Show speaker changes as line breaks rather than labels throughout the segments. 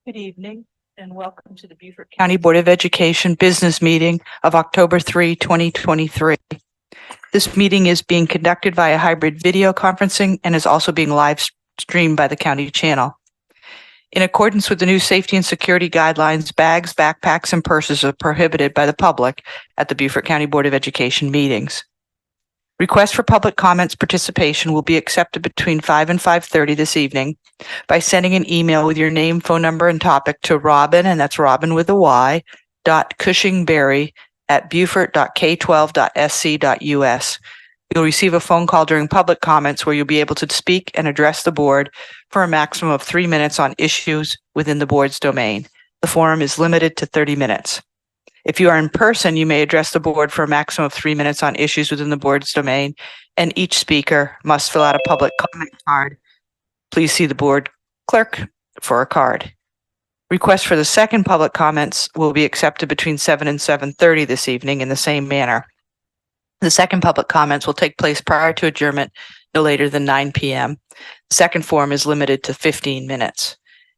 Good evening and welcome to the Beaufort County Board of Education business meeting of October 3, 2023. This meeting is being conducted via hybrid video conferencing and is also being live streamed by the county channel. In accordance with the new safety and security guidelines, bags, backpacks, and purses are prohibited by the public at the Beaufort County Board of Education meetings. Requests for public comments participation will be accepted between 5 and 5:30 this evening by sending an email with your name, phone number, and topic to Robin, and that's Robin with a Y, .cushingberry@beaufort.k12.sc.us. You'll receive a phone call during public comments where you'll be able to speak and address the board for a maximum of 3 minutes on issues within the board's domain. The forum is limited to 30 minutes. If you are in person, you may address the board for a maximum of 3 minutes on issues within the board's domain, and each speaker must fill out a public comment card. Please see the board clerk for a card. Requests for the second public comments will be accepted between 7 and 7:30 this evening in the same manner. The second public comments will take place prior to adjournment no later than 9 p.m. The second forum is limited to 15 minutes.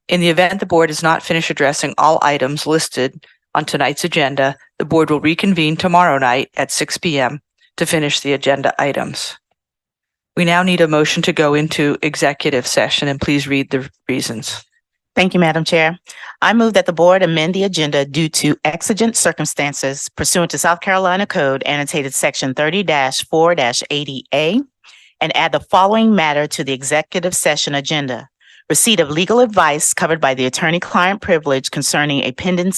In the event the board is not finished addressing all items listed on tonight's agenda, the board will reconvene tomorrow night at 6 p.m. to finish the agenda items. We now need a motion to go into executive session, and please read the reasons.
Thank you, Madam Chair. I move that the board amend the agenda due to exigent circumstances pursuant to South Carolina Code annotated section 30-4-80A and add the following matter to the executive session agenda. Receipt of legal advice covered by the attorney-client privilege concerning a pending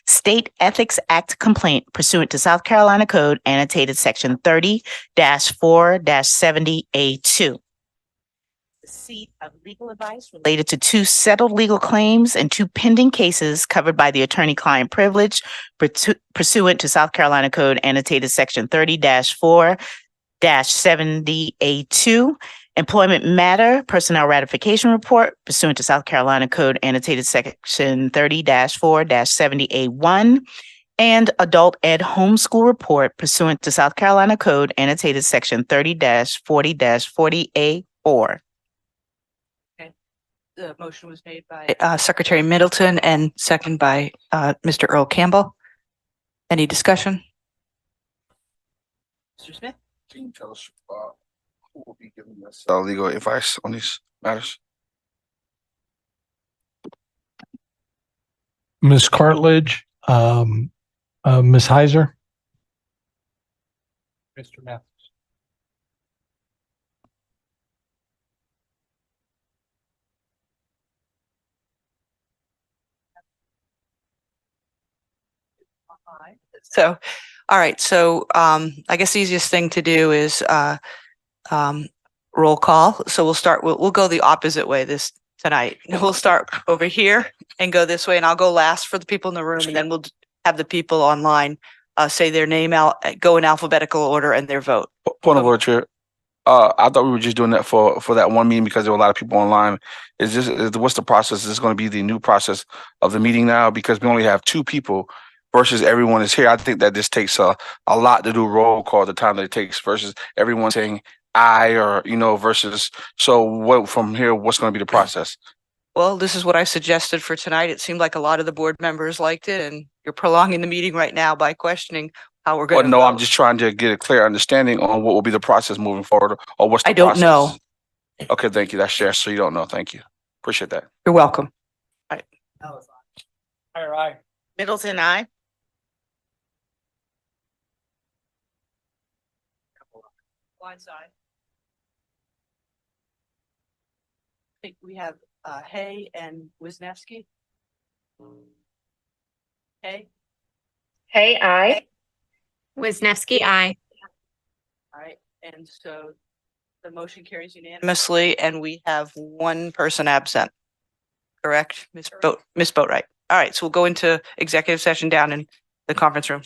State Ethics Act complaint pursuant to South Carolina Code annotated section 30-4-70A2. Receipt of legal advice related to 2 settled legal claims and 2 pending cases covered by the attorney-client privilege pursuant to South Carolina Code annotated section 30-4-70A2. Employment matter, personnel ratification report pursuant to South Carolina Code annotated section 30-4-70A1, and adult ed homeschool report pursuant to South Carolina Code annotated section 30-40-40A4.
The motion was made by Secretary Middleton and second by Mr. Earl Campbell. Any discussion? Mr. Smith?
Can you tell us who will be giving us legal advice on these matters?
Ms. Cartledge, Ms. Heiser, Mr. Matthews.
So, all right. So, I guess the easiest thing to do is roll call. So we'll go the opposite way tonight. We'll start over here and go this way, and I'll go last for the people in the room, and then we'll have the people online say their name out, go in alphabetical order, and their vote.
Point of order, Chair. I thought we were just doing that for that one meeting because there were a lot of people online. What's the process? Is this going to be the new process of the meeting now? Because we only have 2 people versus everyone is here. I think that this takes a lot to do roll call the time that it takes versus everyone saying aye or, versus. So what from here, what's going to be the process?
Well, this is what I suggested for tonight. It seemed like a lot of the board members liked it, and you're prolonging the meeting right now by questioning how we're going to vote.
I'm just trying to get a clear understanding on what will be the process moving forward, or what's the process.
I don't know.
Okay, thank you. That's fair. So you don't know. Thank you. Appreciate that.
You're welcome.
All right.
Middleton, aye.
Blind side. I think we have Hay and Wisniewski. Hay?
Hay, aye. Wisniewski, aye.
All right, and so the motion carries unanimously, and we have 1 person absent. Correct, Ms. Boatwright. All right, so we'll go into executive session down in the conference room.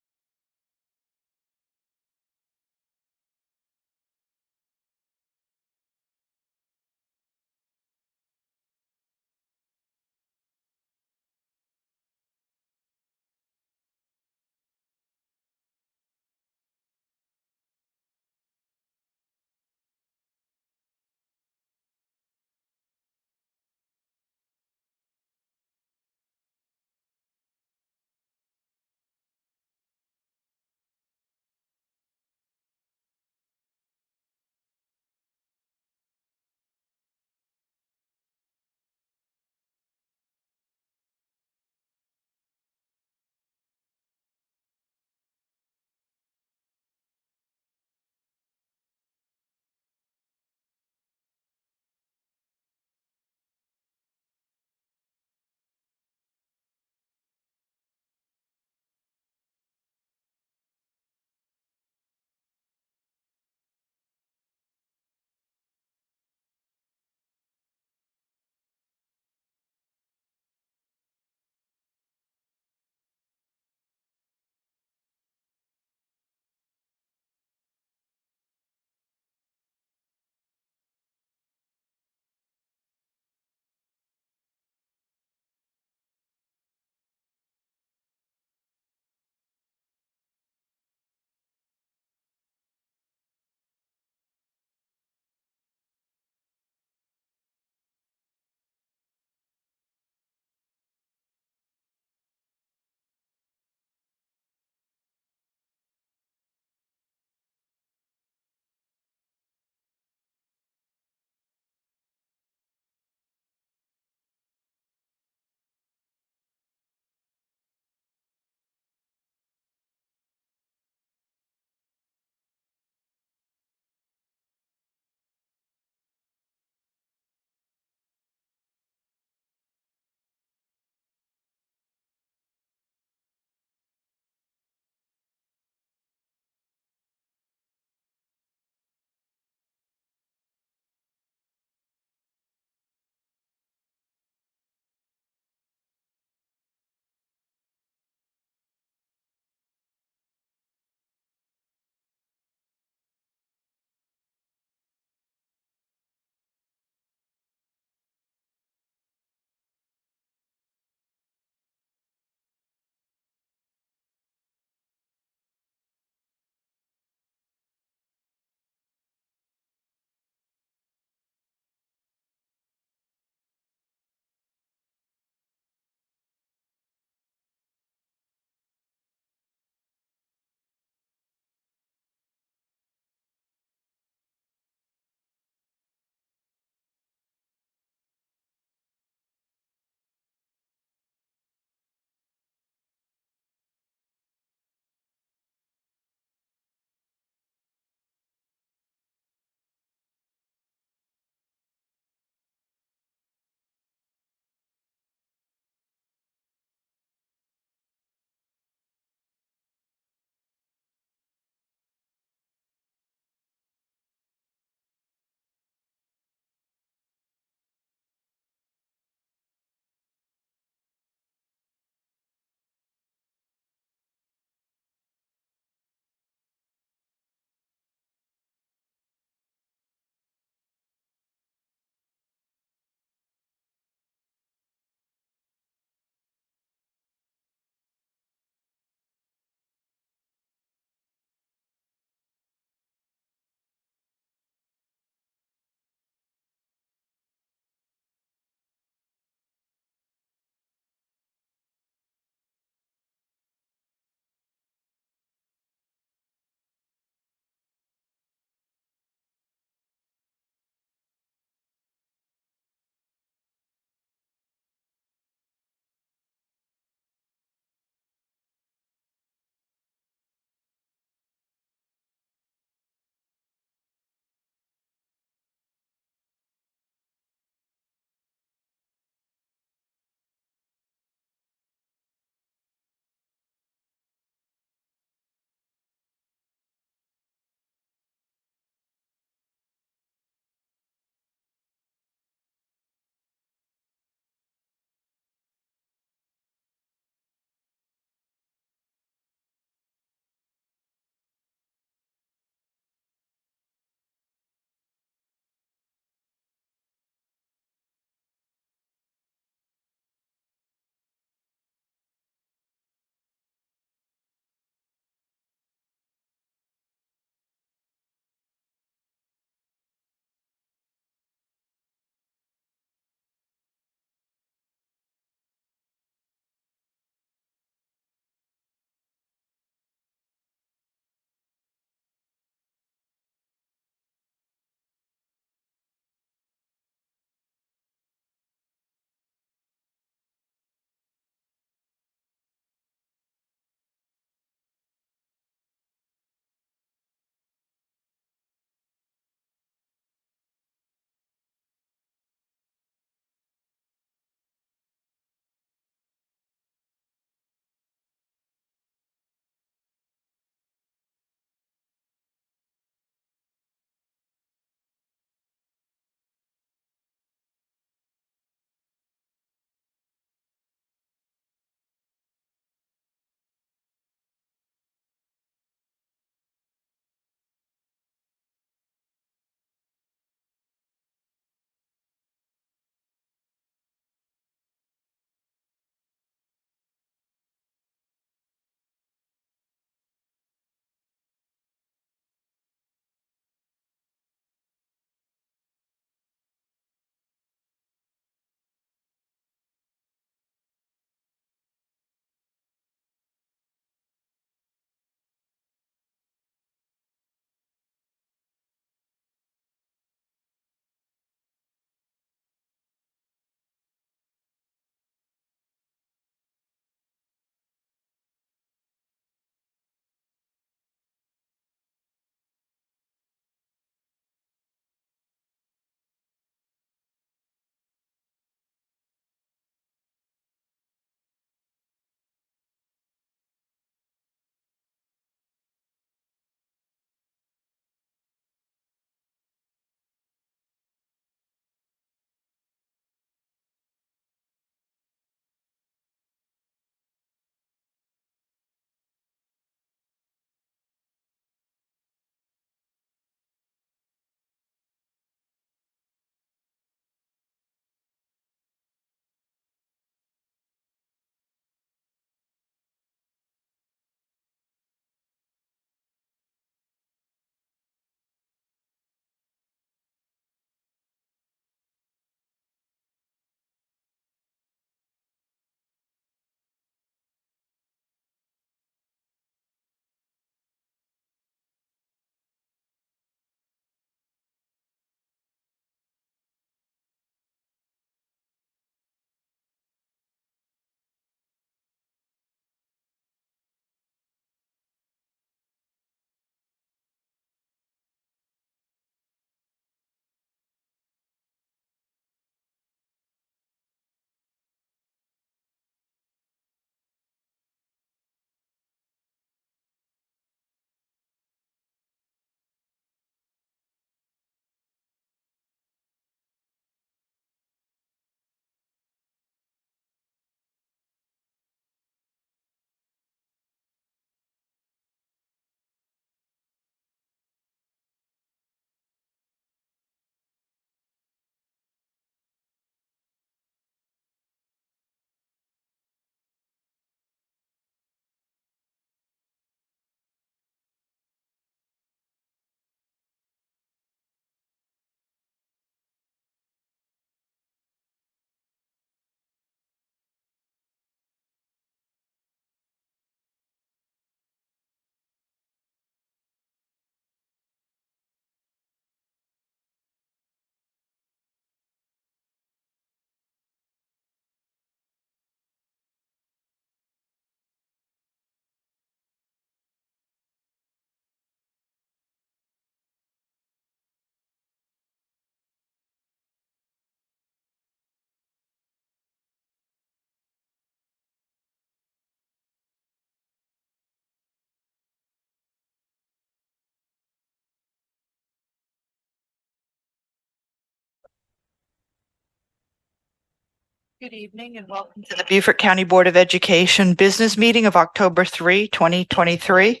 Good evening and welcome to the Beaufort County Board of Education Business Meeting of October 3, 2023.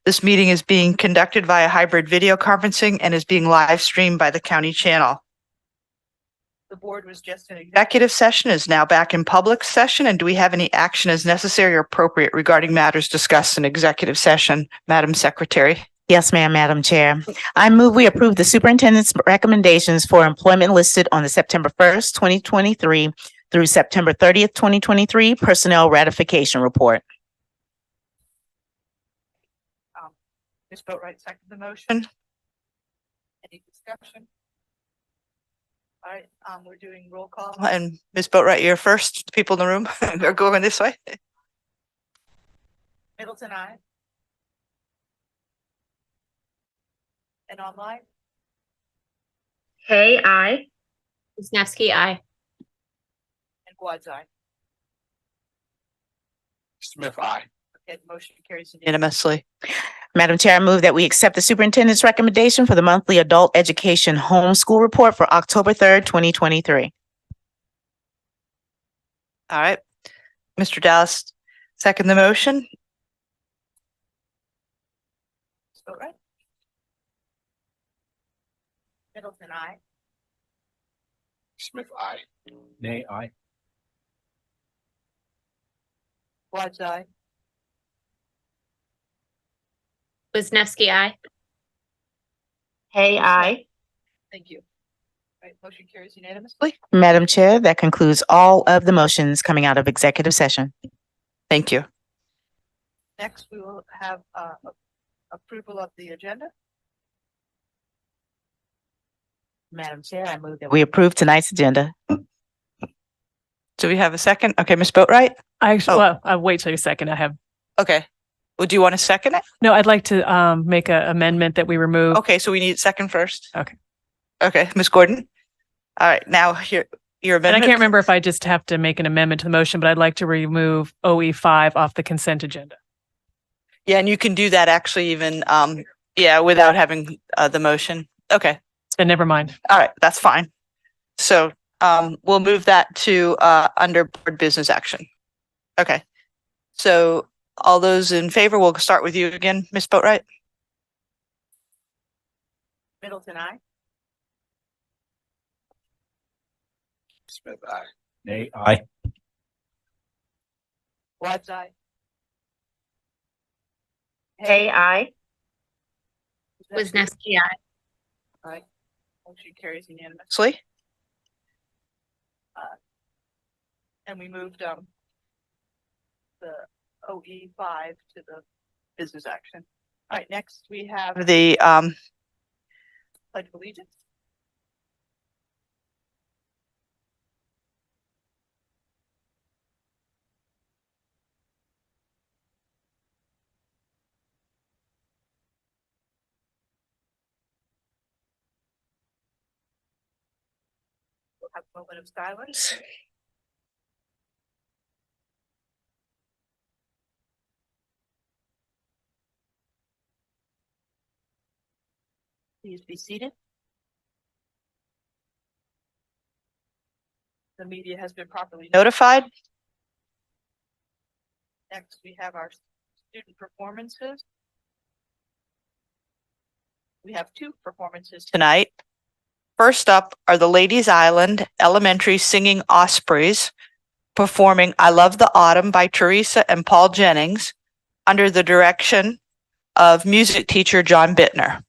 This meeting is being conducted via hybrid video conferencing and is being live streamed by the county channel. The board was just in executive session, is now back in public session, and do we have any action as necessary or appropriate regarding matters discussed in executive session, Madam Secretary?
Yes, ma'am, Madam Chair. I move we approve the superintendent's recommendations for employment listed on the September 1st, 2023 through September 30th, 2023 personnel ratification report.
Ms. Boatright, second the motion. Any discussion? All right, we're doing roll call. And Ms. Boatright, you're first. People in the room are going this way. Middleton, aye. And online?
Hay, aye. Wisniewski, aye.
And Quad's aye.
Smith, aye.
Okay, the motion carries unanimously.
Madam Chair, I move that we accept the superintendent's recommendation for the monthly adult education homeschool report for October 3rd, 2023.
All right. Mr. Dallas, second the motion. Vote right. Middleton, aye.
Smith, aye.
Nay, aye.
Quad's aye.
Wisniewski, aye. Hay, aye.
Thank you. All right, motion carries unanimously.
Madam Chair, that concludes all of the motions coming out of executive session.
Thank you. Next, we will have approval of the agenda.
Madam Chair, I move that we approve tonight's agenda.
Do we have a second? Okay, Ms. Boatright?
I actually,
Oh.
well, I'll wait till you second. I have,
Okay. Well, do you want to second it?
no, I'd like to make an amendment that we remove.
Okay, so we need second first.
Okay.
Okay, Ms. Gordon? All right, now your
And I
amendment.
can't remember if I just have to make an amendment to the motion, but I'd like to remove OE5 off the consent agenda.
Yeah, and you can do that actually even, without having the motion. Okay,
Then never mind.
all right, that's fine. So we'll move that to under board business action. Okay. So all those in favor, we'll start with you again, Ms. Boatright. Middleton, aye.
Smith, aye.
Nay, aye.
Quad's aye.
Hay, aye. Wisniewski, aye.
All right. Motion carries unanimously. And we moved the OE5 to the business action. All right, next we have the Pledge of Allegiance. We'll have a moment of silence. Please be seated. The media has been properly notified. Next, we have our student performances. We have two performances tonight. First up are the Ladies Island Elementary Singing Ospreys performing I Love the Autumn by Teresa and Paul Jennings under the direction of music teacher John Bittner.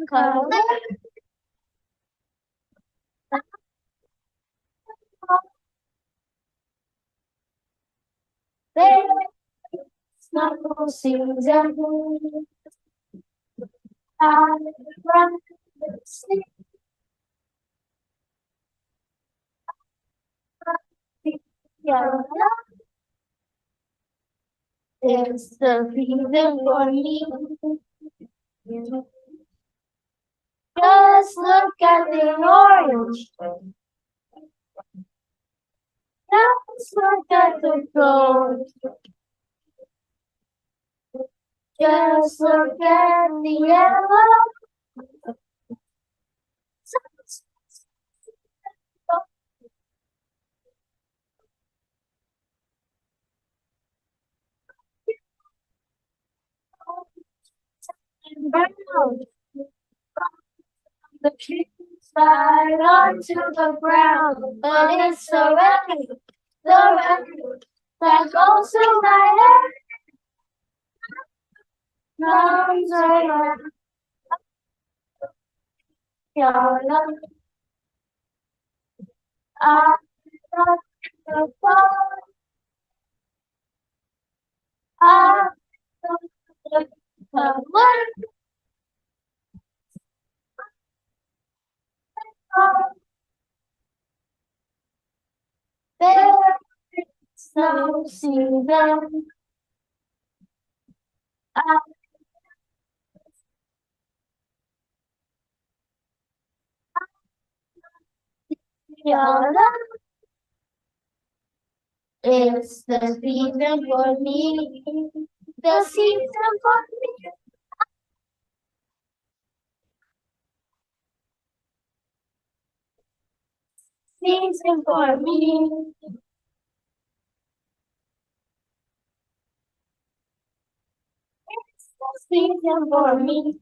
color. There snuggle sings and I run sleep. Yeah, it's the reason for me. Just look at the orange. Just look at the gold. Just look at the yellow. Brown. The trees slide onto the ground, but it's the rain that goes through my head. Comes around. Your love, I love the fall. I love the color. There is no season. I your love is the season for me. The season for me. Season for me. It's the season for me.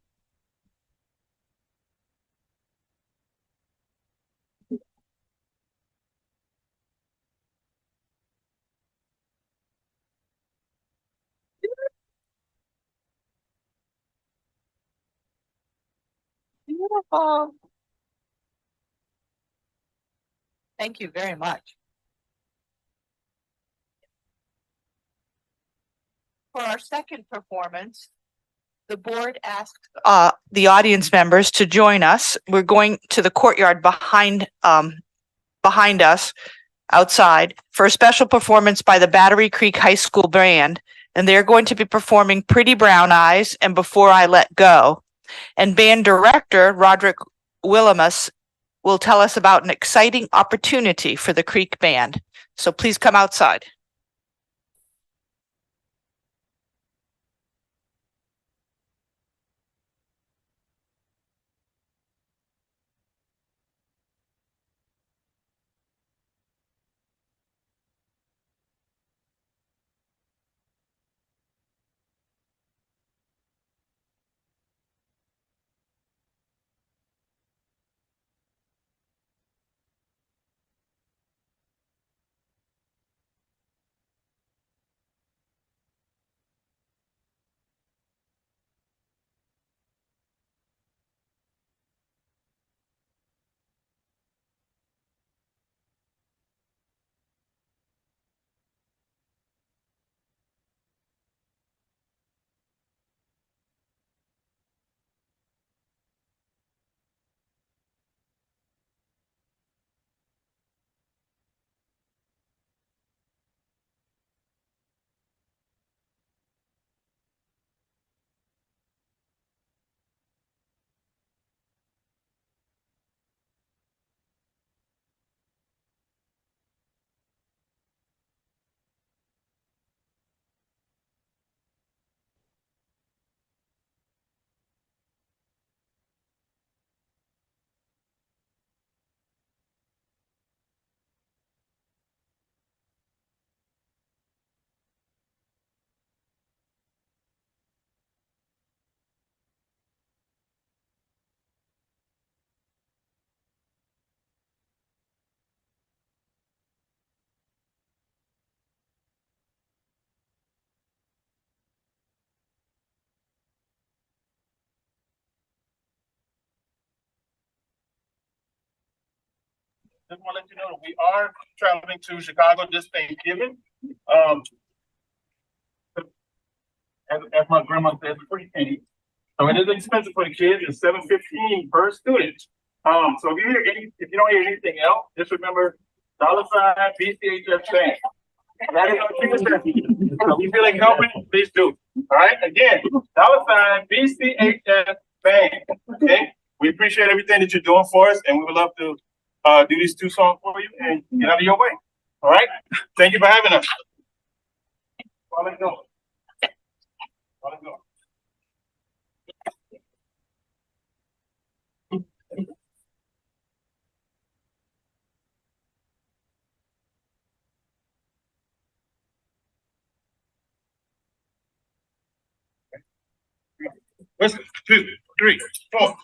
Beautiful. Thank you very much. For our second performance, the board asked the audience members to join us. We're going to the courtyard behind us outside for a special performance by the Battery Creek High School Band. And they're going to be performing Pretty Brown Eyes and Before I Let Go. And band director Roderick Willamus will tell us about an exciting opportunity for the Creek Band. So please come outside.
just want to let you know that we are traveling to Chicago this Thanksgiving. As my grandma says, free penny. So it is expensive for the kids. It's $7.15 per student. So if you don't hear anything else, just remember $ BCHS Bank. That is our cheapest refuge. So if you feel like helping, please do. All right. Again, $ BCHS Bank. Okay. We appreciate everything that you're doing for us, and we would love to do these 2 songs for you and get out of your way. All right. Thank you for having us. Let's go. Let's go. Listen, 2, 3, 4.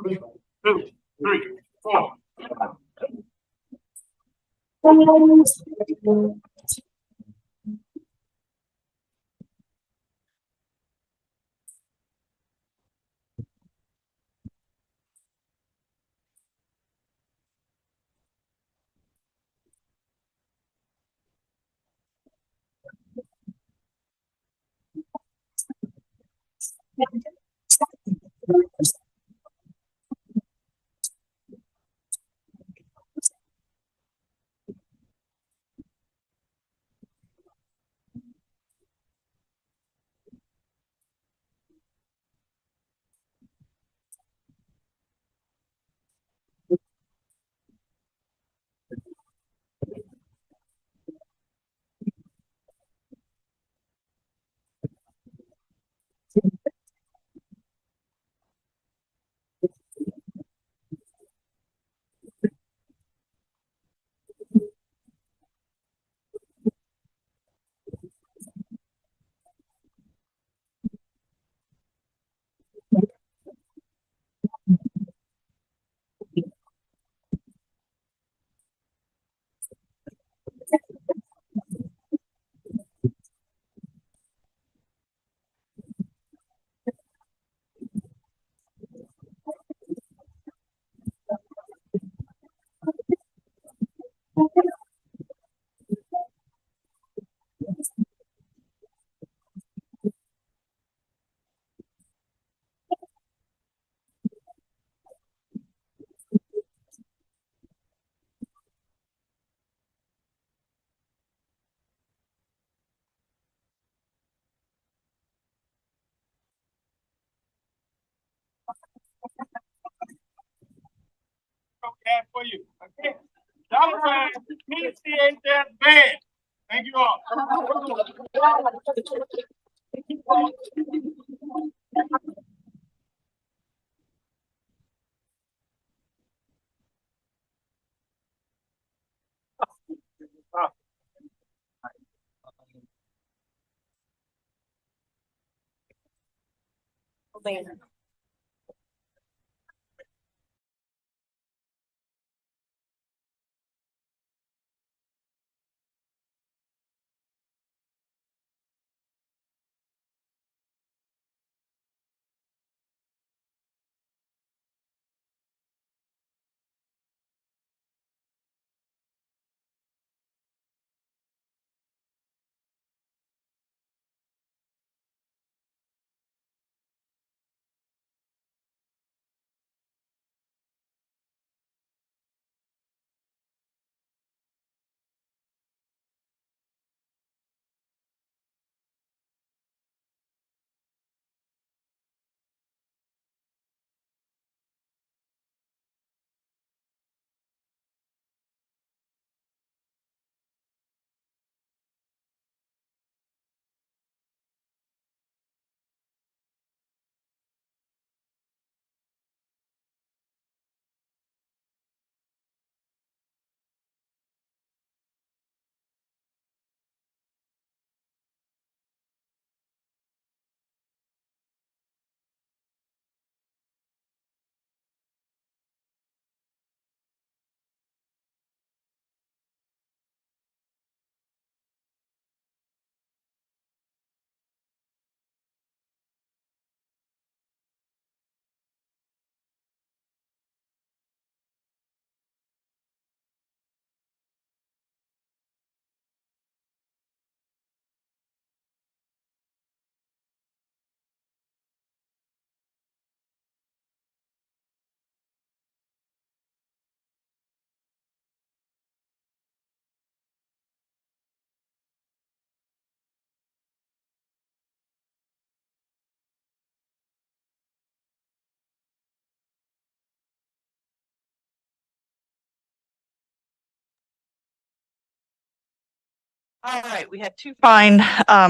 Three, 2, 3, 4. bad for you. Okay. Dollar sign PCH that bad. Thank you all.
All right, we had two fine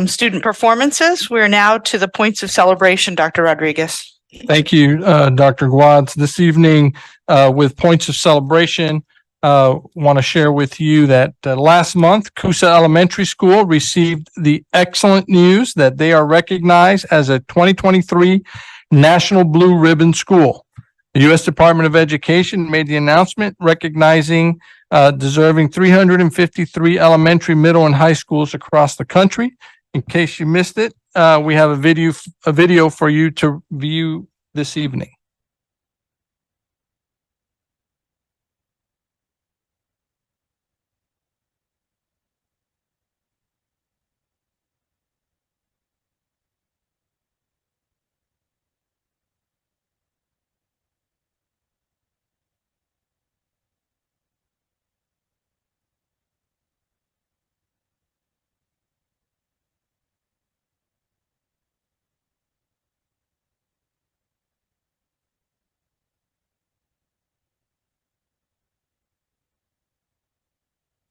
student performances. We're now to the points of celebration, Dr. Rodriguez.
Thank you, Dr. Guads. This evening, with points of celebration, want to share with you that last month, Coosa Elementary School received the excellent news that they are recognized as a 2023 National Blue Ribbon School. The U.S. Department of Education made the announcement recognizing deserving 353 elementary, middle, and high schools across the country. In case you missed it, we have a video for you to view this evening.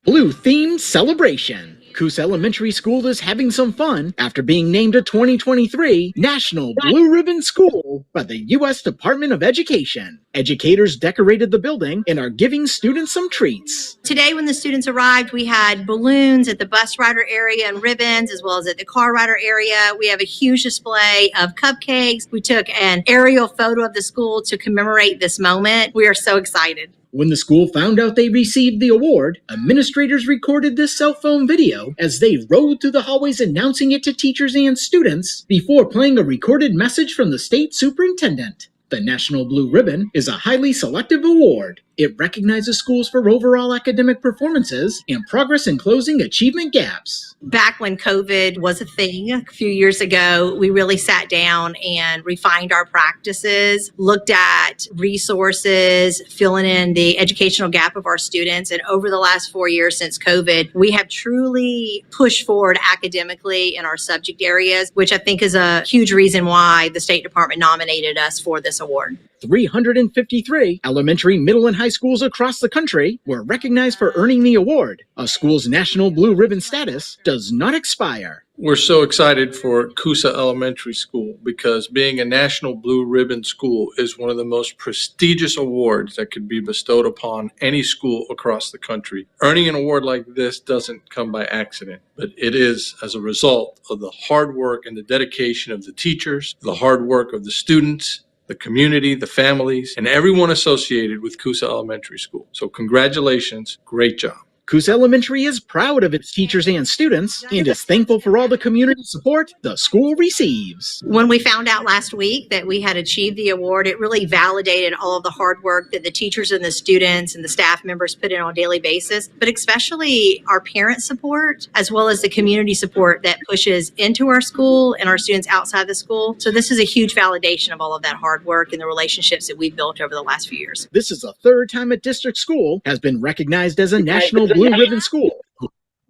Blue themed celebration. Coosa Elementary School is having some fun after being named a 2023 National Blue Ribbon School by the U.S. Department of Education. Educators decorated the building and are giving students some treats.
Today, when the students arrived, we had balloons at the bus rider area and ribbons, as well as at the car rider area. We have a huge display of cupcakes. We took an aerial photo of the school to commemorate this moment. We are so excited.
When the school found out they received the award, administrators recorded this cell phone video as they rode through the hallways announcing it to teachers and students before playing a recorded message from the state superintendent. The National Blue Ribbon is a highly selective award. It recognizes schools for overall academic performances and progress in closing achievement gaps.
Back when COVID was a thing a few years ago, we really sat down and refined our practices, looked at resources, filling in the educational gap of our students. And over the last 4 years since COVID, we have truly pushed forward academically in our subject areas, which I think is a huge reason why the State Department nominated us for this award.
353 elementary, middle, and high schools across the country were recognized for earning the award. A school's National Blue Ribbon status does not expire.
We're so excited for Coosa Elementary School because being a National Blue Ribbon school is one of the most prestigious awards that could be bestowed upon any school across the country. Earning an award like this doesn't come by accident, but it is as a result of the hard work and the dedication of the teachers, the hard work of the students, the community, the families, and everyone associated with Coosa Elementary School. So congratulations, great job.
Coosa Elementary is proud of its teachers and students and is thankful for all the community support the school receives.
When we found out last week that we had achieved the award, it really validated all of the hard work that the teachers and the students and the staff members put in on a daily basis, but especially our parent support, as well as the community support that pushes into our school and our students outside the school. So this is a huge validation of all of that hard work and the relationships that we've built over the last few years.
This is the third time a district school has been recognized as a National Blue Ribbon School.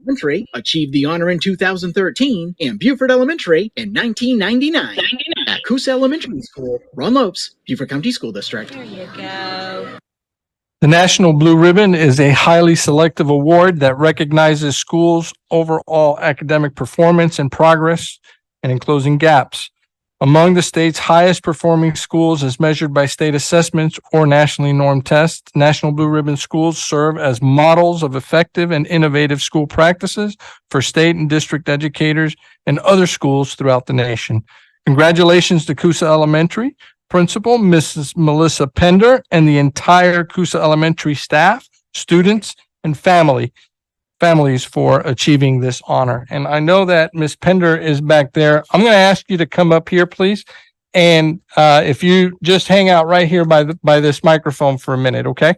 Elementary achieved the honor in 2013 and Beaufort Elementary in 1999. At Coosa Elementary School, Ron Lopes, Beaufort County School District.
There you go.
The National Blue Ribbon is a highly selective award that recognizes schools' overall academic performance and progress and in closing gaps. Among the state's highest performing schools as measured by state assessments or nationally normed tests, National Blue Ribbon schools serve as models of effective and innovative school practices for state and district educators and other schools throughout the nation. Congratulations to Coosa Elementary Principal, Mrs. Melissa Pender, and the entire Coosa Elementary staff, students, and families for achieving this honor. And I know that Ms. Pender is back there. I'm going to ask you to come up here, please. And if you just hang out right here by this microphone for a minute, okay?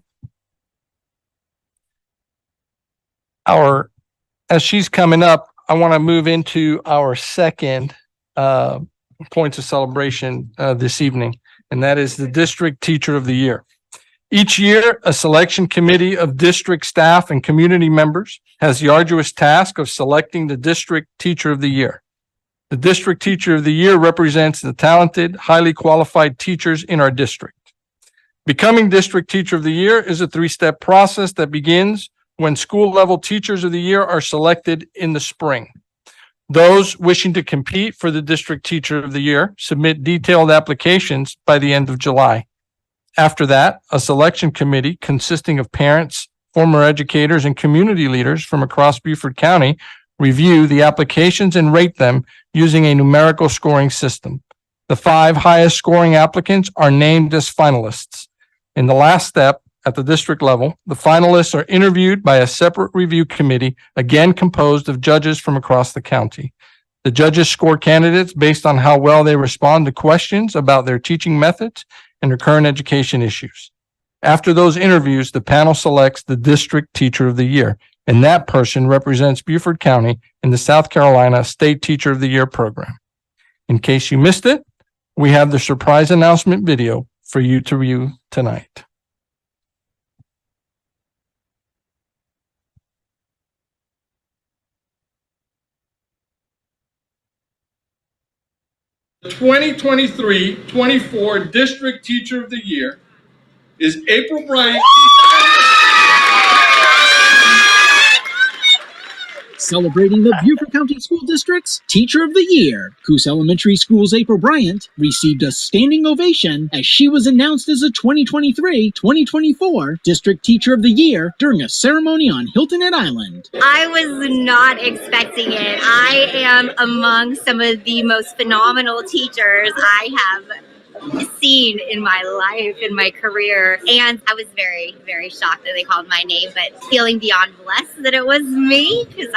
As she's coming up, I want to move into our second points of celebration this evening, and that is the District Teacher of the Year. Each year, a selection committee of district staff and community members has the arduous task of selecting the District Teacher of the Year. The District Teacher of the Year represents the talented, highly qualified teachers in our district. Becoming District Teacher of the Year is a three-step process that begins when school-level Teachers of the Year are selected in the spring. Those wishing to compete for the District Teacher of the Year submit detailed applications by the end of July. After that, a selection committee consisting of parents, former educators, and community leaders from across Beaufort County review the applications and rate them using a numerical scoring system. The 5 highest scoring applicants are named as finalists. In the last step, at the district level, the finalists are interviewed by a separate review committee, again composed of judges from across the county. The judges score candidates based on how well they respond to questions about their teaching methods and their current education issues. After those interviews, the panel selects the District Teacher of the Year, and that person represents Beaufort County in the South Carolina State Teacher of the Year program. In case you missed it, we have the surprise announcement video for you to view tonight. The 2023-24 District Teacher of the Year is April Bryant.
Celebrating the Beaufort County School District's Teacher of the Year, Coosa Elementary School's April Bryant received a standing ovation as she was announced as a 2023-2024 District Teacher of the Year during a ceremony on Hilton Head Island.
I was not expecting it. I am among some of the most phenomenal teachers I have seen in my life, in my career. And I was very, very shocked that they called my name, but feeling beyond blessed that it was me, because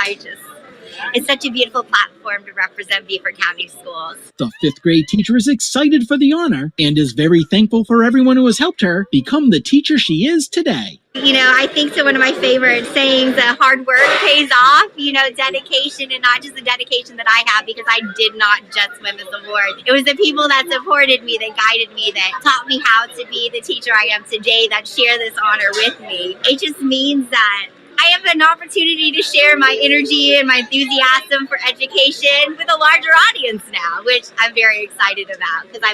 it's such a beautiful platform to represent Beaufort County schools.
The 5th grade teacher is excited for the honor and is very thankful for everyone who has helped her become the teacher she is today.
You know, I think so one of my favorite sayings, hard work pays off, dedication, and not just the dedication that I have, because I did not just win this award. It was the people that supported me, that guided me, that taught me how to be the teacher I am today, that share this honor with me. It just means that I have an opportunity to share my energy and my enthusiasm for education with a larger audience now, which I'm very excited about because I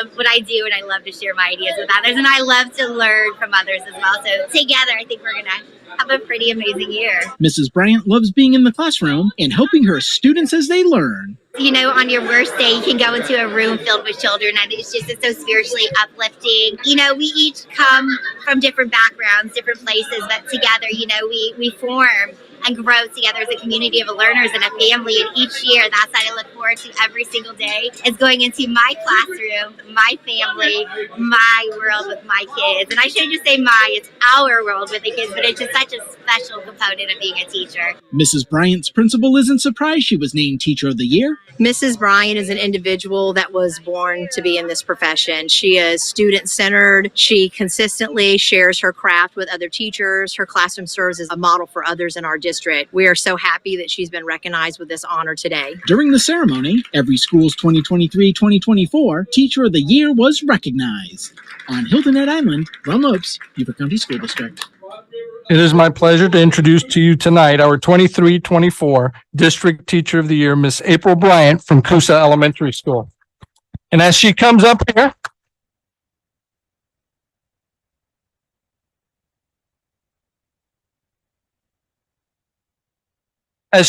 love what I do and I love to share my ideas with others, and I love to learn from others as well. So together, I think we're going to have a pretty amazing year.
Mrs. Bryant loves being in the classroom and helping her students as they learn.
You know, on your worst day, you can go into a room filled with children and it's so spiritually uplifting. You know, we each come from different backgrounds, different places, but together, you know, we form and grow together as a community of learners and a family. And each year, that's what I look forward to every single day, is going into my classroom, my family, my world with my kids. And I shouldn't just say my, it's our world with the kids, but it's just such a special component of being a teacher.
Mrs. Bryant's principal isn't surprised she was named Teacher of the Year.
Mrs. Bryant is an individual that was born to be in this profession. She is student-centered. She consistently shares her craft with other teachers. Her classroom serves as a model for others in our district. We are so happy that she's been recognized with this honor today.
During the ceremony, every school's 2023-2024 Teacher of the Year was recognized. On Hilton Head Island, Ron Lopes, Beaufort County School District.
It is my pleasure to introduce to you tonight our 23-24 District Teacher of the Year, Miss April Bryant from Coosa Elementary School. And as she comes up here, I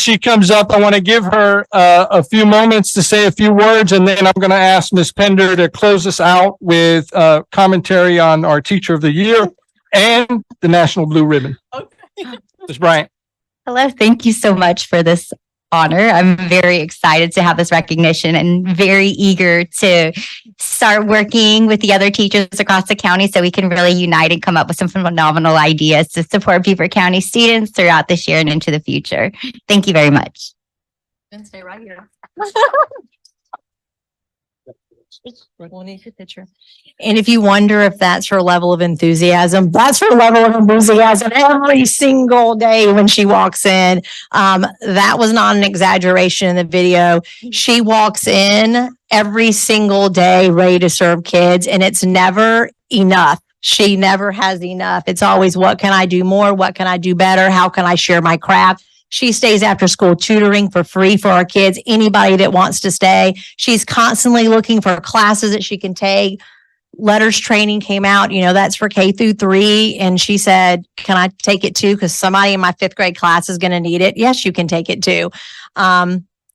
want to give her a few moments to say a few words, and then I'm going to ask Miss Pender to close us out with commentary on our Teacher of the Year and the National Blue Ribbon. Okay. Ms. Bryant.
Hello, thank you so much for this honor. I'm very excited to have this recognition and very eager to start working with the other teachers across the county so we can really unite and come up with some phenomenal ideas to support Beaufort County students throughout this year and into the future. Thank you very much.
Stay right here. And if you wonder if that's her level of enthusiasm, that's her level of enthusiasm every single day when she walks in. That was not an exaggeration in the video. She walks in every single day ready to serve kids, and it's never enough. She never has enough. It's always, what can I do more? What can I do better? How can I share my craft? She stays after school tutoring for free for our kids, anybody that wants to stay. She's constantly looking for classes that she can take. Letters training came out, you know, that's for K through 3. And she said, can I take it too? Because somebody in my 5th grade class is going to need it. Yes, you can take it too.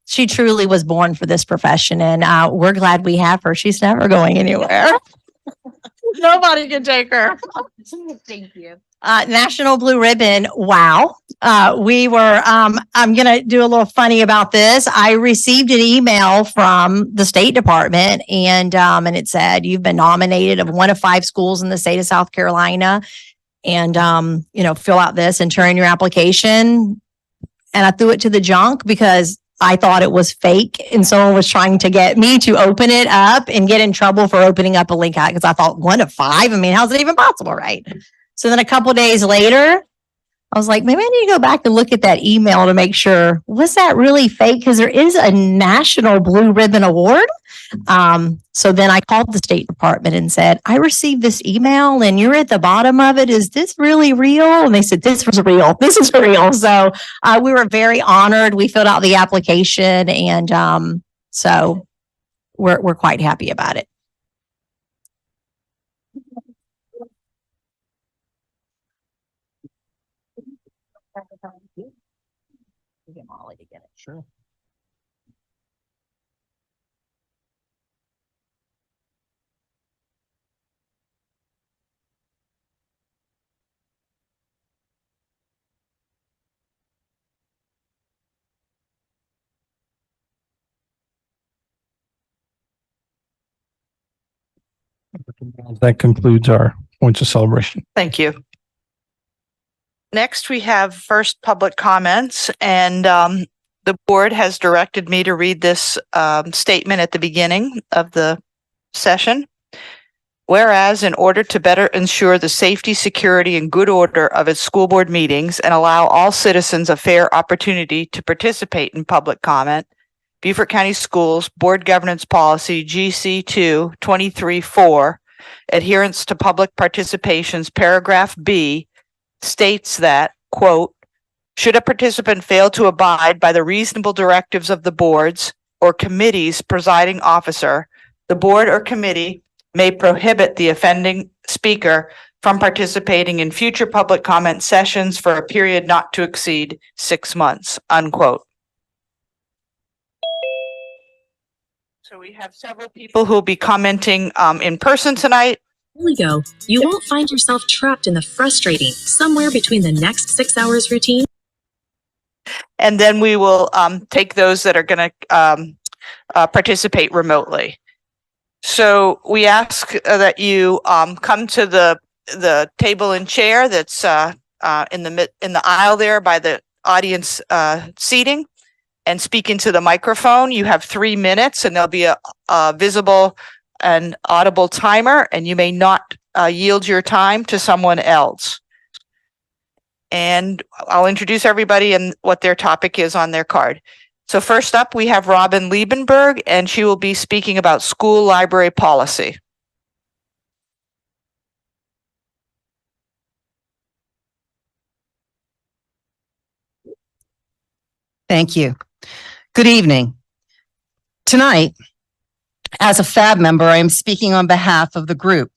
She truly was born for this profession, and we're glad we have her. She's never going anywhere. Nobody can take her.
Thank you.
National Blue Ribbon. Wow. We were, I'm going to do a little funny about this. I received an email from the State Department and it said, you've been nominated of one of 5 schools in the state of South Carolina. And, you know, fill out this and turn in your application. And I threw it to the junk because I thought it was fake and someone was trying to get me to open it up and get in trouble for opening up a link out because I thought 1 of 5. I mean, how's it even possible, right? So then a couple of days later, I was like, maybe I need to go back and look at that email to make sure, was that really fake? Because there is a National Blue Ribbon Award. So then I called the State Department and said, I received this email and you're at the bottom of it. Is this really real? And they said, this was real. This is real. So we were very honored. We filled out the application and so we're quite happy about it. Get Molly to get it.
Sure. That concludes our points of celebration.
Thank you. Next, we have first public comments, and the board has directed me to read this statement at the beginning of the session. Whereas, in order to better ensure the safety, security, and good order of its school board meetings and allow all citizens a fair opportunity to participate in public comment, Beaufort County Schools Board Governance Policy GC2 23-4, Adherence to Public Participation's Paragraph B, states that, quote, Should a participant fail to abide by the reasonable directives of the board's or committee's presiding officer, the board or committee may prohibit the offending speaker from participating in future public comment sessions for a period not to exceed 6 months, unquote. So we have several people who will be commenting in person tonight.
Here we go. You won't find yourself trapped in the frustrating somewhere between the next 6 hours routine.
And then we will take those that are going to participate remotely. So we ask that you come to the table and chair that's in the aisle there by the audience seating, and speak into the microphone. You have 3 minutes, and there'll be a visible and audible timer, and you may not yield your time to someone else. And I'll introduce everybody and what their topic is on their card. So first up, we have Robin Liebenberg, and she will be speaking about school library policy.
Thank you. Good evening. Tonight, as a FAB member, I am speaking on behalf of the group.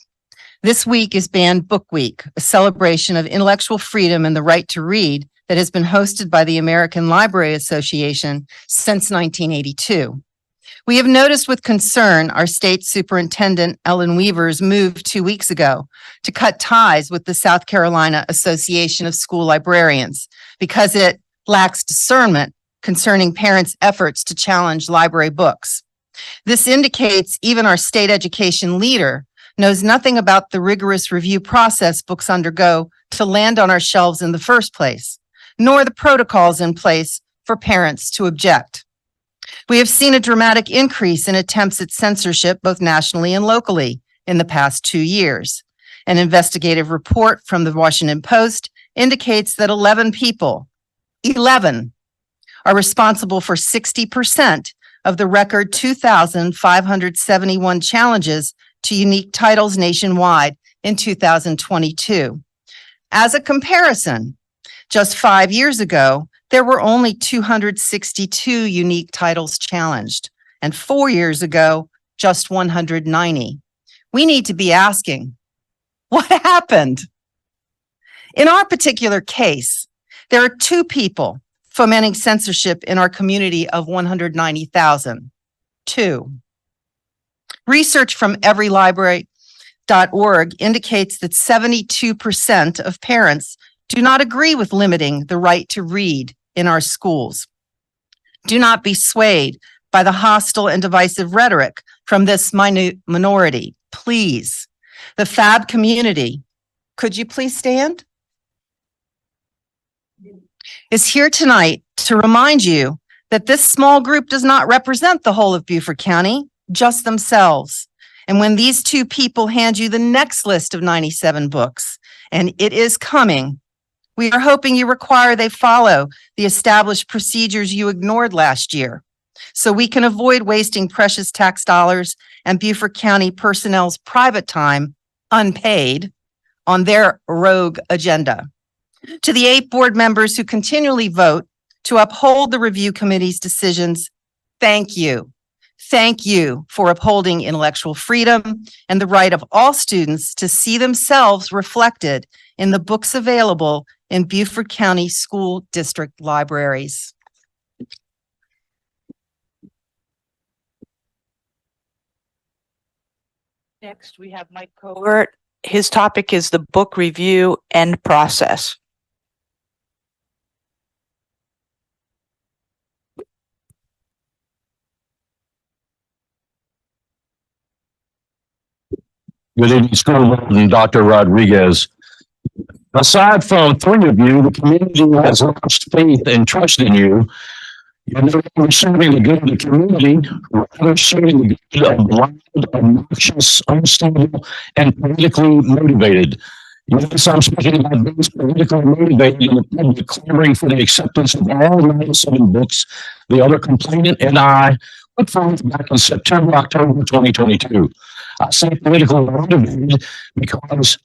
This week is Banned Book Week, a celebration of intellectual freedom and the right to read that has been hosted by the American Library Association since 1982. We have noticed with concern our state superintendent, Ellen Weaver's move 2 weeks ago to cut ties with the South Carolina Association of School Librarians because it lacks discernment concerning parents' efforts to challenge library books. This indicates even our state education leader knows nothing about the rigorous review process books undergo to land on our shelves in the first place, nor the protocols in place for parents to object. We have seen a dramatic increase in attempts at censorship, both nationally and locally, in the past 2 years. An investigative report from the Washington Post indicates that 11 people, 11, are responsible for 60% of the record 2,571 challenges to unique titles nationwide in 2022. As a comparison, just 5 years ago, there were only 262 unique titles challenged, and 4 years ago, just 190. We need to be asking, what happened? In our particular case, there are 2 people fomenting censorship in our community of 190,000. 2. Research from everylibrary.org indicates that 72% of parents do not agree with limiting the right to read in our schools. Do not be swayed by the hostile and divisive rhetoric from this minority, please. The FAB community, could you please stand? Is here tonight to remind you that this small group does not represent the whole of Beaufort County, just themselves. And when these 2 people hand you the next list of 97 books, and it is coming, we are hoping you require they follow the established procedures you ignored last year, so we can avoid wasting precious tax dollars and Beaufort County personnel's private time, unpaid, on their rogue agenda. To the 8 board members who continually vote to uphold the review committee's decisions, thank you. Thank you for upholding intellectual freedom and the right of all students to see themselves reflected in the books available in Beaufort County School District libraries.
Next, we have Mike Covert. His topic is the book review end process.
Good evening, School Board and Dr. Rodriguez. Aside from 3 of you, the community has lost faith and trust in you. You're no longer serving the good of the community, rather serving the good of loud, obnoxious, unstable, and politically motivated. Yes, I'm speaking about those politically motivated in the public clamoring for the acceptance of all 97 books the other complainant and I put forth back in September, October 2022. I say politically motivated because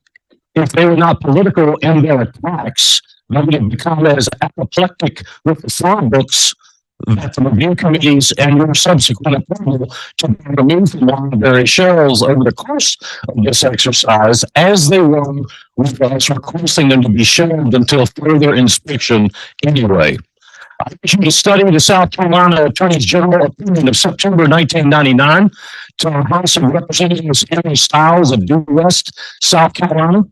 if they were not political in their attacks, they have become as apoplectic with the four books that the review committees and your subsequent approval to be removed from library shelves over the course of this exercise as they were with us requesting them to be shelved until further inspection anyway. I want you to study the South Carolina Attorney General opinion of September 1999 to our House of Representatives Henry Stiles of Due West, South Carolina.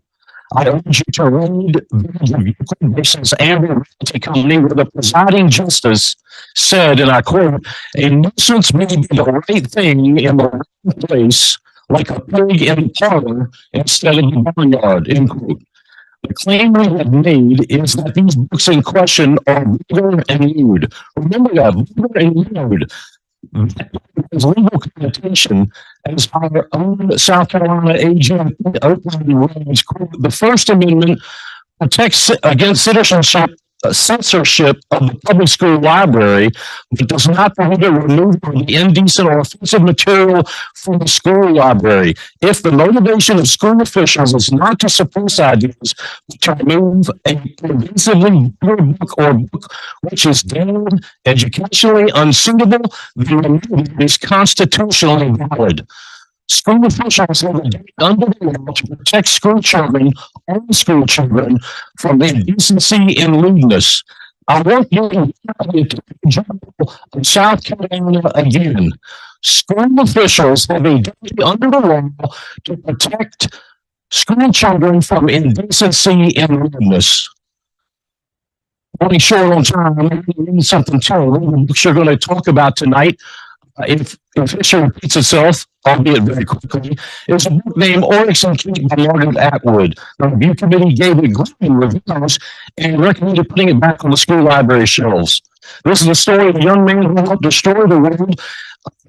I urge you to read Beaufort versus Amber Realty Company, where the presiding justice said, and I quote, "A nuisance may be the right thing in the right place, like a pig in the parlor instead of the barnyard," end quote. The claim we have made is that these books in question are vulgar and lewd. Remember that, vulgar and lewd. Has legal connotation, as our own South Carolina AG Oakland reads, quote, "The First Amendment protects against censorship of the public school library, but does not prohibit removal of the indecent or offensive material from the school library. If the motivation of school officials is not to suppress ideas, but to remove a pervasively poor book or book which is deemed educationally unsuitable, the removal is constitutionally valid. School officials have a duty under the law to protect school children, all school children, from indecency and lewdness. I want you to look at the Attorney General of South Carolina again. School officials have a duty under the law to protect school children from indecency and lewdness. Running short on time, I'm going to read something too. Which you're going to talk about tonight. If history repeats itself, albeit very quickly, is a book named Oryx and Keep by Margaret Atwood. The review committee gave it glowing reviews and recommended putting it back on the school library shelves. This is the story of a young man who helped destroy the world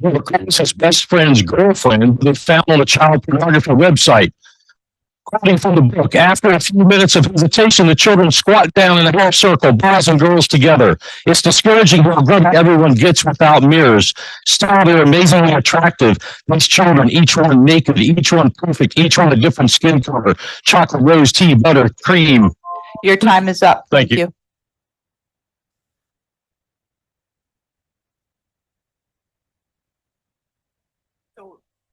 who becomes his best friend's girlfriend, who they found on a child pornography website. Quoting from the book, after a few minutes of hesitation, the children squat down in a half circle, boys and girls together. It's discouraging how good everyone gets without mirrors. Still, they're amazingly attractive. These children, each one naked, each one perfect, each one a different skin color, chocolate, rose, tea, butter, cream.
Your time is up.
Thank you.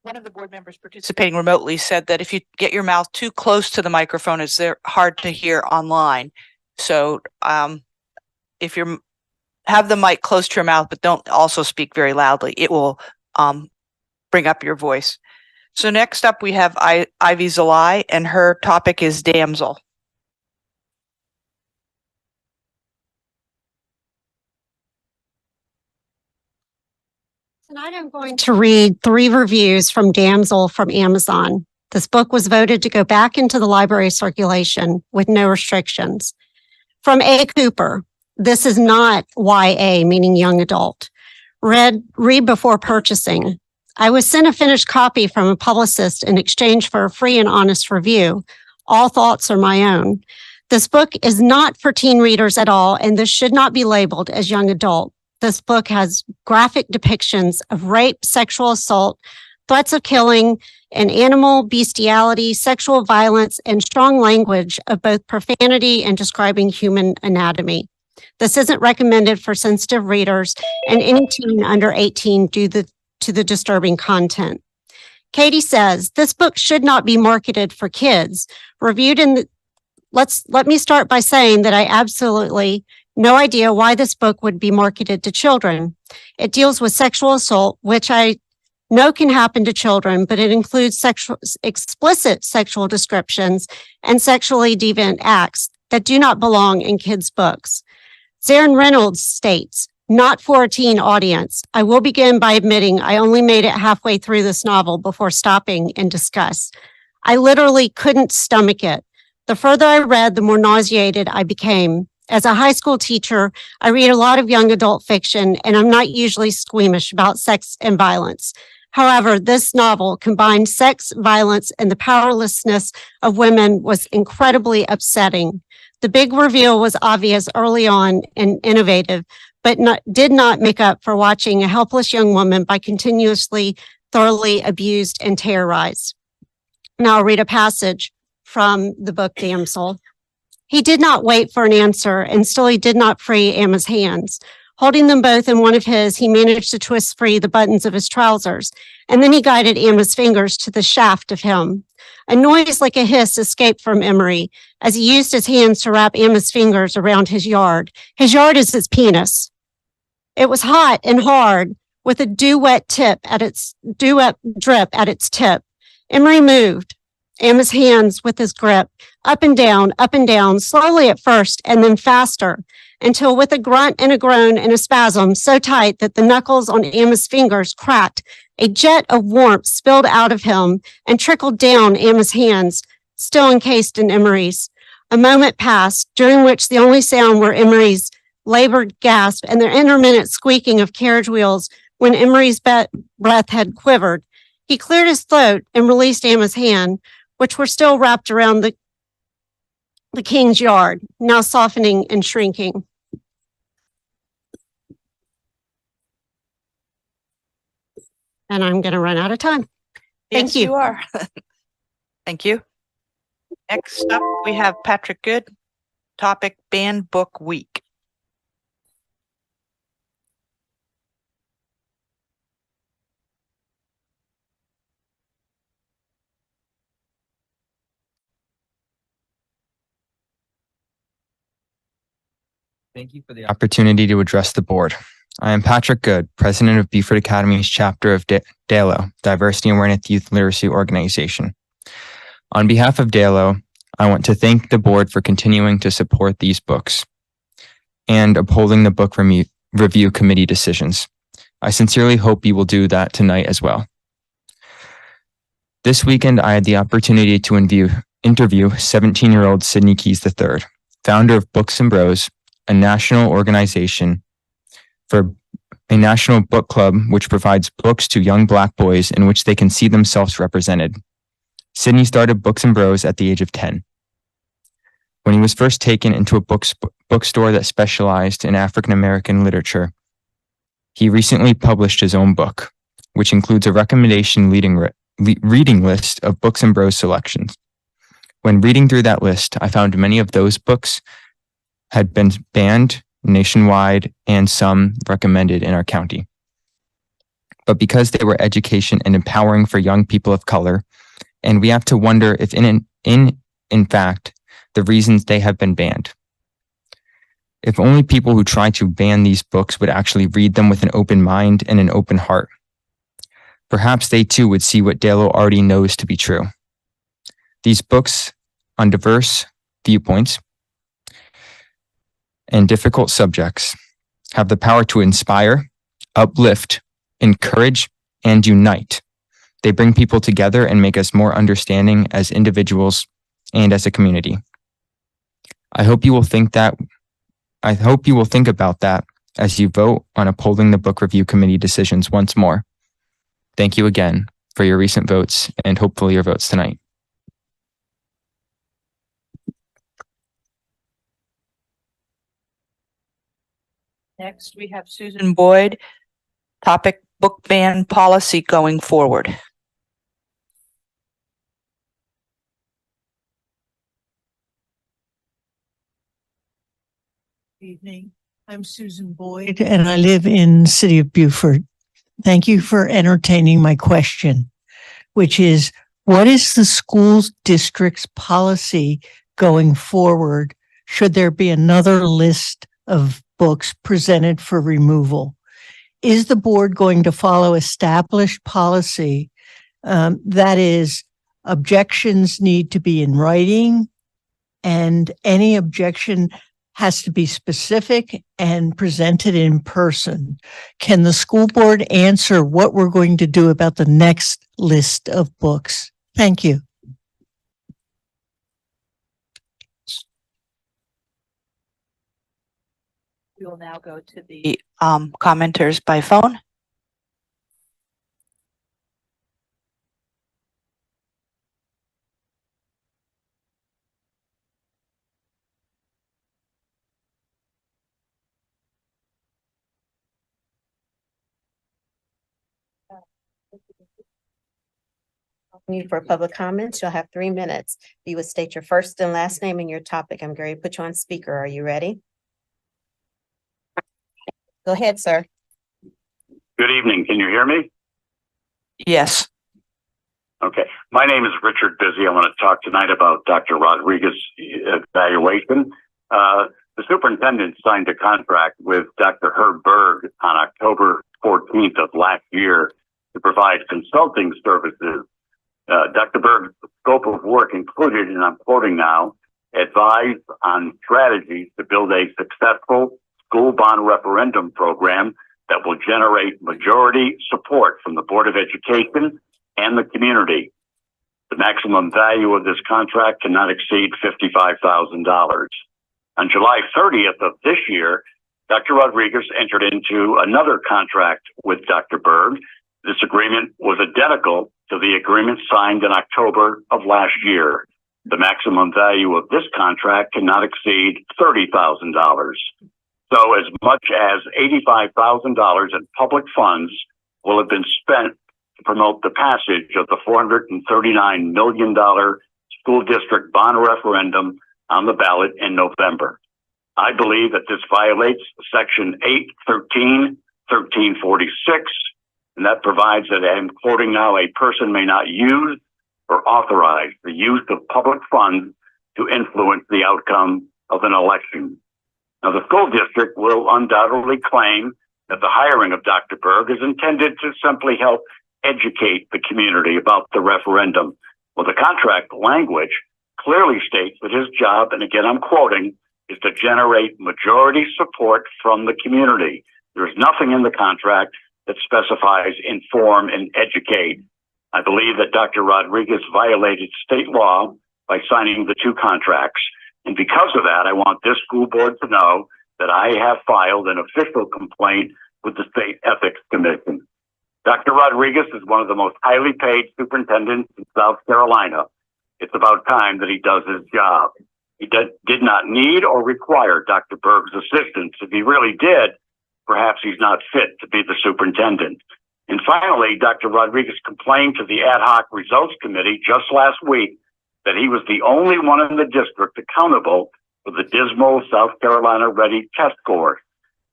One of the board members participating remotely said that if you get your mouth too close to the microphone, it's hard to hear online. So if you have the mic close to your mouth, but don't also speak very loudly, it will bring up your voice. So next up, we have Ivy Zalai, and her topic is damsel.
Tonight I'm going to read 3 reviews from Damsel from Amazon. This book was voted to go back into the library circulation with no restrictions. From A. Cooper, this is not YA, meaning young adult. Read before purchasing. I was sent a finished copy from a publicist in exchange for a free and honest review. All thoughts are my own. This book is not for teen readers at all, and this should not be labeled as young adult. This book has graphic depictions of rape, sexual assault, threats of killing, and animal bestiality, sexual violence, and strong language of both profanity and describing human anatomy. This isn't recommended for sensitive readers and any teen under 18 due to the disturbing content. Katie says, this book should not be marketed for kids. Reviewed in the, let me start by saying that I absolutely no idea why this book would be marketed to children. It deals with sexual assault, which I know can happen to children, but it includes explicit sexual descriptions and sexually deviant acts that do not belong in kids' books. Zarin Reynolds states, not for a teen audience. I will begin by admitting I only made it halfway through this novel before stopping in disgust. I literally couldn't stomach it. The further I read, the more nauseated I became. As a high school teacher, I read a lot of young adult fiction, and I'm not usually squeamish about sex and violence. However, this novel combined sex, violence, and the powerlessness of women was incredibly upsetting. The big reveal was obvious early on and innovative, but did not make up for watching a helpless young woman by continuously thoroughly abused and terrorized. Now I'll read a passage from the book Damsel. He did not wait for an answer, and still he did not free Emma's hands. Holding them both in one of his, he managed to twist free the buttons of his trousers, and then he guided Emma's fingers to the shaft of him. A noise like a hiss escaped from Emery as he used his hands to wrap Emma's fingers around his yard. His yard is his penis. It was hot and hard, with a dew-wet drip at its tip. Emery moved Emma's hands with his grip, up and down, slowly at first, and then faster, until with a grunt and a groan and a spasm so tight that the knuckles on Emma's fingers cracked, a jet of warmth spilled out of him and trickled down Emma's hands, still encased in Emery's. A moment passed, during which the only sound were Emery's labored gasp and the intermittent squeaking of carriage wheels when Emery's breath had quivered. He cleared his throat and released Emma's hand, which were still wrapped around the king's yard, now softening and shrinking. And I'm going to run out of time. Thank
Yes,
you.
you are. Thank you. Next up, we have Patrick Good. Topic, Banned Book Week.
Thank you for the opportunity to address the board. I am Patrick Good, president of Beaufort Academy's chapter of DALO, Diversity Awareness Youth Literacy Organization. On behalf of DALO, I want to thank the board for continuing to support these books and upholding the book review committee decisions. I sincerely hope you will do that tonight as well. This weekend, I had the opportunity to interview 17-year-old Sydney Keys III, founder of Books and Bros, a national organization for a national book club which provides books to young Black boys in which they can see themselves represented. Sydney started Books and Bros at the age of 10. When he was first taken into a bookstore that specialized in African American literature, he recently published his own book, which includes a recommendation reading list of Books and Bros selections. When reading through that list, I found many of those books had been banned nationwide and some recommended in our county. But because they were education and empowering for young people of color, and we have to wonder if in fact, the reasons they have been banned. If only people who try to ban these books would actually read them with an open mind and an open heart. Perhaps they too would see what DALO already knows to be true. These books on diverse viewpoints and difficult subjects have the power to inspire, uplift, encourage, and unite. They bring people together and make us more understanding as individuals and as a community. I hope you will think about that as you vote on upholding the book review committee decisions once more. Thank you again for your recent votes and hopefully your votes tonight.
Next, we have Susan Boyd. Topic, book ban policy going forward.
Evening. I'm Susan Boyd and I live in the city of Beaufort. Thank you for entertaining my question, which is, what is the school district's policy going forward should there be another list of books presented for removal? Is the board going to follow established policy? That is, objections need to be in writing and any objection has to be specific and presented in person. Can the school board answer what we're going to do about the next list of books? Thank you.
We will now go to the commenters by phone.
You for public comments, you'll have 3 minutes. If you would state your first and last name and your topic, I'm going to put you on speaker. Are you ready? Go ahead, sir.
Good evening. Can you hear me?
Yes.
Okay. My name is Richard Busy. I want to talk tonight about Dr. Rodriguez's evaluation. The superintendent signed a contract with Dr. Herb Berg on October 14th of last year to provide consulting services. Dr. Berg's scope of work included, and I'm quoting now, advise on strategies to build a successful school bond referendum program that will generate majority support from the Board of Education and the community. The maximum value of this contract cannot exceed $55,000. On July 30th of this year, Dr. Rodriguez entered into another contract with Dr. Berg. This agreement was identical to the agreement signed in October of last year. The maximum value of this contract cannot exceed $30,000. So as much as $85,000 in public funds will have been spent to promote the passage of the $439 million school district bond referendum on the ballot in November. I believe that this violates Section 813, 1346, and that provides that, I'm quoting now, a person may not use or authorize the use of public funds to influence the outcome of an election. Now, the school district will undoubtedly claim that the hiring of Dr. Berg is intended to simply help educate the community about the referendum. Well, the contract language clearly states that his job, and again I'm quoting, is to generate majority support from the community. There's nothing in the contract that specifies inform and educate. I believe that Dr. Rodriguez violated state law by signing the two contracts. And because of that, I want this school board to know that I have filed an official complaint with the State Ethics Commission. Dr. Rodriguez is one of the most highly paid superintendents in South Carolina. It's about time that he does his job. He did not need or require Dr. Berg's assistance. If he really did, perhaps he's not fit to be the superintendent. And finally, Dr. Rodriguez complained to the Ad Hoc Results Committee just last week that he was the only one in the district accountable for the dismal South Carolina Ready test scores.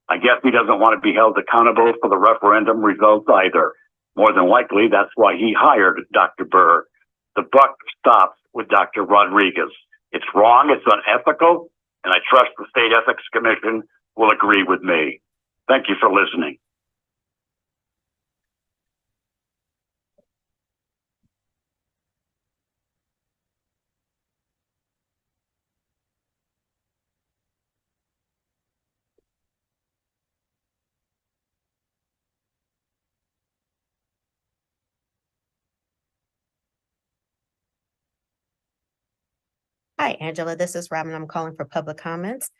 I guess he doesn't want to be held accountable for the referendum results either. More than likely, that's why he hired Dr. Berg. The buck stops with Dr. Rodriguez. It's wrong, it's unethical, and I trust the State Ethics Commission will agree with me. Thank you for listening.
Hi, Angela. This is Robin. I'm calling for public comments.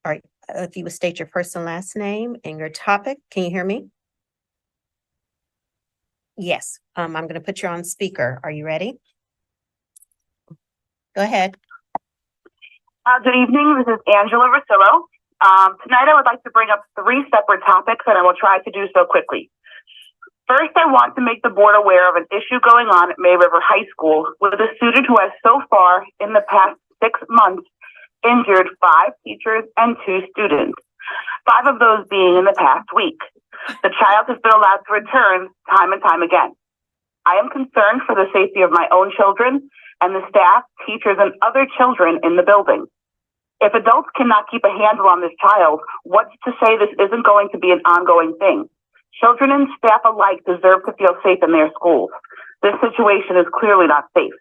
All right. If you would state your first and last name and your topic. Can you hear me? Yes. I'm going to put you on speaker. Are you ready? Go ahead.
Good evening. This is Angela Rosillo. Tonight, I would like to bring up 3 separate topics, and I will try to do so quickly. First, I want to make the board aware of an issue going on at May River High School with a student who has so far in the past 6 months injured 5 teachers and 2 students, 5 of those being in the past week. The child has been allowed to return time and time again. I am concerned for the safety of my own children and the staff, teachers, and other children in the building. If adults cannot keep a handle on this child, what's to say this isn't going to be an ongoing thing? Children and staff alike deserve to feel safe in their schools. This situation is clearly not safe.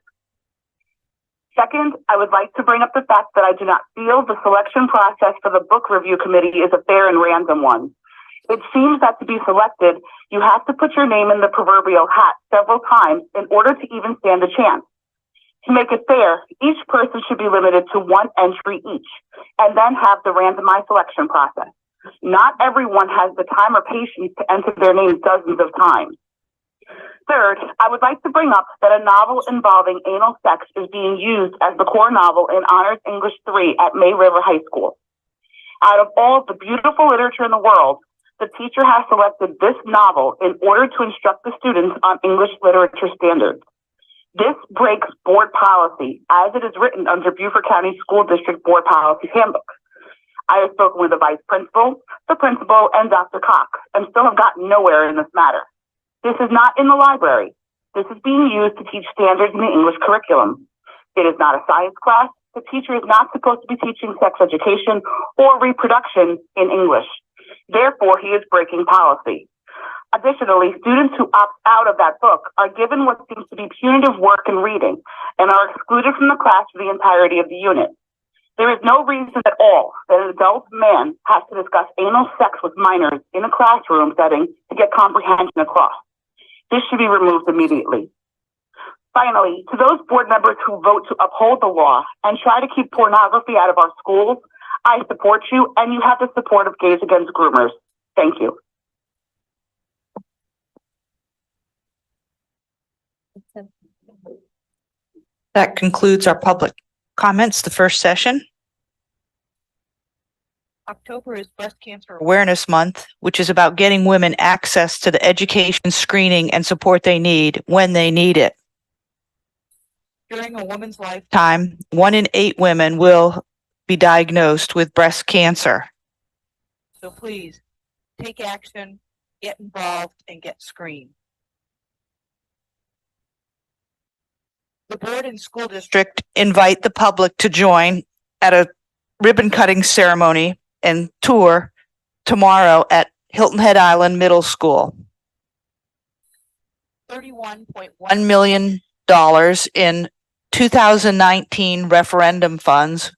Second, I would like to bring up the fact that I do not feel the selection process for the book review committee is a fair and random one. It seems that to be selected, you have to put your name in the proverbial hat several times in order to even stand a chance. To make it fair, each person should be limited to 1 entry each, and then have the randomized selection process. Not everyone has the time or patience to enter their names dozens of times. Third, I would like to bring up that a novel involving anal sex is being used as the core novel in Honors English 3 at May River High School. Out of all of the beautiful literature in the world, the teacher has selected this novel in order to instruct the students on English literature standards. This breaks board policy as it is written under Beaufort County School District Board Policy Handbook. I have spoken with the vice principal, the principal, and Dr. Cox, and still have gotten nowhere in this matter. This is not in the library. This is being used to teach standards in the English curriculum. It is not a science class. The teacher is not supposed to be teaching sex education or reproduction in English. Therefore, he is breaking policy. Additionally, students who opt out of that book are given what seems to be punitive work in reading and are excluded from the class for the entirety of the unit. There is no reason at all that an adult man has to discuss anal sex with minors in a classroom setting to get comprehension across. This should be removed immediately. Finally, to those board members who vote to uphold the law and try to keep pornography out of our schools, I support you, and you have the support of Gays Against Groomers. Thank you.
That concludes our public comments, the first session. October is Breast Cancer Awareness Month, which is about getting women access to the education, screening, and support they need when they need it. During a woman's lifetime, 1 in 8 women will be diagnosed with breast cancer. So please take action, get involved, and get screened. The board and school district invite the public to join at a ribbon cutting ceremony and tour tomorrow at Hilton Head Island Middle School. $31.1 million in 2019 referendum funds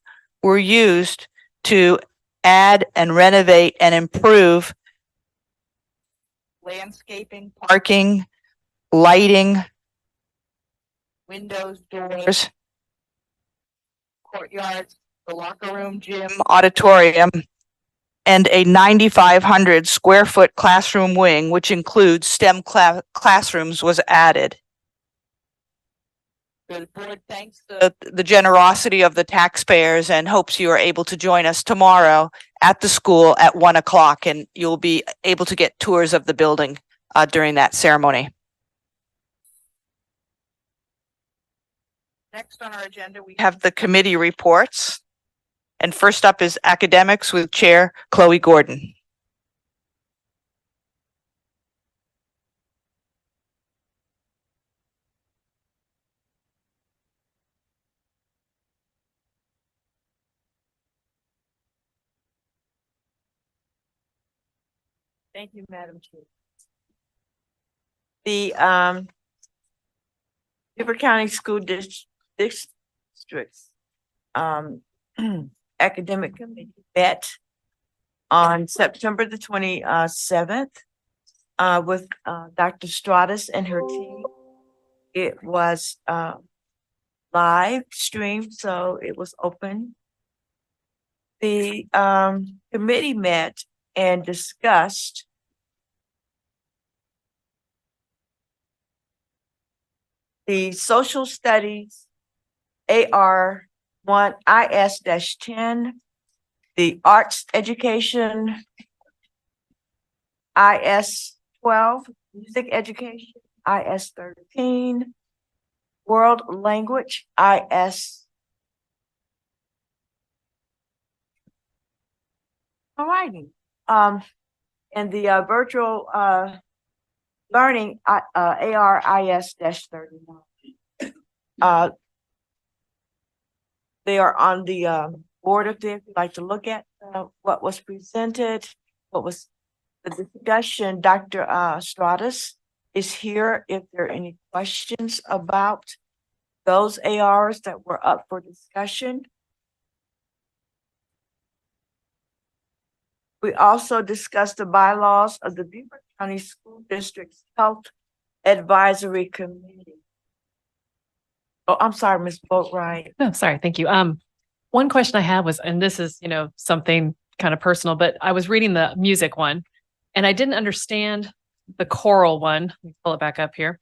were used to add and renovate and improve landscaping, parking, lighting, windows, doors, courtyards, the locker room, gym, auditorium, and a 9,500 square foot classroom wing, which includes STEM classrooms, was added. The board thanks the generosity of the taxpayers and hopes you are able to join us tomorrow at the school at 1 o'clock, and you'll be able to get tours of the building during that ceremony. Next on our agenda, we have the committee reports. And first up is academics with Chair Chloe Gordon.
Thank you, Madam Chair. The Beaufort County School District's academic committee met on September the 27th with Dr. Stratus and her team. It was live streamed, so it was open. The committee met and discussed the social studies AR1 IS-10, the arts education IS-12, music education IS-13, world language IS. All righty. And the virtual learning ARIS-39. They are on the board if they'd like to look at what was presented, what was the discussion. Dr. Stratus is here if there are any questions about those ARs that were up for discussion. We also discussed the bylaws of the Beaufort County School District's Health Advisory Committee. Oh, I'm sorry, Ms. Boatwright.
No, sorry. Thank you. One question I had was, and this is, something kind of personal, but I was reading the music one and I didn't understand the choral one. Let me pull it back up here,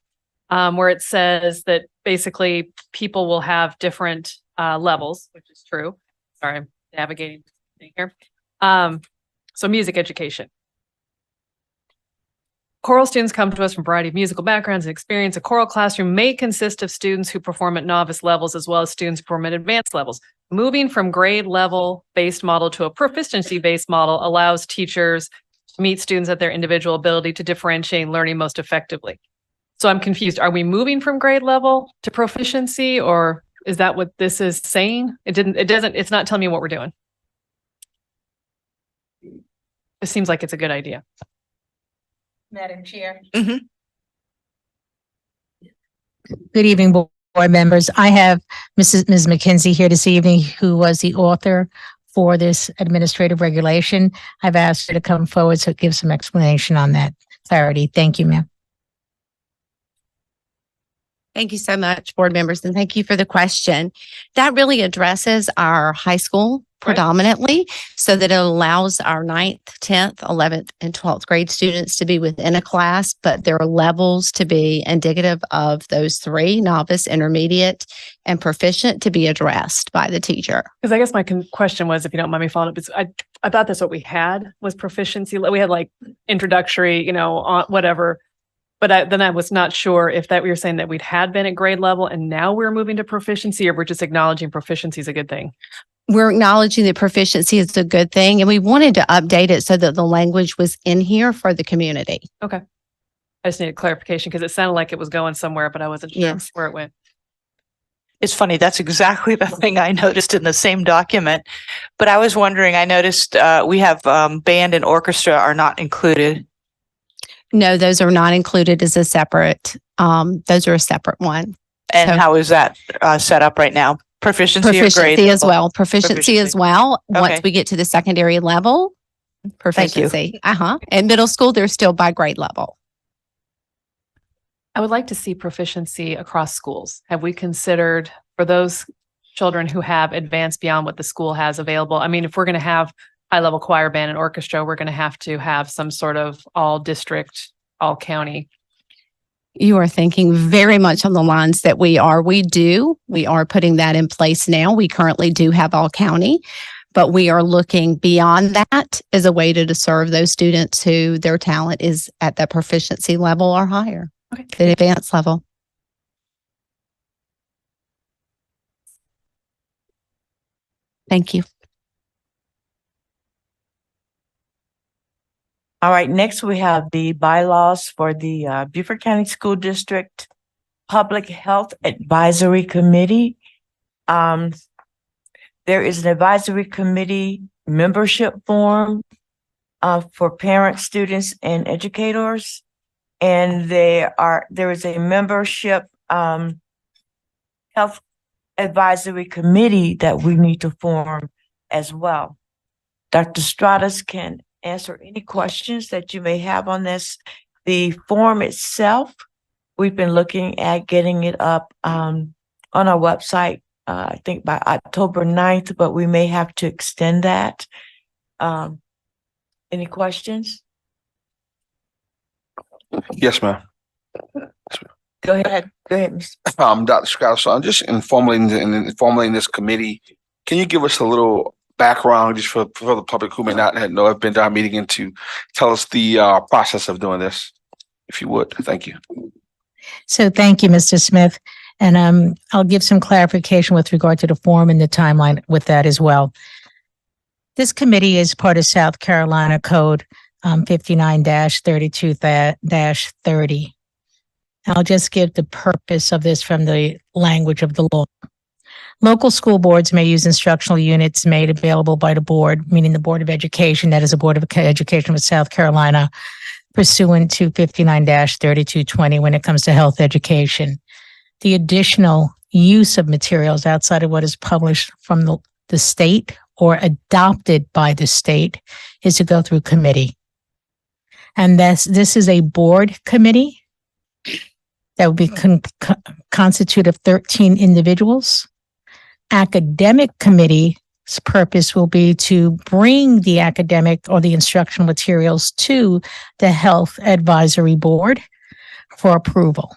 where it says that basically people will have different levels, which is true. Sorry, I'm navigating here. So music education. choral students come to us from a variety of musical backgrounds and experience. A choral classroom may consist of students who perform at novice levels as well as students who perform at advanced levels. Moving from grade level based model to a proficiency based model allows teachers to meet students at their individual ability to differentiate learning most effectively. So I'm confused. Are we moving from grade level to proficiency, or is that what this is saying? It's not telling me what we're doing. It seems like it's a good idea.
Madam Chair.
Mhm.
Good evening, board members. I have Ms. McKenzie here this evening, who was the author for this administrative regulation. I've asked her to come forward to give some explanation on that clarity. Thank you, ma'am.
Thank you so much, board members, and thank you for the question. That really addresses our high school predominantly, so that it allows our 9th, 10th, 11th, and 12th grade students to be within a class, but their levels to be indicative of those three: novice, intermediate, and proficient, to be addressed by the teacher.
Because I guess my question was, if you don't mind me following up, I thought that's what we had was proficiency. We had like introductory, whatever. But then I was not sure if that we were saying that we'd had been at grade level and now we're moving to proficiency, or we're just acknowledging proficiency is a good thing.
We're acknowledging that proficiency is a good thing, and we wanted to update it so that the language was in here for the community.
Okay. I just needed clarification because it sounded like it was going somewhere, but I wasn't sure where it went.
It's funny. That's exactly the thing I noticed in the same document. But I was wondering, I noticed we have band and orchestra are not included.
No, those are not included as a separate, those are a separate one.
And
So-
how is that set up right now? Proficiency or grade
Proficiency as
level?
well. Proficiency as well. Once
Okay.
we get to the secondary level,
Thank you.
proficiency. And middle school, they're still by grade level.
I would like to see proficiency across schools. Have we considered for those children who have advanced beyond what the school has available? I mean, if we're going to have high level choir, band, and orchestra, we're going to have some sort of all district, all county.
You are thinking very much on the lines that we are. We are putting that in place now. We currently do have all county, but we are looking beyond that as a way to serve those students who their talent is at that proficiency level or higher, the advanced level. Thank you.
All right, next we have the bylaws for the Beaufort County School District Public Health Advisory Committee. There is an advisory committee membership form for parents, students, and educators. And there is a membership health advisory committee that we need to form as well. Dr. Stratus can answer any questions that you may have on this. The form itself, we've been looking at getting it up on our website, I think by October 9th, but we may have to extend that. Any questions?
Yes, ma'am.
Go ahead. Go ahead, Mr.
Dr. Scott, so I'm just informing this committee. Can you give us a little background just for the public who may not know have been to our meeting, and to tell us the process of doing this, if you would? Thank you.
So thank you, Mr. Smith. And I'll give some clarification with regard to the form and the timeline with that as well. This committee is part of South Carolina Code 59-32-30. I'll just give the purpose of this from the language of the law. Local school boards may use instructional units made available by the board, meaning the Board of Education, that is the Board of Education of South Carolina, pursuant to 59-3220 when it comes to health education. The additional use of materials outside of what is published from the state or adopted by the state is to go through committee. And this is a board committee that would be constituted of 13 individuals. Academic committee's purpose will be to bring the academic or the instructional materials to the Health Advisory Board for approval.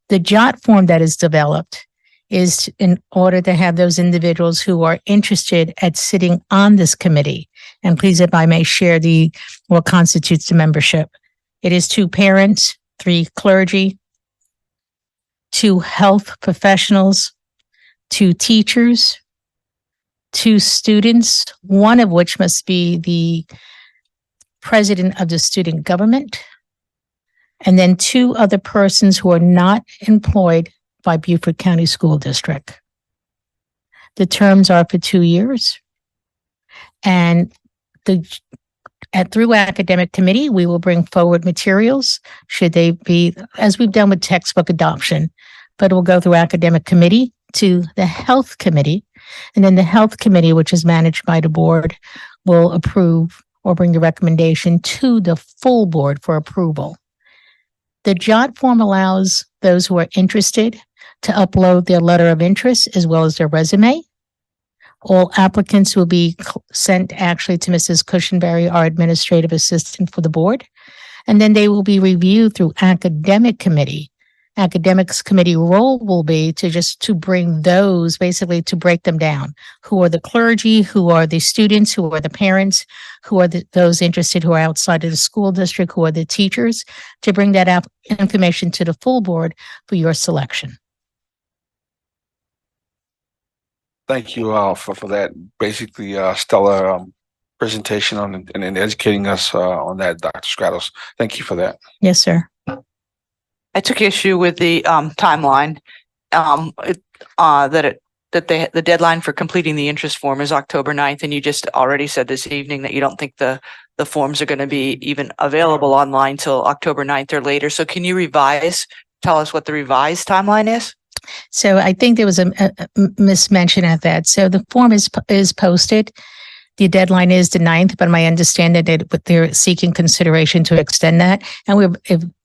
The JOT form that is developed is in order to have those individuals who are interested at sitting on this committee. And please, if I may share what constitutes the membership. It is 2 parents, 3 clergy, 2 health professionals, 2 teachers, 2 students, one of which must be the president of the student government, and then 2 other persons who are not employed by Beaufort County School District. The terms are for 2 years. And through academic committee, we will bring forward materials should they be, as we've done with textbook adoption, but it will go through academic committee to the health committee. And then the health committee, which is managed by the board, will approve or bring the recommendation to the full board for approval. The JOT form allows those who are interested to upload their letter of interest as well as their resume. All applicants will be sent actually to Mrs. Cushenberry, our administrative assistant for the board, and then they will be reviewed through academic committee. Academics committee role will be to bring those, basically to break them down. Who are the clergy, who are the students, who are the parents, who are those interested who are outside of the school district, who are the teachers, to bring that information to the full board for your selection.
Thank you for that basically stellar presentation on and educating us on that, Dr. Stratos. Thank you for that.
Yes, sir.
I took issue with the timeline. The deadline for completing the interest form is October 9th, and you just already said this evening that you don't think the forms are going to be even available online till October 9th or later. So can you tell us what the revised timeline is?
So I think there was a mismention at that. So the form is posted. The deadline is the 9th, but my understanding that they're seeking consideration to extend that. And we're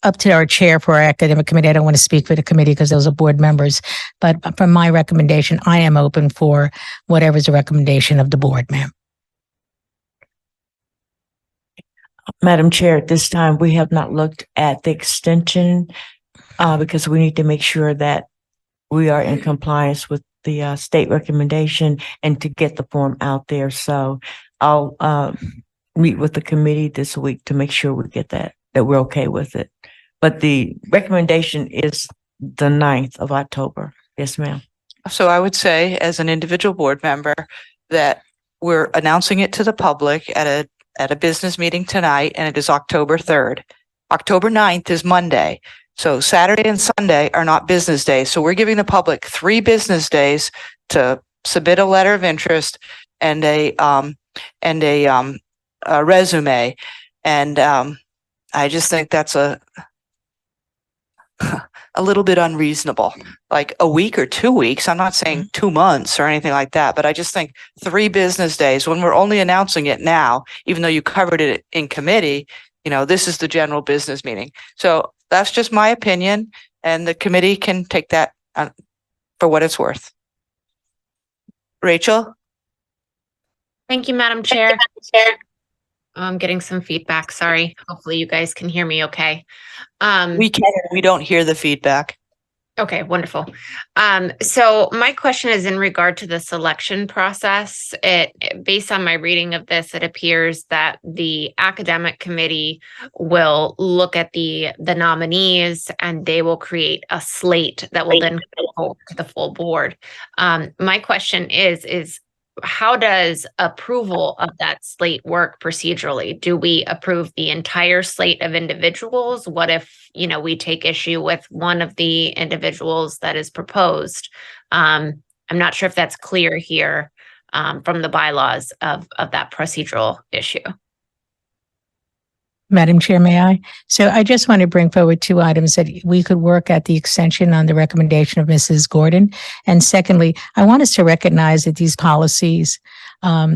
up to our chair for our academic committee. I don't want to speak for the committee because those are board members. But from my recommendation, I am open for whatever's the recommendation of the board, ma'am.
Madam Chair, at this time, we have not looked at the extension because we need to make sure that we are in compliance with the state recommendation and to get the form out there. So I'll meet with the committee this week to make sure we get that we're okay with it. But the recommendation is the 9th of October. Yes, ma'am.
So I would say, as an individual board member, that we're announcing it to the public at a business meeting tonight, and it is October 3rd. October 9th is Monday. So Saturday and Sunday are not business days. So we're giving the public 3 business days to submit a letter of interest and a resume. And I just think that's a little bit unreasonable. Like a week or 2 weeks. I'm not saying 2 months or anything like that, but I just think 3 business days when we're only announcing it now, even though you covered it in committee, this is the general business meeting. So that's just my opinion, and the committee can take that for what it's worth. Rachel?
Thank you, Madam Chair. I'm getting some feedback. Sorry. Hopefully you guys can hear me okay.
We can. We don't hear the feedback.
Okay, wonderful. So my question is in regard to the selection process. Based on my reading of this, it appears that the academic committee will look at the nominees and they will create a slate that will then go to the full board. My question is how does approval of that slate work procedurally? Do we approve the entire slate of individuals? What if, we take issue with one of the individuals that is proposed? I'm not sure if that's clear here from the bylaws of that procedural issue.
Madam Chair, may I? So I just want to bring forward 2 items that we could work at the extension on the recommendation of Mrs. Gordon. And secondly, I want us to recognize that these policies,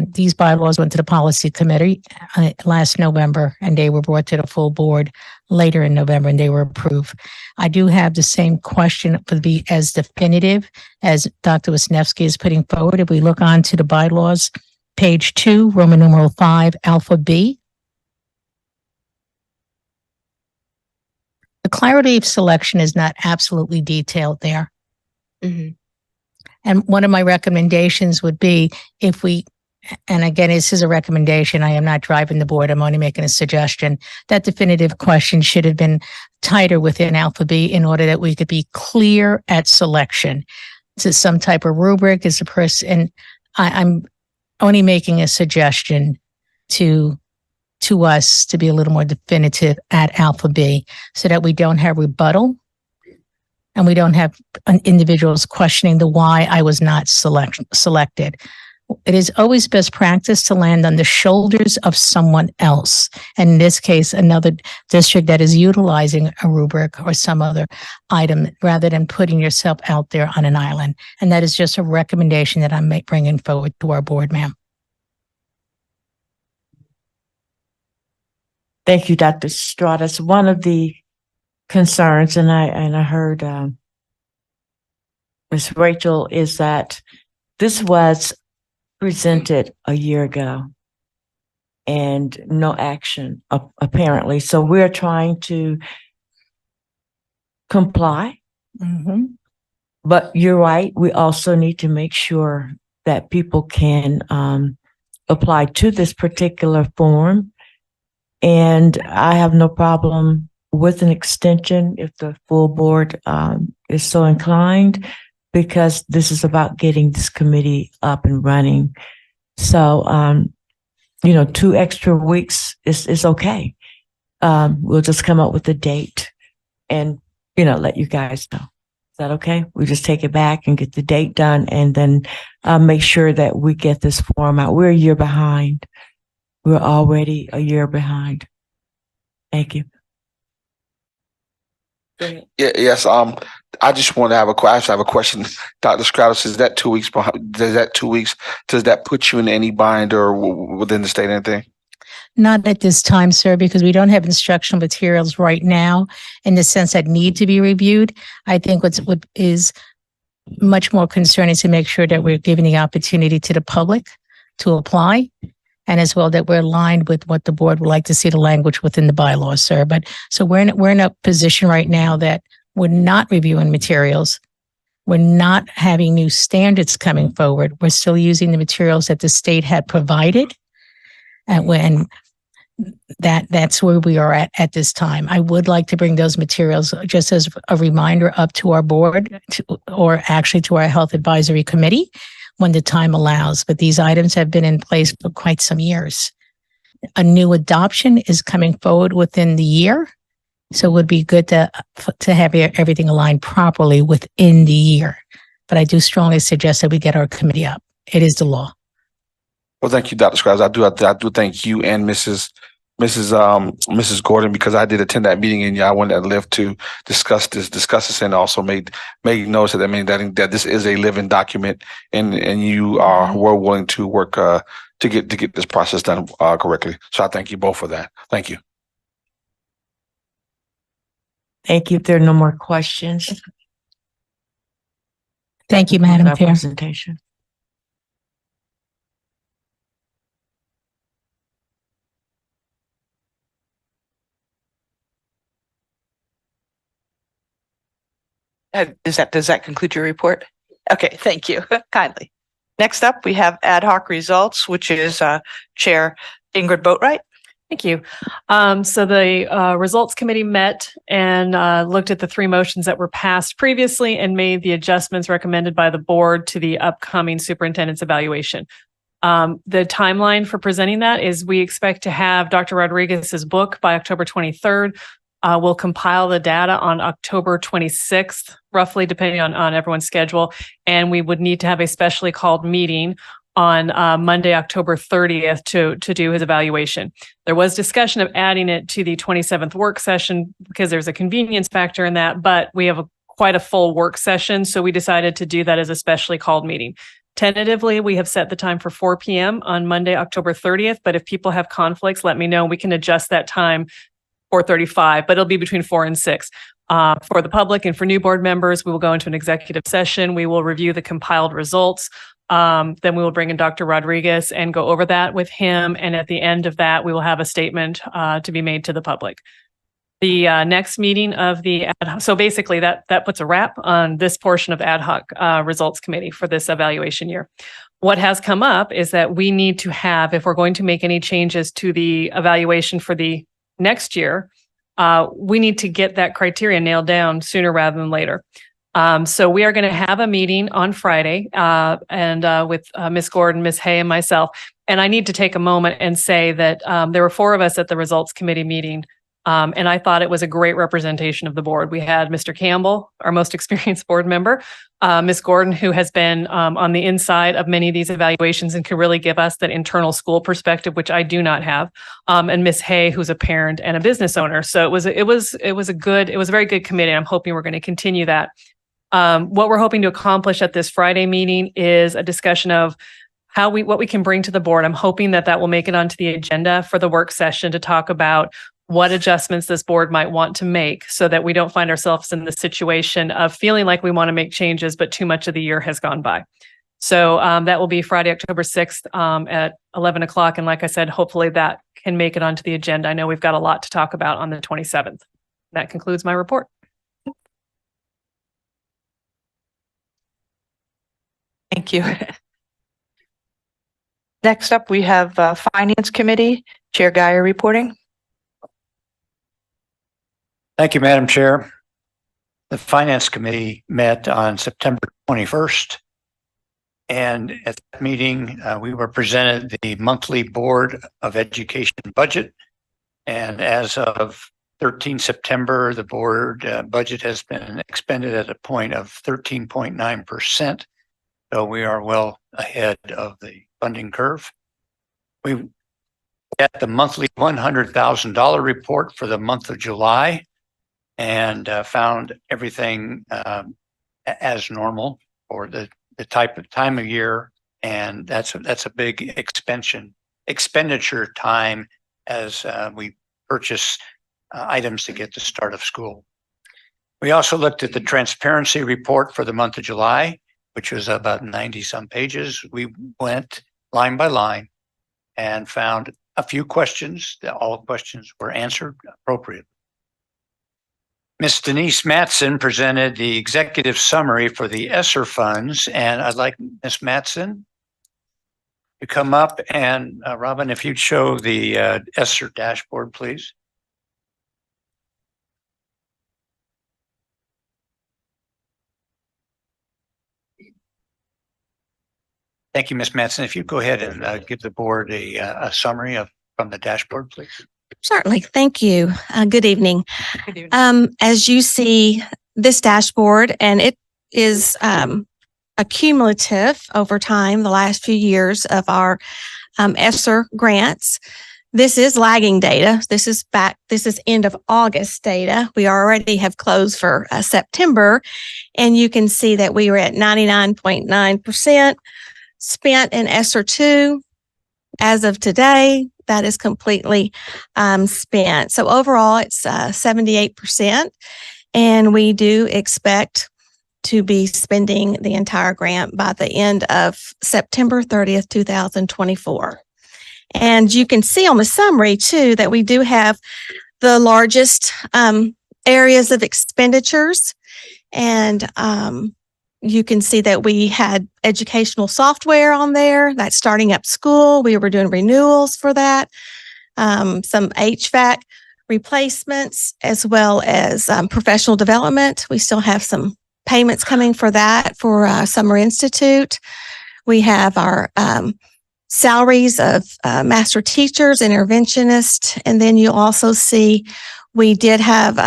these bylaws went to the policy committee last November, and they were brought to the full board later in November, and they were approved. I do have the same question for be as definitive as Dr. Wisniewski is putting forward. If we look on to the bylaws, page 2, Roman numeral 5, alpha B. The clarity of selection is not absolutely detailed there.
Mm-hmm.
And one of my recommendations would be if we, and again, this is a recommendation. I am not driving the board. I'm only making a suggestion. That definitive question should have been tighter within Alpha B in order that we could be clear at selection. Is it some type of rubric? Is the person, I'm only making a suggestion to us to be a little more definitive at Alpha B so that we don't have rebuttal and we don't have individuals questioning the why I was not selected. It is always best practice to land on the shoulders of someone else. And in this case, another district that is utilizing a rubric or some other item rather than putting yourself out there on an island. And that is just a recommendation that I'm bringing forward to our board, ma'am.
Thank you, Dr. Stratus. One of the concerns, and I heard Ms. Rachel, is that this was presented a year ago and no action apparently. So we're trying to comply. But you're right. We also need to make sure that people can apply to this particular form. And I have no problem with an extension if the full board is so inclined, because this is about getting this committee up and running. So, 2 extra weeks is okay. We'll just come up with a date and, let you guys know. Is that okay? We just take it back and get the date done and then make sure that we get this form out. We're a year behind. We're already a year behind. Thank you.
Yes. I just want to have a question. Dr. Stratus, is that 2 weeks behind? Does that put you in any bind or within the state, anything?
Not at this time, sir, because we don't have instructional materials right now in the sense that need to be reviewed. I think what is much more concerning is to make sure that we're giving the opportunity to the public to apply, and as well that we're aligned with what the board would like to see the language within the bylaws, sir. But so we're in a position right now that we're not reviewing materials. We're not having new standards coming forward. We're still using the materials that the state had provided. And when that's where we are at this time. I would like to bring those materials just as a reminder up to our board or actually to our health advisory committee when the time allows. But these items have been in place for quite some years. A new adoption is coming forward within the year. So it would be good to have everything aligned properly within the year. But I do strongly suggest that we get our committee up. It is the law.
Well, thank you, Dr. Scribes. I do thank you and Mrs. Gordon, because I did attend that meeting and I wanted to live to discuss this and also made notice that this is a living document and you were willing to work to get this process done correctly. So I thank you both for that. Thank you.
Thank you. If there are no more questions.
Thank you, Madam Chair.
Presentation.
Does that conclude your report? Okay, thank you kindly. Next up, we have ad hoc results, which is Chair Ingrid Boatwright.
Thank you. So the results committee met and looked at the 3 motions that were passed previously and made the adjustments recommended by the board to the upcoming superintendent's evaluation. The timeline for presenting that is we expect to have Dr. Rodriguez's book by October 23rd. We'll compile the data on October 26th, roughly, depending on everyone's schedule. And we would need to have a specially called meeting on Monday, October 30th to do his evaluation. There was discussion of adding it to the 27th work session because there's a convenience factor in that, but we have quite a full work session. So we decided to do that as a specially called meeting. Tentatively, we have set the time for 4 p.m. on Monday, October 30th. But if people have conflicts, let me know. We can adjust that time 4:35, but it'll be between 4 and 6. For the public and for new board members, we will go into an executive session. We will review the compiled results. Then we will bring in Dr. Rodriguez and go over that with him. And at the end of that, we will have a statement to be made to the public. The next meeting of the ad hoc, so basically that puts a wrap on this portion of ad hoc results committee for this evaluation year. what has come up is that we need to have, if we're going to make any changes to the evaluation for the next year, we need to get that criteria nailed down sooner rather than later. So we are going to have a meeting on Friday and with Ms. Gordon, Ms. Hay, and myself. And I need to take a moment and say that there were 4 of us at the results committee meeting. And I thought it was a great representation of the board. We had Mr. Campbell, our most experienced board member, Ms. Gordon, who has been on the inside of many of these evaluations and can really give us that internal school perspective, which I do not have, and Ms. Hay, who's a parent and a business owner. So it was a very good committee. I'm hoping we're going to continue that. What we're hoping to accomplish at this Friday meeting is a discussion of what we can bring to the board. I'm hoping that will make it onto the agenda for the work session to talk about what adjustments this board might want to make so that we don't find ourselves in the situation of feeling like we want to make changes, but too much of the year has gone by. So that will be Friday, October 6th at 11 o'clock. And like I said, hopefully that can make it onto the agenda. I know we've got a lot to talk about on the 27th. That concludes my report.
Thank you. Next up, we have Finance Committee, Chair Guyer reporting.
Thank you, Madam Chair. The Finance Committee met on September 21st. And at that meeting, we were presented the monthly Board of Education budget. And as of 13 September, the board budget has been expended at a point of 13.9%. So we are well ahead of the funding curve. We got the monthly $100,000 report for the month of July and found everything as normal for the type of time of year. And that's a big expenditure time as we purchase items to get the start of school. We also looked at the transparency report for the month of July, which was about 90 some pages. We went line by line and found a few questions. All questions were answered appropriately. Ms. Denise Matson presented the executive summary for the ESSER funds, and I'd like Ms. Matson to come up and Robin, if you'd show the ESSER dashboard, please. Thank you, Ms. Matson. If you go ahead and give the board a summary from the dashboard, please.
Certainly. Thank you. Good evening.
Good evening.
As you see this dashboard, and it is accumulative over time, the last few years of our ESSER grants. This is lagging data. This is end of August data. We already have closed for September, and you can see that we were at 99.9% spent in ESSER 2. As of today, that is completely spent. So overall, it's 78%. And we do expect to be spending the entire grant by the end of September 30th, 2024. And you can see on the summary, too, that we do have the largest areas of expenditures. And you can see that we had educational software on there. That's starting up school. We were doing renewals for that. Some HVAC replacements, as well as professional development. We still have some payments coming for that for Summer Institute. We have our salaries of master teachers, interventionists, and then you'll also see we did have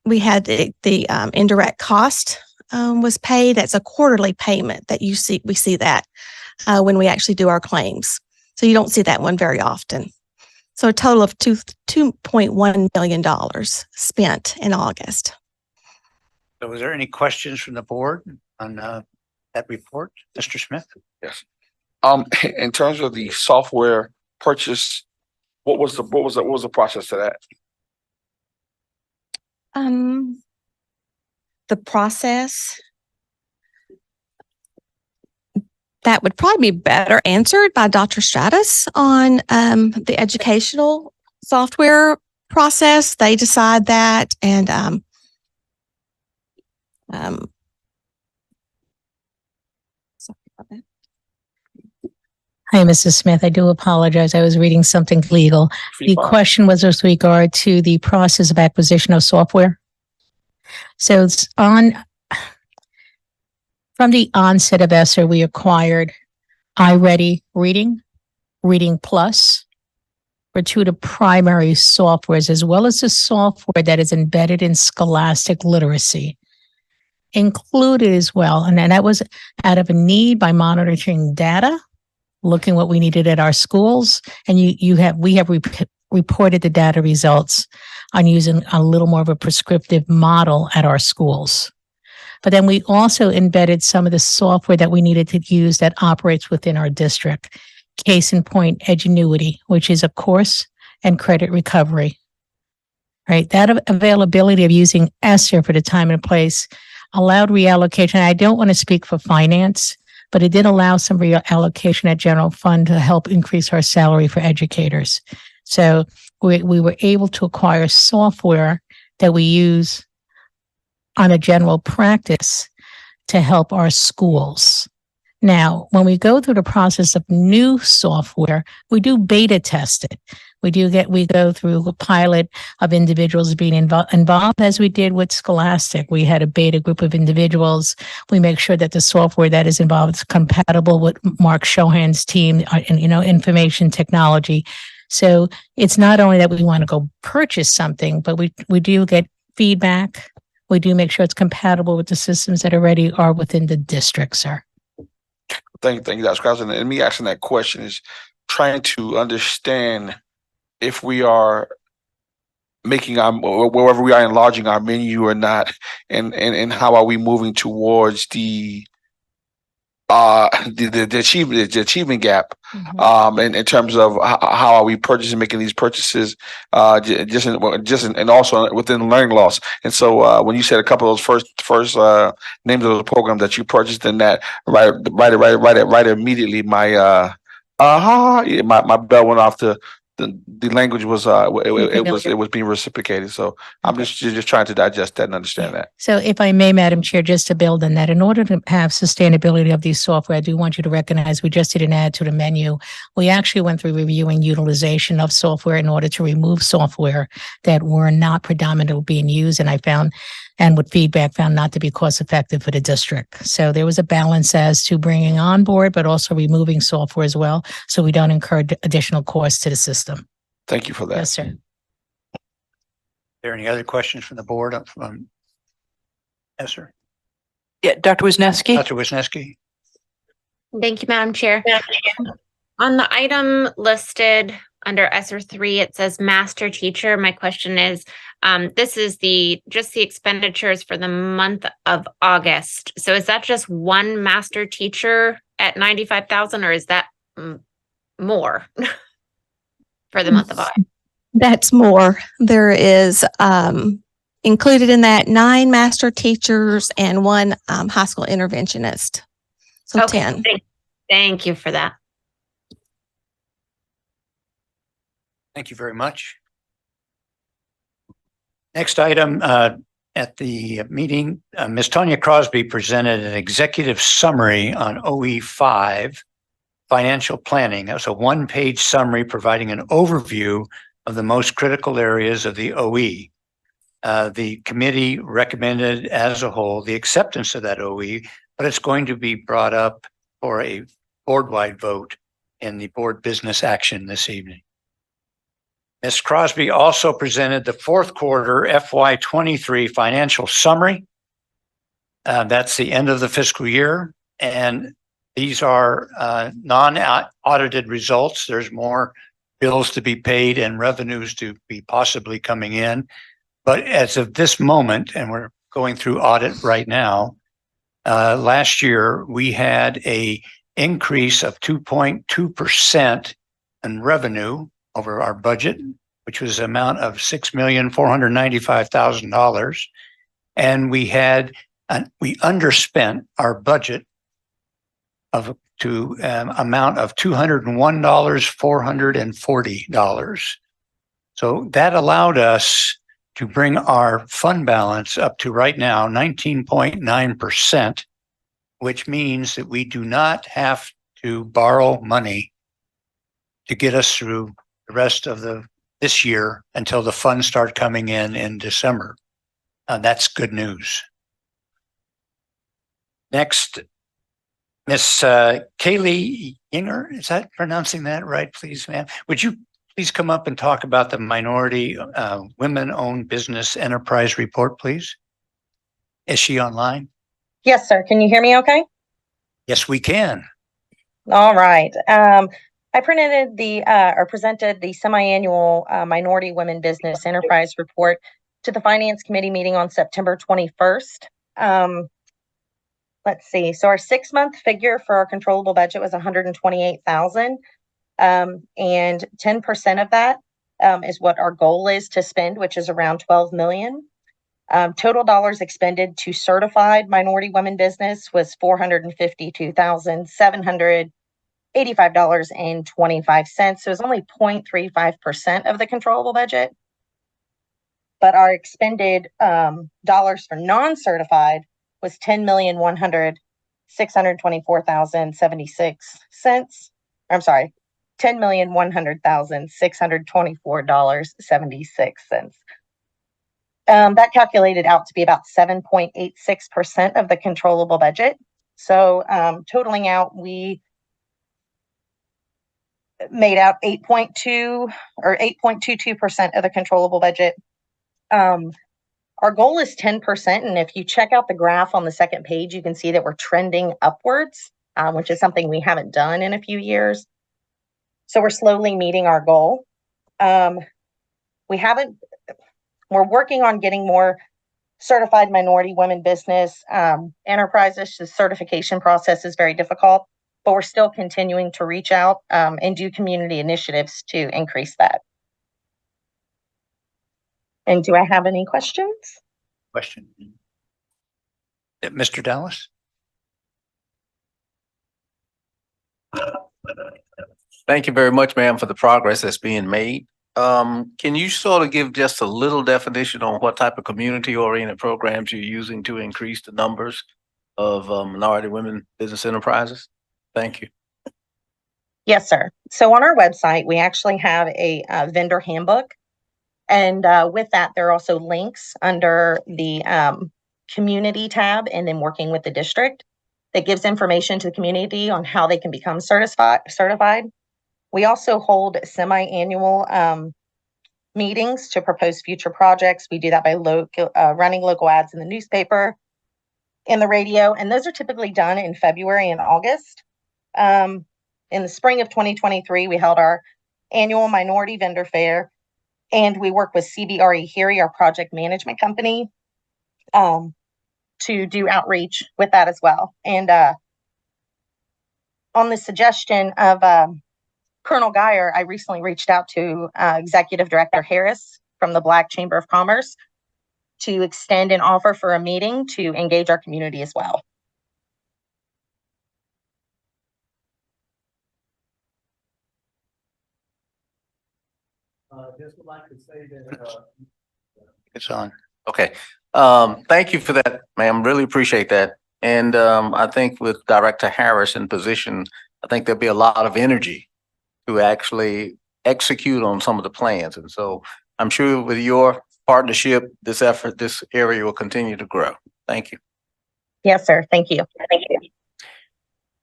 we had the indirect cost was paid. That's a quarterly payment that we see that when we actually do our claims. So you don't see that one very often. So a total of $2.1 million spent in August.
So was there any questions from the board on that report? Mr. Smith?
Yes. In terms of the software purchase, what was the process to that?
The process that would probably be better answered by Dr. Stratus on the educational software process. They decide that, and sorry about that.
Hi, Mrs. Smith. I do apologize. I was reading something legal. The question was with regard to the process of acquisition of software. So it's from the onset of ESSER, we acquired iReady Reading, Reading Plus, were two of the primary softwares, as well as the software that is embedded in scholastic literacy, included as well. And then that was out of a need by monitoring data, looking what we needed at our schools. And we have reported the data results on using a little more of a prescriptive model at our schools. But then we also embedded some of the software that we needed to use that operates within our district. Case in point, Edgenuity, which is a course and credit recovery. Right? That availability of using ESSER for the time and place allowed reallocation. I don't want to speak for finance, but it did allow some reallocation at general fund to help increase our salary for educators. So we were able to acquire software that we use on a general practice to help our schools. Now, when we go through the process of new software, we do beta test it. We go through a pilot of individuals being involved as we did with Scholastic. We had a beta group of individuals. We make sure that the software that is involved is compatible with Mark Shohan's team and, information technology. So it's not only that we want to go purchase something, but we do get feedback. We do make sure it's compatible with the systems that already are within the district, sir.
Thank you, Dr. Krause. And me asking that question is trying to understand if we are making or wherever we are enlarging our menu or not, and how are we moving towards the achievement gap, in terms of how are we making these purchases, and also within learning loss. And so when you said a couple of those first names of the program that you purchased, in that right immediately my my bell went off. The language was it was being reciprocated. So I'm just trying to digest that and understand that.
So if I may, Madam Chair, just to build on that, in order to have sustainability of these software, I do want you to recognize we just did an add to the menu. We actually went through reviewing utilization of software in order to remove software that were not predominantly being used. And I found, and with feedback, found not to be cost effective for the district. So there was a balance as to bringing on board, but also removing software as well, so we don't incur additional costs to the system.
Thank you for that.
Yes, sir.
Are there any other questions from the board? Yes, sir.
Yeah, Dr. Wisniewski.
Dr. Wisniewski.
Thank you, Madam Chair. On the item listed under ESSER 3, it says master teacher. My question is, this is just the expenditures for the month of August. So is that just one master teacher at 95,000, or is that more for the month of August?
That's more. There is included in that 9 master teachers and 1 high school interventionist. So
okay,
10.
Thank you for that.
Thank you very much. Next item at the meeting, Ms. Tanya Crosby presented an executive summary on OE5 financial planning. That was a 1-page summary providing an overview of the most critical areas of the OE. The committee recommended as a whole the acceptance of that OE, but it's going to be brought up for a board-wide vote in the board business action this evening. Ms. Crosby also presented the fourth quarter FY23 financial summary. That's the end of the fiscal year, and these are non-audited results. There's more bills to be paid and revenues to be possibly coming in. But as of this moment, and we're going through audit right now, last year we had a increase of 2.2% in revenue over our budget, which was an amount of $6,495,000. And we underspent our budget to amount of $201,440. So that allowed us to bring our fund balance up to right now 19.9%, which means that we do not have to borrow money to get us through the rest of this year until the funds start coming in December. That's good news. Next, Miss Kaylee Yinger, is that pronouncing that right, please, ma'am? Would you please come up and talk about the Minority Women-Owned Business Enterprise Report, please? Is she online?
Yes, sir. Can you hear me okay?
Yes, we can.
All right. I presented the semi-annual Minority Women Business Enterprise Report to the Finance Committee meeting on September 21st. Let's see. So our 6-month figure for our controllable budget was 128,000. And 10% of that is what our goal is to spend, which is around 12 million. Total dollars expended to certified minority women business was $452,785.25. So it's only 0.35% of the controllable budget. But our expended dollars for non-certified was $10,624,076. I'm sorry, $10,100,624.76. That calculated out to be about 7.86% of the controllable budget. So totaling out, we made out 8.2 or 8.22% of the controllable budget. Our goal is 10%. And if you check out the graph on the second page, you can see that we're trending upwards, which is something we haven't done in a few years. So we're slowly meeting our goal. We're working on getting more certified minority women business enterprises. The certification process is very difficult, but we're still continuing to reach out and do community initiatives to increase that. And do I have any questions?
Question. Mr. Dallas?
Thank you very much, ma'am, for the progress that's being made. Can you sort of give just a little definition on what type of community-oriented programs you're using to increase the numbers of minority women business enterprises? Thank you.
Yes, sir. So on our website, we actually have a vendor handbook. And with that, there are also links under the community tab and then working with the district that gives information to the community on how they can become certified. We also hold semi-annual meetings to propose future projects. We do that by running local ads in the newspaper, in the radio, and those are typically done in February and August. In the spring of 2023, we held our annual minority vendor fair, and we work with CBRE Heary, our project management company, to do outreach with that as well. And on the suggestion of Colonel Geyer, I recently reached out to Executive Director Harris from the Black Chamber of Commerce to extend an offer for a meeting to engage our community as well.
Just would like to say that
it's on.
Okay. Thank you for that, ma'am. Really appreciate that. And I think with Director Harris in position, I think there'll be a lot of energy to actually execute on some of the plans. And so I'm sure with your partnership, this area will continue to grow. Thank you.
Yes, sir. Thank you. Thank you.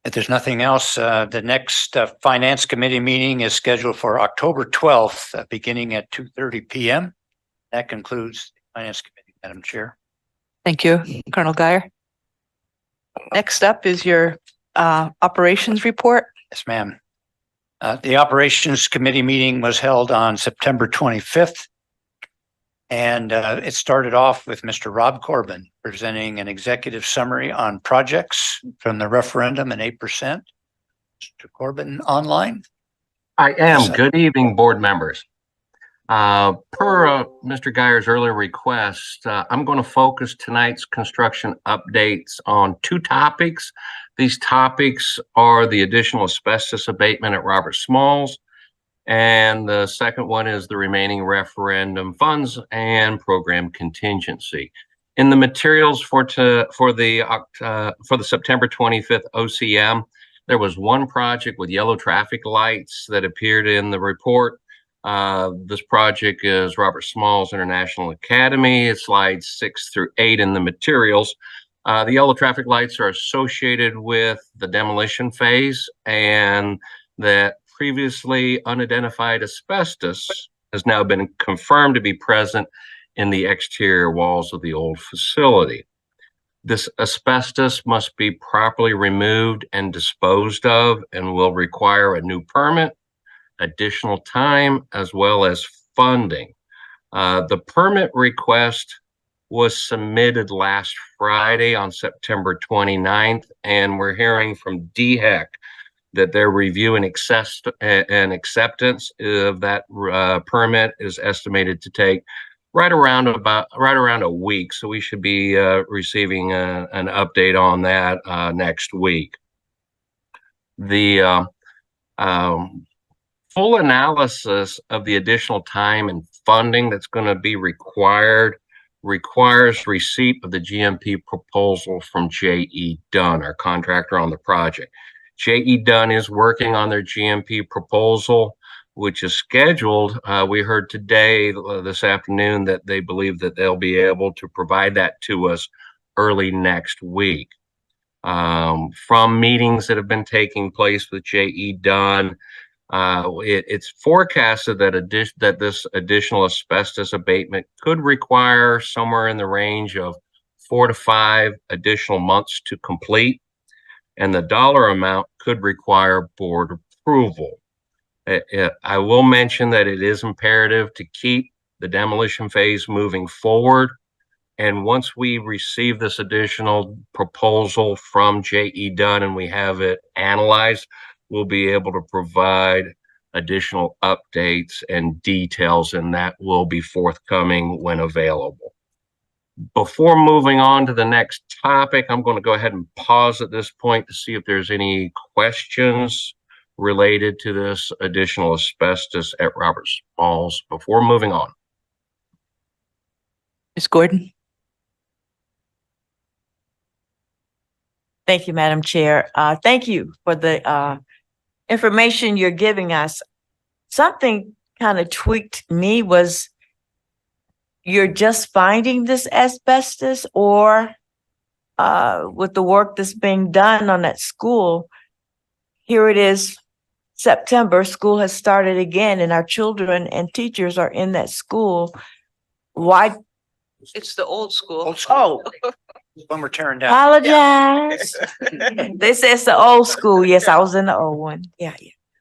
If there's nothing else, the next Finance Committee meeting is scheduled for October 12th, beginning at 2:30 p.m. That concludes the Finance Committee, Madam Chair.
Thank you, Colonel Geyer. Next up is your operations report.
Yes, ma'am. The Operations Committee meeting was held on September 25th. And it started off with Mr. Rob Corbin presenting an executive summary on projects from the referendum and 8%. Mr. Corbin online?
I am. Good evening, board members. Per Mr. Geyer's earlier request, I'm going to focus tonight's construction updates on 2 topics. These topics are the additional asbestos abatement at Robert Smalls, and the second one is the remaining referendum funds and program contingency. In the materials for the September 25th OCM, There was one project with yellow traffic lights that appeared in the report. This project is Robert Smalls International Academy. It's slides 6 through 8 in the materials. The yellow traffic lights are associated with the demolition phase, and that previously unidentified asbestos has now been confirmed to be present in the exterior walls of the old facility. This asbestos must be properly removed and disposed of and will require a new permit, additional time, as well as funding. The permit request was submitted last Friday on September 29th, and we're hearing from DHEC that their review and acceptance of that permit is estimated to take right around a week. So we should be receiving an update on that next week. The full analysis of the additional time and funding that's going to be requires receipt of the GMP proposal from J.E. Dunn, our contractor on the project. J.E. Dunn is working on their GMP proposal, which is scheduled. We heard today, this afternoon, that they believe that they'll be able to provide that to us early next week. From meetings that have been taking place with J.E. Dunn, it's forecasted that this additional asbestos abatement could require somewhere in the range of 4 to 5 additional months to complete, and the dollar amount could require board approval. I will mention that it is imperative to keep the demolition phase moving forward. And once we receive this additional proposal from J.E. Dunn and we have it analyzed, we'll be able to provide additional updates and details, and that will be forthcoming when available. Before moving on to the next topic, I'm going to go ahead and pause at this point to see if there's any questions related to this additional asbestos at Robert Smalls before moving on.
Ms. Gordon?
Thank you, Madam Chair. Thank you for the information you're giving us. Something kind of tweaked me was you're just finding this asbestos, or with the work that's being done on that school, here it is, September, school has started again, and our children and teachers are in that school. Why?
It's the old school.
Old school.
Oh,
When we're tearing down.
apologize. They say it's the old school. Yes, I was in the old one. Yeah.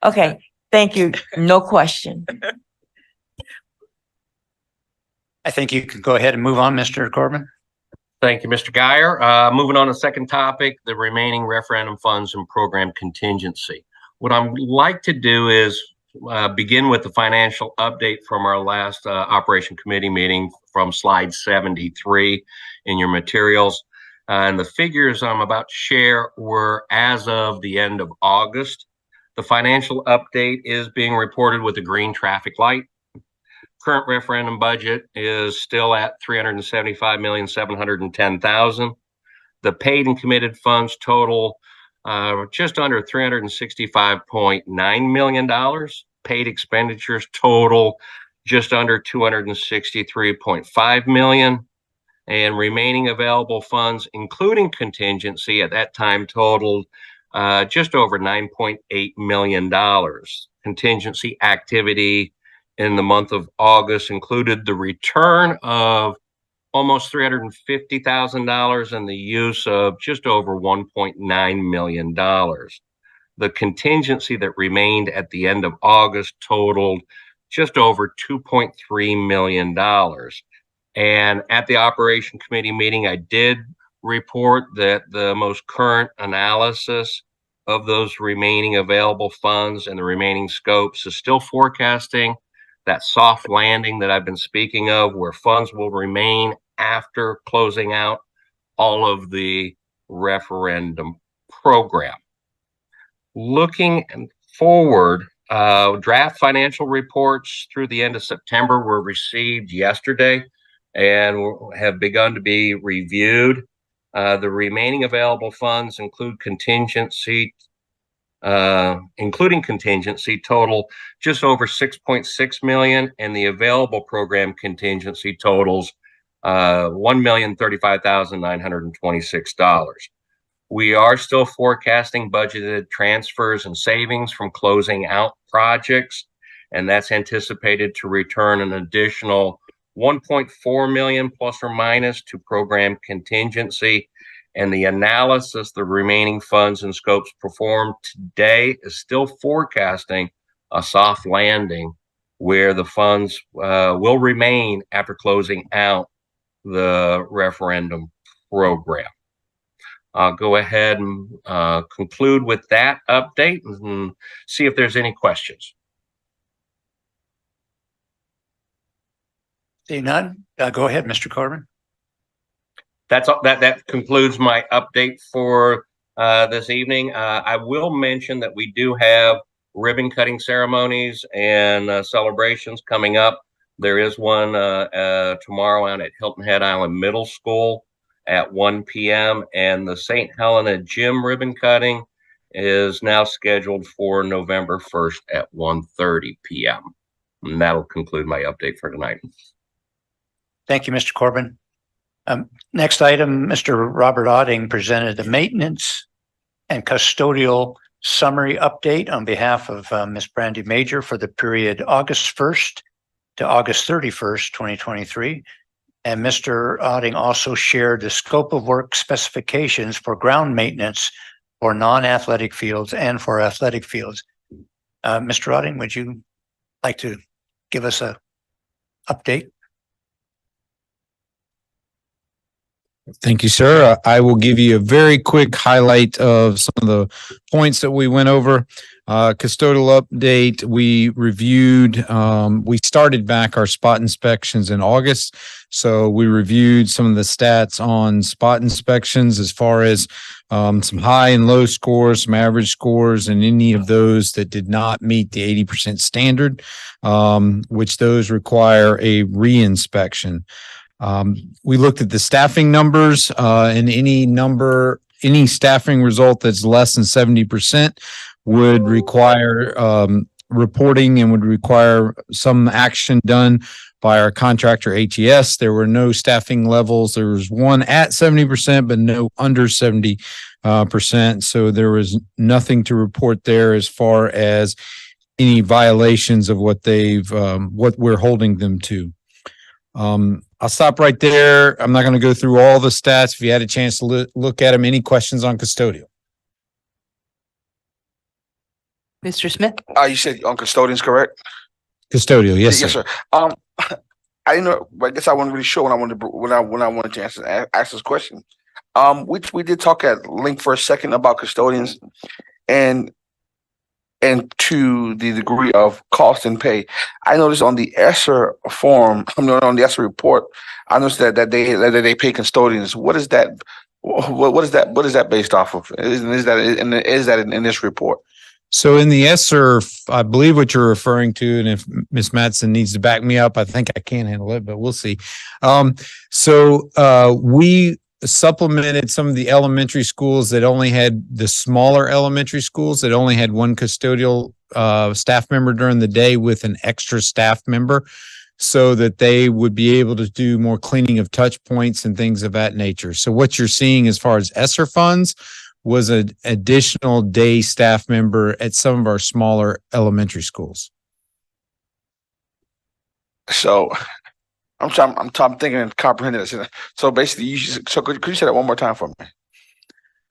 Okay, thank you. No question.
I think you can go ahead and move on, Mr. Corbin.
Thank you, Mr. Guyer. Moving on to the second topic, the remaining referendum funds and program contingency. What I'd like to do is begin with the financial update from our last Operation Committee meeting from slide 73 in your materials. And the figures I'm about to share were as of the end of August. The financial update is being reported with a green traffic light. Current referendum budget is still at $375,710,000. The paid and committed funds total just under $365.9 million. Paid expenditures total just under $263.5 million. And remaining available funds, including contingency, at that time totaled just over $9.8 million. Contingency activity in the month of August included the return of almost $350,000 and the use of just over $1.9 million. The contingency that remained at the end of August totaled just over $2.3 million. And at the Operation Committee meeting, I did report that the most current analysis of those remaining available funds and the remaining scopes is still forecasting that soft landing that I've been speaking of, where funds will remain after closing out all of the referendum program. Looking forward, draft financial reports through the end of September were received yesterday and have begun to be reviewed. The remaining available funds include contingency including contingency, total just over 6.6 million, and the available program contingency totals $1,035,926. We are still forecasting budgeted transfers and savings from closing out projects, and that's anticipated to return an additional 1.4 million plus or minus to program contingency. And the analysis, the remaining funds and scopes performed today is still forecasting a soft landing where the funds will remain after closing out the referendum program. I'll go ahead and conclude with that update and see if there's any questions.
Seeing none, go ahead, Mr. Corbin.
That's all, that concludes my update for this evening. I will mention that we do have ribbon cutting ceremonies and celebrations coming up. There is one tomorrow out at Hilton Head Island Middle School at 1 p.m. and the St. Helena Gym ribbon cutting is now scheduled for November 1st at 1:30 p.m. And that'll conclude my update for tonight.
Thank you, Mr. Corbin. Next item, Mr. Robert Otting presented the maintenance and custodial summary update on behalf of Ms. Brandy Major for the period August 1st to August 31st, 2023. And Mr. Otting also shared the scope of work specifications for ground maintenance for non-athletic fields and for athletic fields. Mr. Otting, would you like to give us an update?
Thank you, sir. I will give you a very quick highlight of some of the points that we went over. Custodial update, we reviewed, we started back our spot inspections in August. So we reviewed some of the stats on spot inspections as far as some high and low scores, some average scores, and any of those that did not meet the 80% standard, which those require a re-inspection. We looked at the staffing numbers, and any staffing result that's less than 70% would require reporting and would require some action done by our contractor ATS. There were no staffing levels. There was one at 70%, but no under 70%. So there was nothing to report there as far as any violations of what what we're holding them to. I'll stop right there. I'm not going to go through all the stats. If you had a chance to look at them, any questions on custodial?
Mr. Smith?
You said on custodians, correct?
Custodial, yes,
Yes,
sir.
sir. I know, I guess I wasn't really sure when I wanted to ask this question. We did talk at length for a second about custodians and to the degree of cost and pay. I noticed on the ESSER form, on the ESSER report, I noticed that they pay custodians. What is that? What is that based off of? Is that in this report?
So in the ESSER, I believe what you're referring to, and if Ms. Mattson needs to back me up, I think I can handle it, but we'll see. We supplemented some of the elementary schools that only had the smaller elementary schools that only had one custodial staff member during the day with an extra staff member so that they would be able to do more cleaning of touch points and things of that nature. So what you're seeing as far as ESSER funds was an additional day staff member at some of our smaller elementary schools.
So I'm thinking and comprehending this. So basically, could you say that one more time for me?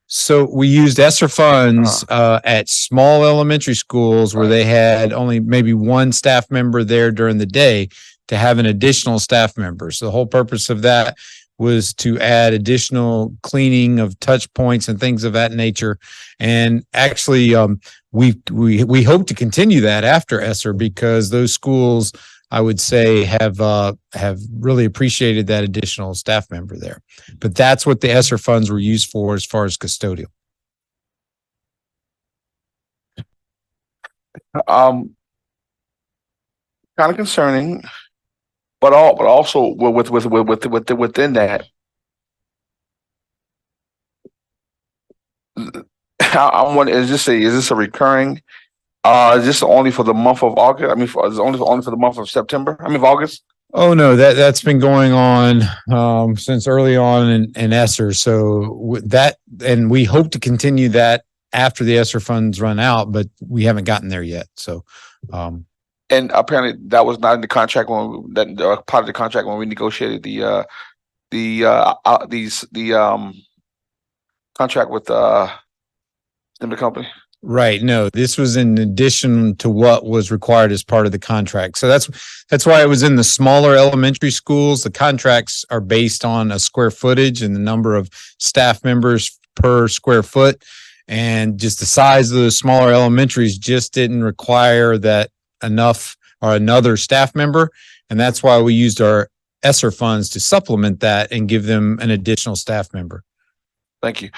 So we used ESSER funds at small elementary schools where they had only maybe one staff member there during the day to have an additional staff member. So the whole purpose of that was to add additional cleaning of touch points and things of that nature. And actually, we hope to continue that after ESSER because those schools, I would say, have really appreciated that additional staff member there. But that's what the ESSER funds were used for as far as custodial.
Kind of concerning, but also within that, I'm wondering, is this a recurring? Is this only for the month of August? I mean, is it only for the month of September? I mean, of August?
Oh, no, that's been going on since early on in ESSER. So and we hope to continue that after the ESSER funds run out, but we haven't gotten there yet. So,
and apparently that was not in the contract part of the contract when we negotiated the contract with the company.
right. No, this was in addition to what was required as part of the contract. So that's why it was in the smaller elementary schools. The contracts are based on a square footage and the number of staff members per square foot. And just the size of the smaller elementaries just didn't require that enough or another staff member. And that's why we used our ESSER funds to supplement that and give them an additional staff member.
Thank you.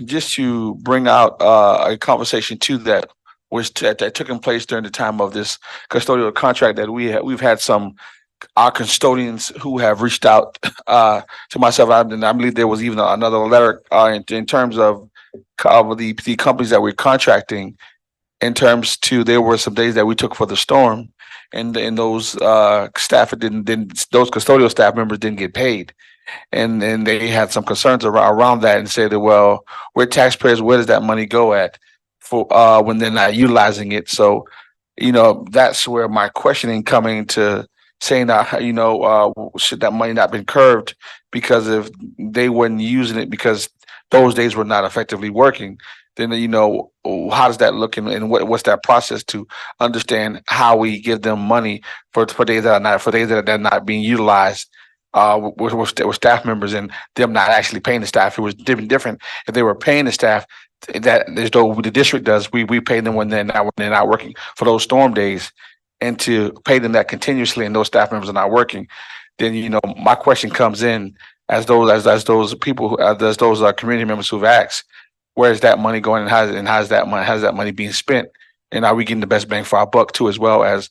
Just to bring out a conversation too that took place during the time of this custodial contract that we've had our custodians who have reached out to myself, and I believe there was even another letter in terms of the companies that we're contracting. In terms to, there were some days that we took for the storm, and those staff those custodial staff members didn't get paid. And they had some concerns around that and said that, well, we're taxpayers, where does that money go at for when they're not utilizing it? So, that's where my questioning coming to saying that, should that money not been curved because if they weren't using it because those days were not effectively working, then, how does that look and what's that process to understand how we give them money for days that are not being utilized? With staff members and them not actually paying the staff. It was different if they were paying the staff that as though the district does. We pay them when they're not working for those storm days, and to pay them that continuously and those staff members are not working. Then my question comes in as those people as those community members who've asked, where is that money going and how's that money being spent, and are we getting the best bang for our buck too, as well as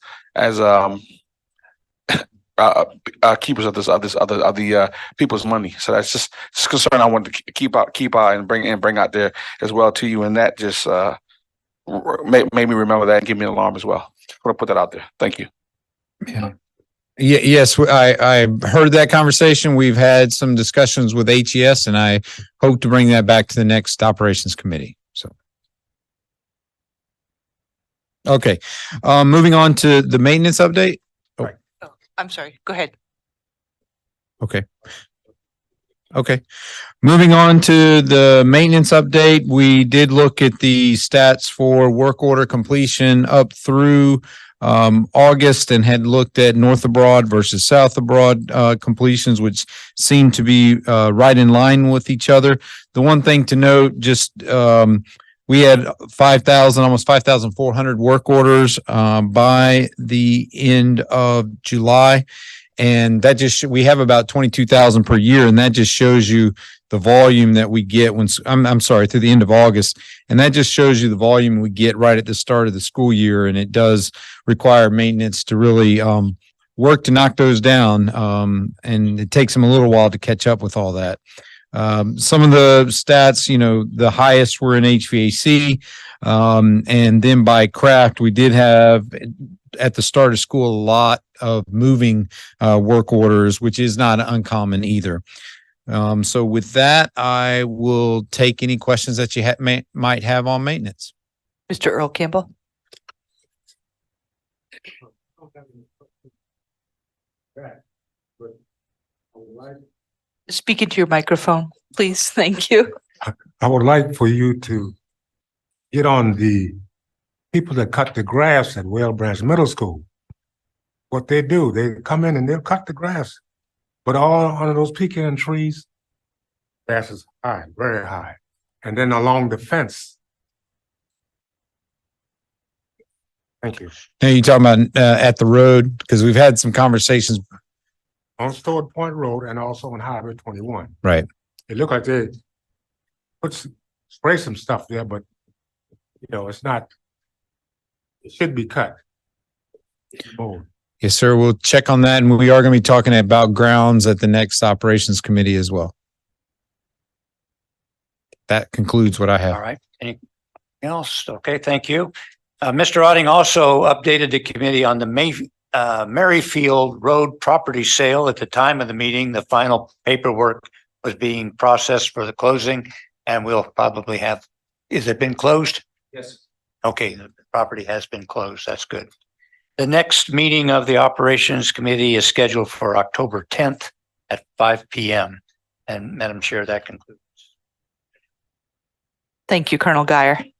keepers of the people's money. So that's just a concern I wanted to keep out and bring out there as well to you, and that just made me remember that and give me an alarm as well. I want to put that out there. Thank you.
Yeah. Yes, I heard that conversation. We've had some discussions with HES, and I hope to bring that back to the next operations committee. So, okay, moving on to the maintenance update.
I'm sorry, go ahead.
Okay. Moving on to the maintenance update, we did look at the stats for work order completion up through August and had looked at North of Broad versus South of Broad completions, which seem to be right in line with each other. The one thing to note, just we had almost 5,400 work orders by the end of July. And that we have about 22,000 per year. And that just shows you the volume that we get I'm sorry, through the end of August. And that just shows you the volume we get right at the start of the school year. And it does require maintenance to really work to knock those down. And it takes them a little while to catch up with all that. Some of the stats, the highest were in HVAC, and then by craft, we did have at the start of school a lot of moving work orders, which is not uncommon either. So with that, I will take any questions that you might have on maintenance.
Mr. Earl Campbell. Speak into your microphone, please. Thank you.
I would like for you to get on the people that cut the grass at Whale Branch Middle School. What they do, they come in and they'll cut the grass, but all under those pecan trees, grass is high, very high. And then along the fence. Thank you.
Now you're talking about at the road, because we've had some conversations.
On Stewart Point Road and also on Highway 21.
Right.
It looked like they spray some stuff there, but it's not, it should be cut.
Yes, sir. We'll check on that. And we are going to be talking about grounds at the next operations committee as well. that concludes what I have.
All right. Anything else? Okay, thank you. Mr. Otting also updated the committee on the Merrifield Road property sale. At the time of the meeting, the final paperwork was being processed for the closing, and we'll probably have, is it been closed?
Yes.
Okay, the property has been closed. That's good. The next meeting of the Operations Committee is scheduled for October 10th at 5 p.m. And Madam Chair, that concludes.
Thank you, Colonel Guyer.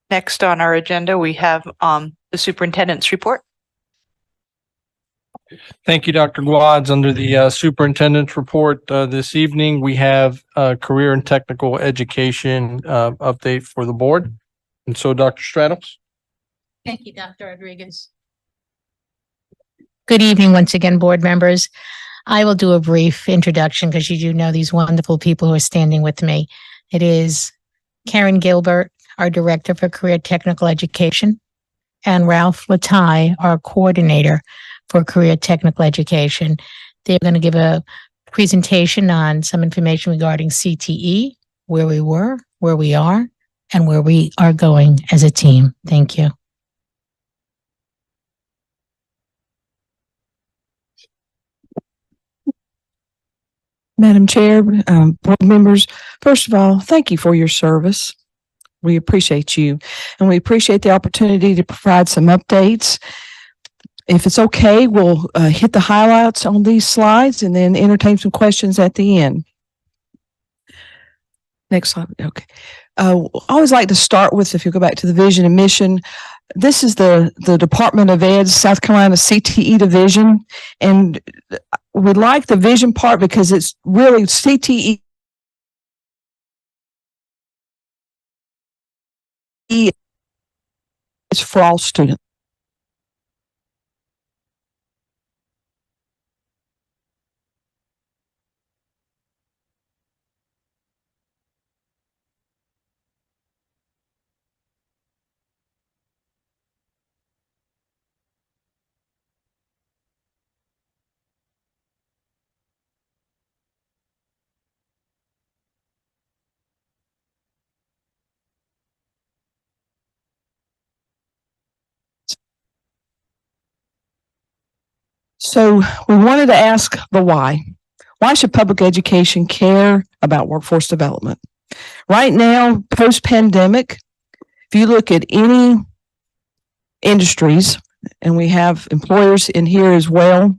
Next on our agenda, we have the superintendent's report.
Thank you, Dr. Guads. Under the superintendent's report this evening, we have career and technical education update for the board. And so, Dr. Stratos.
Thank you, Dr. Rodriguez. Good evening once again, board members. I will do a brief introduction because you do know these wonderful people who are standing with me. It is Karen Gilbert, our Director for Career Technical Education, and Ralph Latai, our Coordinator for Career Technical Education. They're going to give a presentation on some information regarding CTE, where we were, where we are, and where we are going as a team. Thank you.
Madam Chair, board members, first of all, thank you for your service. We appreciate you, and we appreciate the opportunity to provide some updates. If it's okay, we'll hit the highlights on these slides and then entertain some questions at the end. Next slide. Okay. I always like to start with, if you go back to the vision and mission, this is the Department of Ed's South Carolina CTE division. And we like the vision part because it's really CTE is for all students. So we wanted to ask the why. Why should public education care about workforce development? Right now, post-pandemic, if you look at any industries, and we have employers in here as well,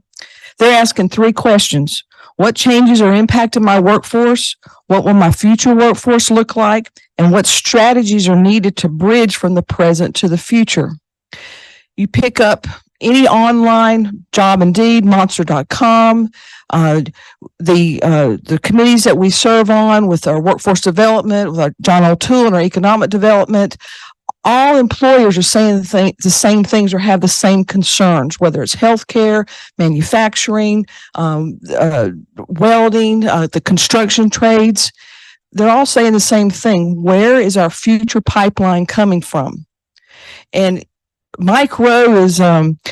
they're asking three questions. What changes are impacting my workforce? What will my future workforce look like? And what strategies are needed to bridge from the present to the future? You pick up any online job, Indeed, monster.com, the committees that we serve on with our workforce development, with our John O'Toole and our economic development, all employers are saying the same things or have the same concerns, whether it's healthcare, manufacturing, welding, the construction trades. They're all saying the same thing. Where is our future pipeline coming from? And Mike Rowe is,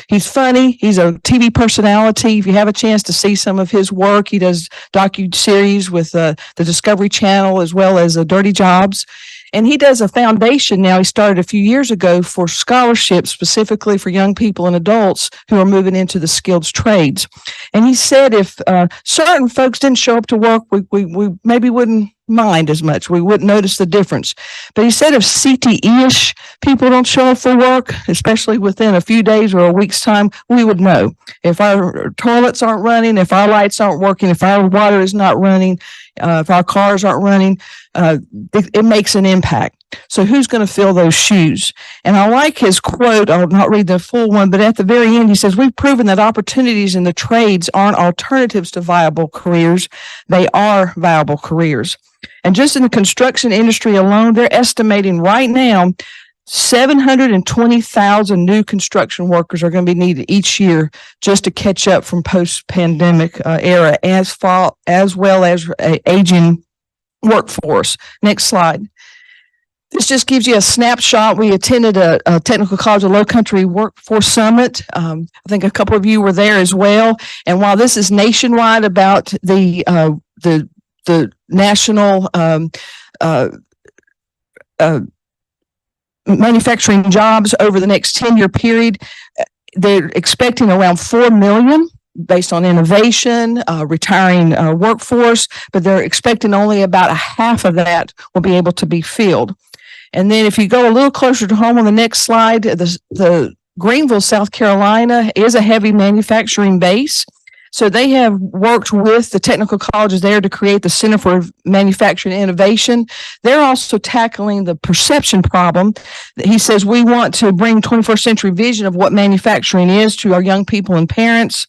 he's funny. He's a TV personality. If you have a chance to see some of his work, he does docu-series with the Discovery Channel as well as Dirty Jobs. And he does a foundation now. He started a few years ago for scholarships specifically for young people and adults who are moving into the skilled trades. And he said if certain folks didn't show up to work, we maybe wouldn't mind as much. We wouldn't notice the difference. But he said if CTE-ish people don't show up for work, especially within a few days or a week's time, we would know. If our toilets aren't running, if our lights aren't working, if our water is not running, if our cars aren't running, it makes an impact. So who's going to fill those shoes? And I like his quote. I'll not read the full one, but at the very end, he says, we've proven that opportunities in the trades aren't alternatives to viable careers. They are viable careers. And just in the construction industry alone, they're estimating right now 720,000 new construction workers are going to be needed each year just to catch up from post-pandemic era, as well as aging workforce. Next slide. This just gives you a snapshot. We attended a Technical College of Lowcountry Workforce Summit. I think a couple of you were there as well. And while this is nationwide about the the national manufacturing jobs over the next 10-year period. They're expecting around 4 million based on innovation, retiring workforce, but they're expecting only about a half of that will be able to be filled. And then if you go a little closer to home on the next slide, the Greenville, South Carolina is a heavy manufacturing base. So they have worked with the technical colleges there to create the Center for Manufacturing Innovation. They're also tackling the perception problem. He says we want to bring 21st century vision of what manufacturing is to our young people and parents.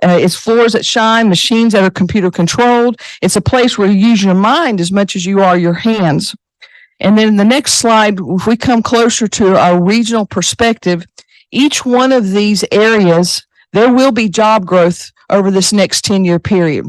It's floors that shine, machines that are computer controlled. It's a place where you use your mind as much as you are your hands. And then the next slide, if we come closer to our regional perspective, each one of these areas, there will be job growth over this next 10-year period,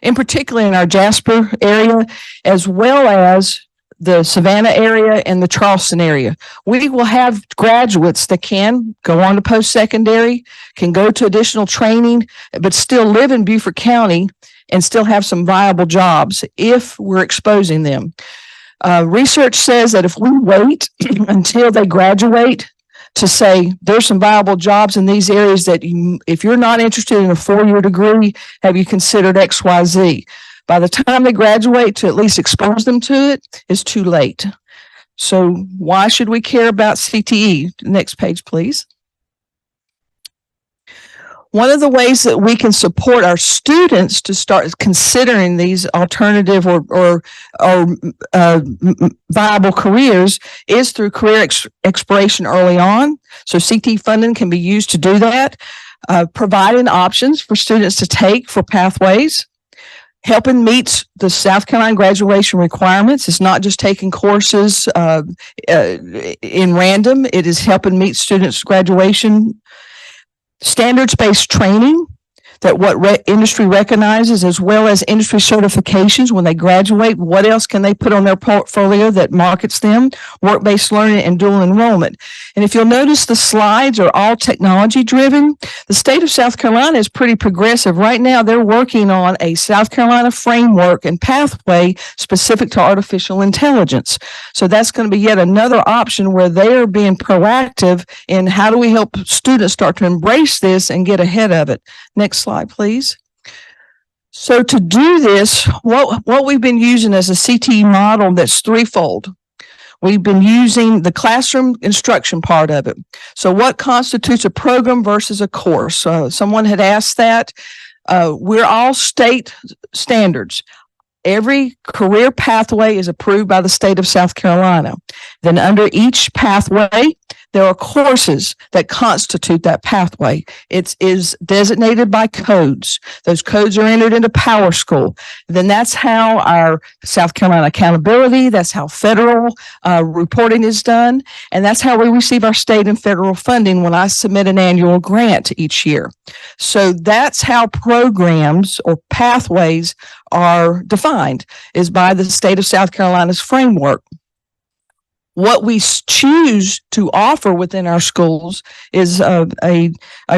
in particular in our Jasper area, as well as the Savannah area and the Charleston area. We will have graduates that can go on to post-secondary, can go to additional training, but still live in Beaufort County and still have some viable jobs if we're exposing them. Research says that if we wait until they graduate to say there's some viable jobs in these areas that if you're not interested in a 4-year degree, have you considered XYZ? By the time they graduate, to at least expose them to it is too late. So why should we care about CTE? Next page, please. One of the ways that we can support our students to start considering these alternative or viable careers is through career exploration early on. So CTE funding can be used to do that, providing options for students to take for pathways, helping meet the South Carolina graduation requirements. It's not just taking courses in random. It is helping meet students' graduation standards-based training that what industry recognizes, as well as industry certifications when they graduate. What else can they put on their portfolio that markets them? Work-based learning and dual enrollment. And if you'll notice, the slides are all technology driven. The state of South Carolina is pretty progressive. Right now, they're working on a South Carolina framework and pathway specific to artificial intelligence. So that's going to be yet another option where they are being proactive in how do we help students start to embrace this and get ahead of it. Next slide, please. So to do this, what we've been using as a CTE model that's threefold. We've been using the classroom instruction part of it. So what constitutes a program versus a course? Someone had asked that. We're all state standards. Every career pathway is approved by the state of South Carolina. Then under each pathway, there are courses that constitute that pathway. It is designated by codes. Those codes are entered into Power School. Then that's how our South Carolina accountability, that's how federal reporting is done, and that's how we receive our state and federal funding when I submit an annual grant each year. So that's how programs or pathways are defined, is by the state of South Carolina's framework. What we choose to offer within our schools is a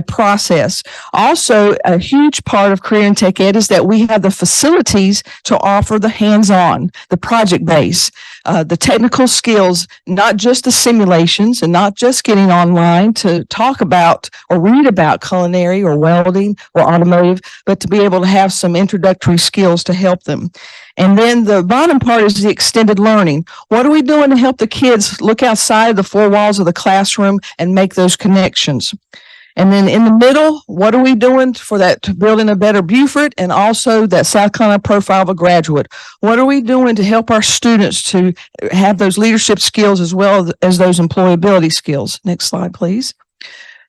process. Also, a huge part of Career and Tech Ed is that we have the facilities to offer the hands-on, the project base, the technical skills, not just the simulations and not just getting online to talk about or read about culinary or welding or automotive, but to be able to have some introductory skills to help them. And then the bottom part is the extended learning. What are we doing to help the kids look outside the four walls of the classroom and make those connections? And then in the middle, what are we doing for that, to building a better Beaufort and also that South Carolina profile of a graduate? What are we doing to help our students to have those leadership skills as well as those employability skills? Next slide, please.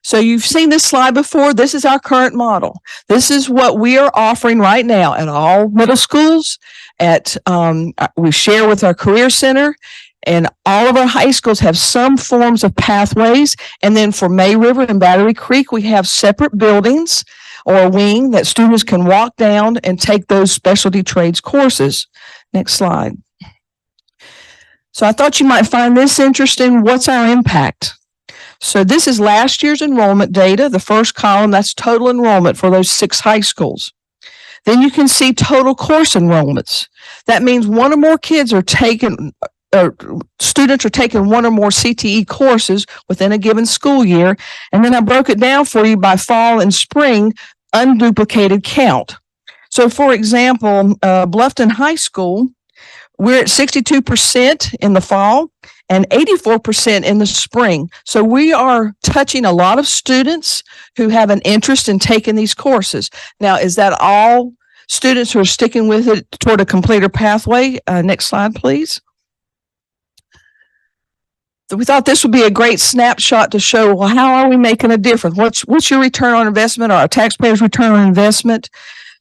So you've seen this slide before. This is our current model. This is what we are offering right now at all middle schools. We share with our Career Center, and all of our high schools have some forms of pathways. And then for May River and Battery Creek, we have separate buildings or a wing that students can walk down and take those specialty trades courses. Next slide. So I thought you might find this interesting. What's our impact? So this is last year's enrollment data. The first column, that's total enrollment for those 6 high schools. Then you can see total course enrollments. That means one or more kids are taking, students are taking one or more CTE courses within a given school year. And then I broke it down for you by fall and spring unduplicated count. So for example, Bluffton High School, we're at 62% in the fall and 84% in the spring. So we are touching a lot of students who have an interest in taking these courses. Now, is that all students who are sticking with it toward a completer pathway? Next slide, please. So we thought this would be a great snapshot to show, well, how are we making a difference? What's your return on investment or our taxpayers' return on investment?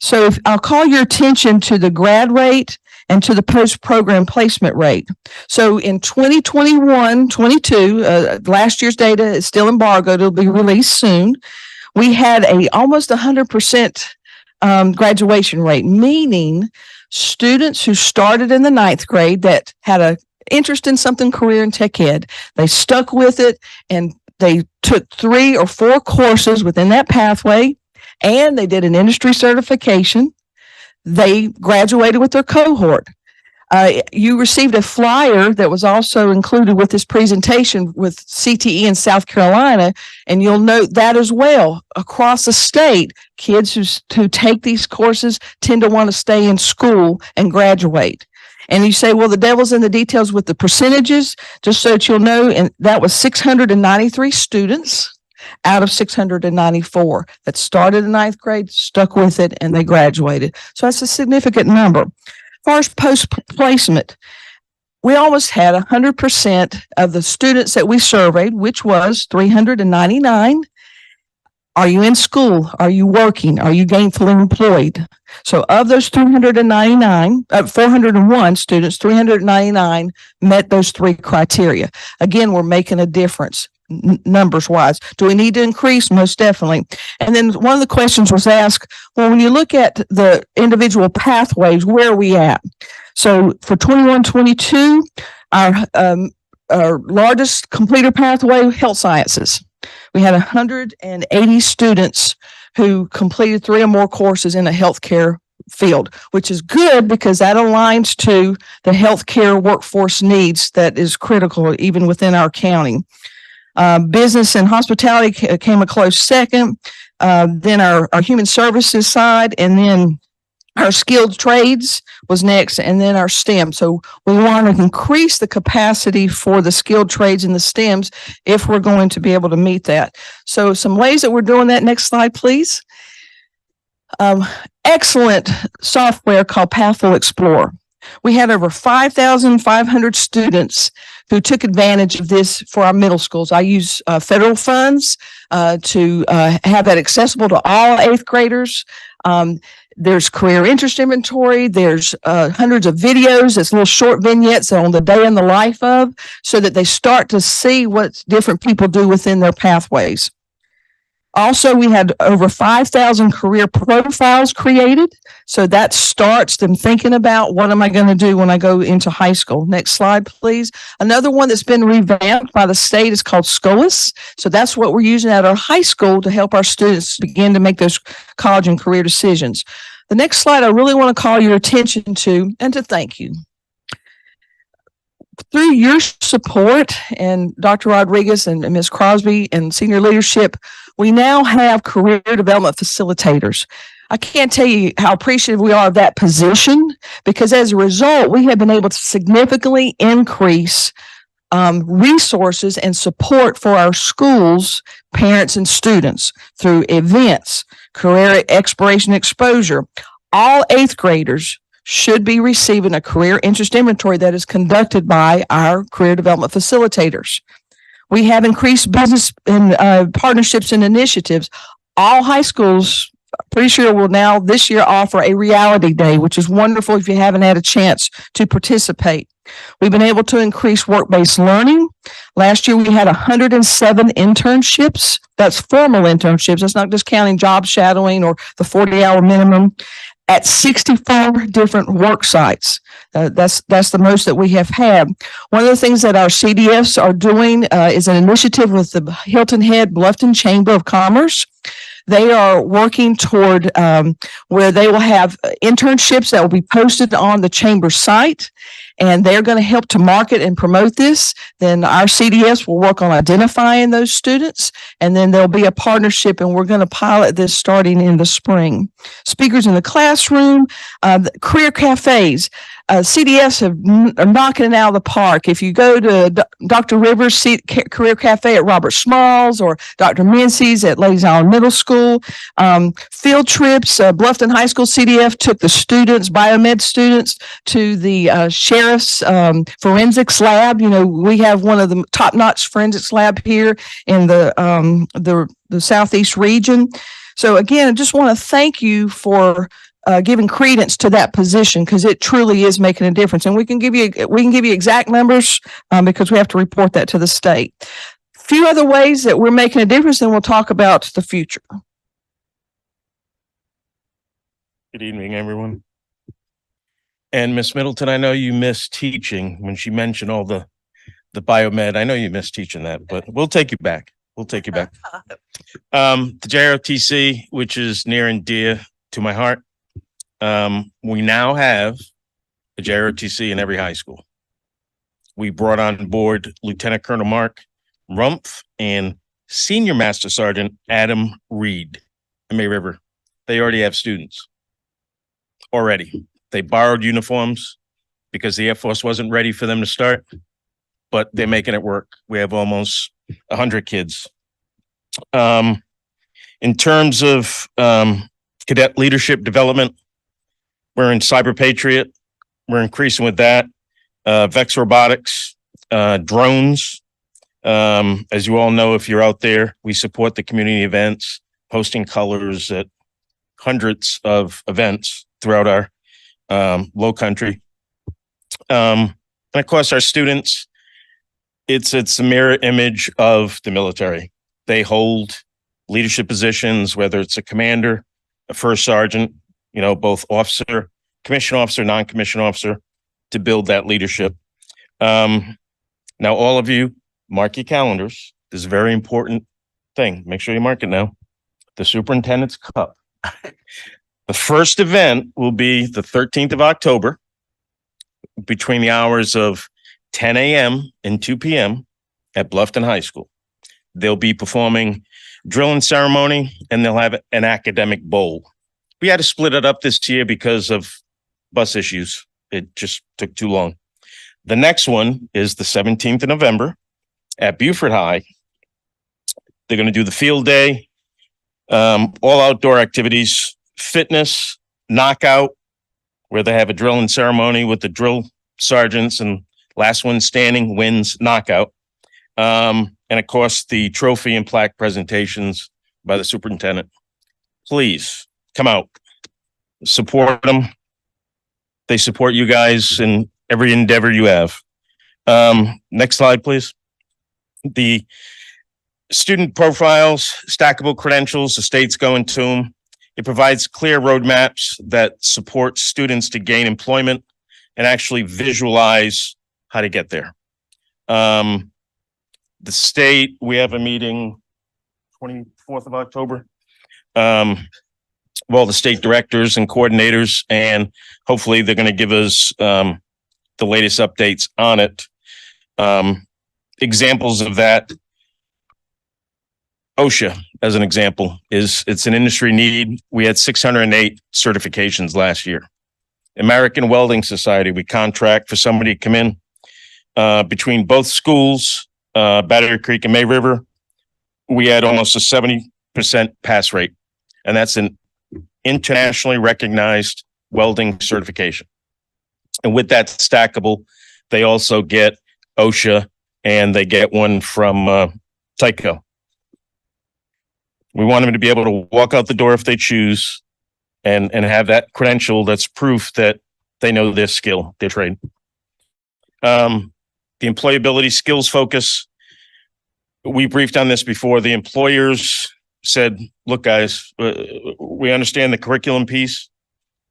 So I'll call your attention to the grad rate and to the post-program placement rate. So in 2021-22, last year's data is still embargoed. It'll be released soon. We had almost 100% graduation rate, meaning students who started in the 9th grade that had an interest in something career and tech ed, they stuck with it and they took 3 or 4 courses within that pathway, and they did an industry certification. They graduated with their cohort. You received a flyer that was also included with this presentation with CTE in South Carolina, and you'll note that as well. Across the state, kids who take these courses tend to want to stay in school and graduate. And you say, well, the devil's in the details with the percentages, just so that you'll know, and that was 693 students out of 694 that started in 9th grade, stuck with it, and they graduated. So that's a significant number. As far as post-placement, we almost had 100% of the students that we surveyed, which was 399. Are you in school? Are you working? Are you gainfully employed? So of those 401 students, 399 met those 3 criteria. Again, we're making a difference. Numbers wise. Do we need to increase? Most definitely. And then one of the questions was asked, well, when you look at the individual pathways, where are we at? So for 21-22, our largest completer pathway, health sciences. We had 180 students who completed 3 or more courses in a healthcare field, which is good because that aligns to the healthcare workforce needs that is critical even within our county. Business and hospitality came a close second, then our human services side, and then our skilled trades was next, and then our STEM. So we want to increase the capacity for the skilled trades and the STEMs if we're going to be able to meet that. So some ways that we're doing that. Next slide, please. Excellent software called Pathful Explorer. We had over 5,500 students who took advantage of this for our middle schools. I use federal funds to have that accessible to all 8th graders. There's career interest inventory. There's hundreds of videos. It's little short vignettes on the day in the life of, so that they start to see what different people do within their pathways. Also, we had over 5,000 career profiles created. So that starts them thinking about, what am I going to do when I go into high school? Next slide, please. Another one that's been revamped by the state is called SCOLAS. So that's what we're using at our high school to help our students begin to make those college and career decisions. The next slide I really want to call your attention to, and to thank you. Through your support and Dr. Rodriguez and Ms. Crosby and senior leadership, we now have career development facilitators. I can't tell you how appreciative we are of that position, because as a result, we have been able to significantly increase resources and support for our schools, parents, and students through events, career exploration exposure. All 8th graders should be receiving a career interest inventory that is conducted by our career development facilitators. We have increased business and partnerships and initiatives. All high schools, pretty sure, will now this year offer a reality day, which is wonderful if you haven't had a chance to participate. We've been able to increase work-based learning. Last year, we had 107 internships. That's formal internships. That's not just counting job shadowing or the 40-hour minimum, at 64 different work sites. That's the most that we have had. One of the things that our CDFs are doing is an initiative with the Hilton Head Bluffton Chamber of Commerce. They are working toward where they will have internships that will be posted on the chamber site, and they're going to help to market and promote this. Then our CDS will work on identifying those students, and then there'll be a partnership, and we're going to pilot this starting in the spring. Speakers in the classroom, the career cafes. CDS are knocking it out of the park. If you go to Dr. Rivers' Career Cafe at Robert Smalls or Dr. Mincy's at Ladies Island Middle School, field trips, Bluffton High School CDF took the students, biomed students, to the sheriff's forensics lab. You know, we have one of the top-notch forensics lab here in the Southeast region. So again, I just want to thank you for giving credence to that position, because it truly is making a difference. And we can give you exact numbers because we have to report that to the state. Few other ways that we're making a difference, and we'll talk about the future.
Good evening, everyone. And Miss Middleton, I know you missed teaching when she mentioned all the biomed. I know you missed teaching that, but we'll take you back. We'll take you back. The JROTC, which is near and dear to my heart. We now have a JROTC in every high school. We brought on board Lieutenant Colonel Mark Rumpf and Senior Master Sergeant Adam Reed in May River. They already have students. Already. They borrowed uniforms because the Air Force wasn't ready for them to start, but they're making it work. We have almost 100 kids. In terms of cadet leadership development, we're in Cyber Patriot. We're increasing with that. Vex Robotics, drones. As you all know, if you're out there, we support the community events, posting colors at hundreds of events throughout our low country. And of course, our students, it's a mirror image of the military. They hold leadership positions, whether it's a commander, a first sergeant, you know, both officer, commissioned officer, non-commissioned officer, to build that leadership. Now, all of you, mark your calendars. This is a very important thing. Make sure you mark it now. The Superintendent's Cup. The first event will be the 13th of October between the hours of 10 a.m. and 2 p.m. at Bluffton High School. They'll be performing drill and ceremony, and they'll have an academic bowl. We had to split it up this year because of bus issues. It just took too long. The next one is the 17th of November at Beaufort High. They're going to do the field day, all outdoor activities, fitness, knockout, where they have a drill and ceremony with the drill sergeants, and last one standing wins knockout. And of course, the trophy and plaque presentations by the superintendent. Please come out, support them. They support you guys in every endeavor you have. Next slide, please. The student profiles, stackable credentials, the state's going to them. It provides clear roadmaps that support students to gain employment and actually visualize how to get there. The state, we have a meeting 24th of October. Well, the state directors and coordinators, and hopefully they're going to give us the latest updates on it. Examples of that, OSHA, as an example, it's an industry need. We had 608 certifications last year. American Welding Society, we contract for somebody to come in between both schools, Battery Creek and May River. We had almost a 70% pass rate, and that's an internationally recognized welding certification. And with that stackable, they also get OSHA, and they get one from Tyco. We want them to be able to walk out the door if they choose and have that credential that's proof that they know their skill, their trade. The employability skills focus, we briefed on this before. The employers said, look, guys, we understand the curriculum piece,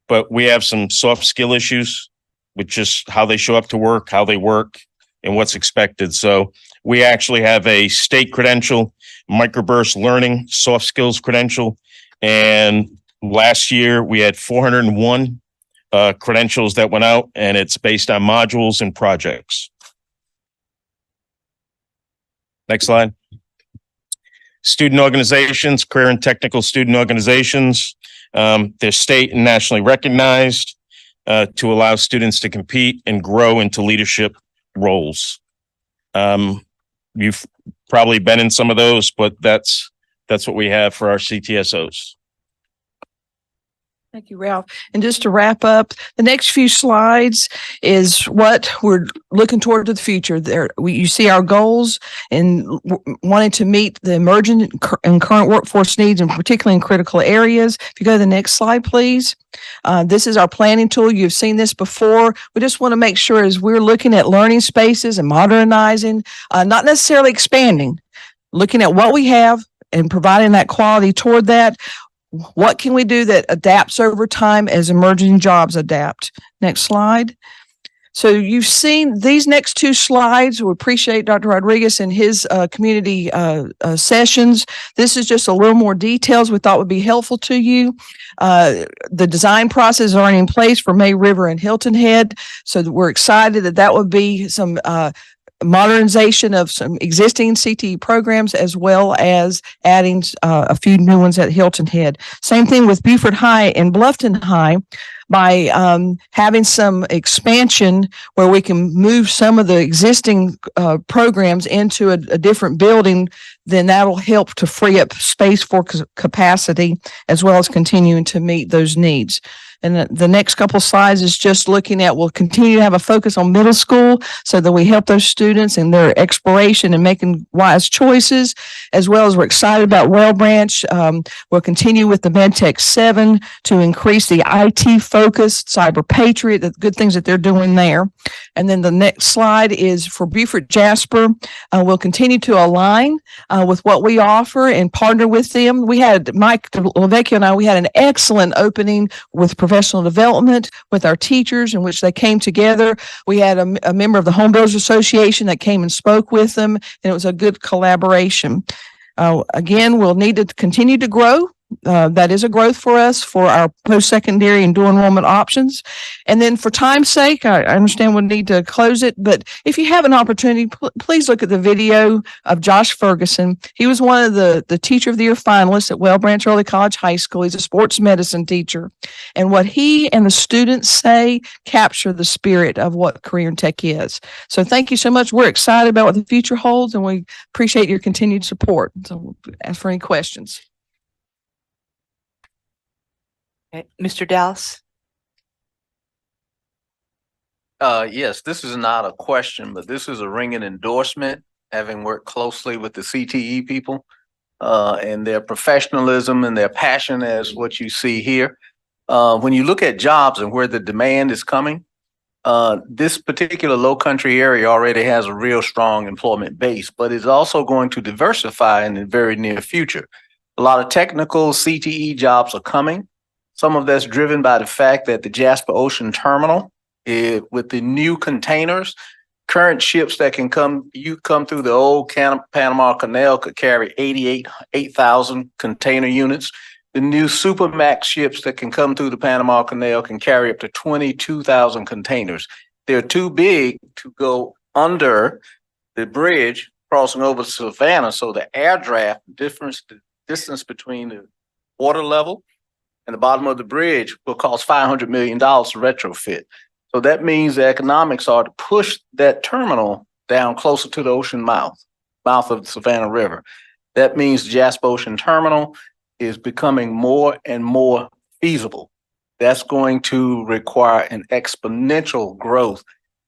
but we have some soft skill issues with just how they show up to work, how they work, and what's expected. So we actually have a state credential, microburst learning, soft skills credential And last year we had 401 credentials that went out, and it's based on modules and projects. Next slide. Student organizations, career and technical student organizations. They're state and nationally recognized to allow students to compete and grow into leadership roles. You've probably been in some of those, but that's what we have for our CTSOs.
Thank you, Ralph. And just to wrap up, the next few slides is what we're looking toward to the future. You see our goals and wanting to meet the emerging and current workforce needs, and particularly in critical areas. If you go to the next slide, please. This is our planning tool. You've seen this before. We just want to make sure as we're looking at learning spaces and modernizing, not necessarily expanding, looking at what we have and providing that quality toward that. What can we do that adapts over time as emerging jobs adapt? Next slide. So you've seen these next two slides. We appreciate Dr. Rodriguez and his community sessions. This is just a little more details we thought would be helpful to you. The design process is already in place for May River and Hilton Head. So we're excited that would be some modernization of some existing CTE programs, as well as adding a few new ones at Hilton Head. Same thing with Beaufort High and Bluffton High. By having some expansion where we can move some of the existing programs into a different building, then that'll help to free up space for capacity, as well as continuing to meet those needs. And the next couple slides is just looking at, we'll continue to have a focus on middle school so that we help those students in their exploration and making wise choices, as well as we're excited about Well Branch. We'll continue with the MedTech 7 to increase the IT focus, Cyber Patriot, the good things that they're doing there. And then the next slide is for Beaufort Jasper. We'll continue to align with what we offer and partner with them. We had Mike LeVecchio and I, we had an excellent opening with professional development with our teachers, in which they came together. We had a member of the Home Builders Association that came and spoke with them, and it was a good collaboration. Again, we'll need to continue to grow. That is a growth for us for our post-secondary and dual enrollment options. And then for time's sake, I understand we'll need to close it, but if you have an opportunity, please look at the video of Josh Ferguson. He was one of the Teacher of the Year finalists at Well Branch Early College High School. He's a sports medicine teacher. And what he and the students say capture the spirit of what Career in Tech is. So thank you so much. We're excited about what the future holds, and we appreciate your continued support. So we'll ask for any questions.
Okay. Mr. Dallas?
Yes, this is not a question, but this is a ringing endorsement, having worked closely with the CTE people and their professionalism and their passion as what you see here. When you look at jobs and where the demand is coming, this particular low country area already has a real strong employment base, but is also going to diversify in the very near future. A lot of technical CTE jobs are coming. Some of that's driven by the fact that the Jasper Ocean Terminal, with the new containers, current ships that can come through the old Panama Canal could carry 8,000 container units. The new Supermax ships that can come through the Panama Canal can carry up to 22,000 containers. They're too big to go under the bridge crossing over Savannah, so the air draft distance between the water level and the bottom of the bridge will cost $500 million to retrofit. So that means the economics are to push that terminal down closer to the ocean mouth of the Savannah River. That means Jasper Ocean Terminal is becoming more and more feasible. That's going to require an exponential growth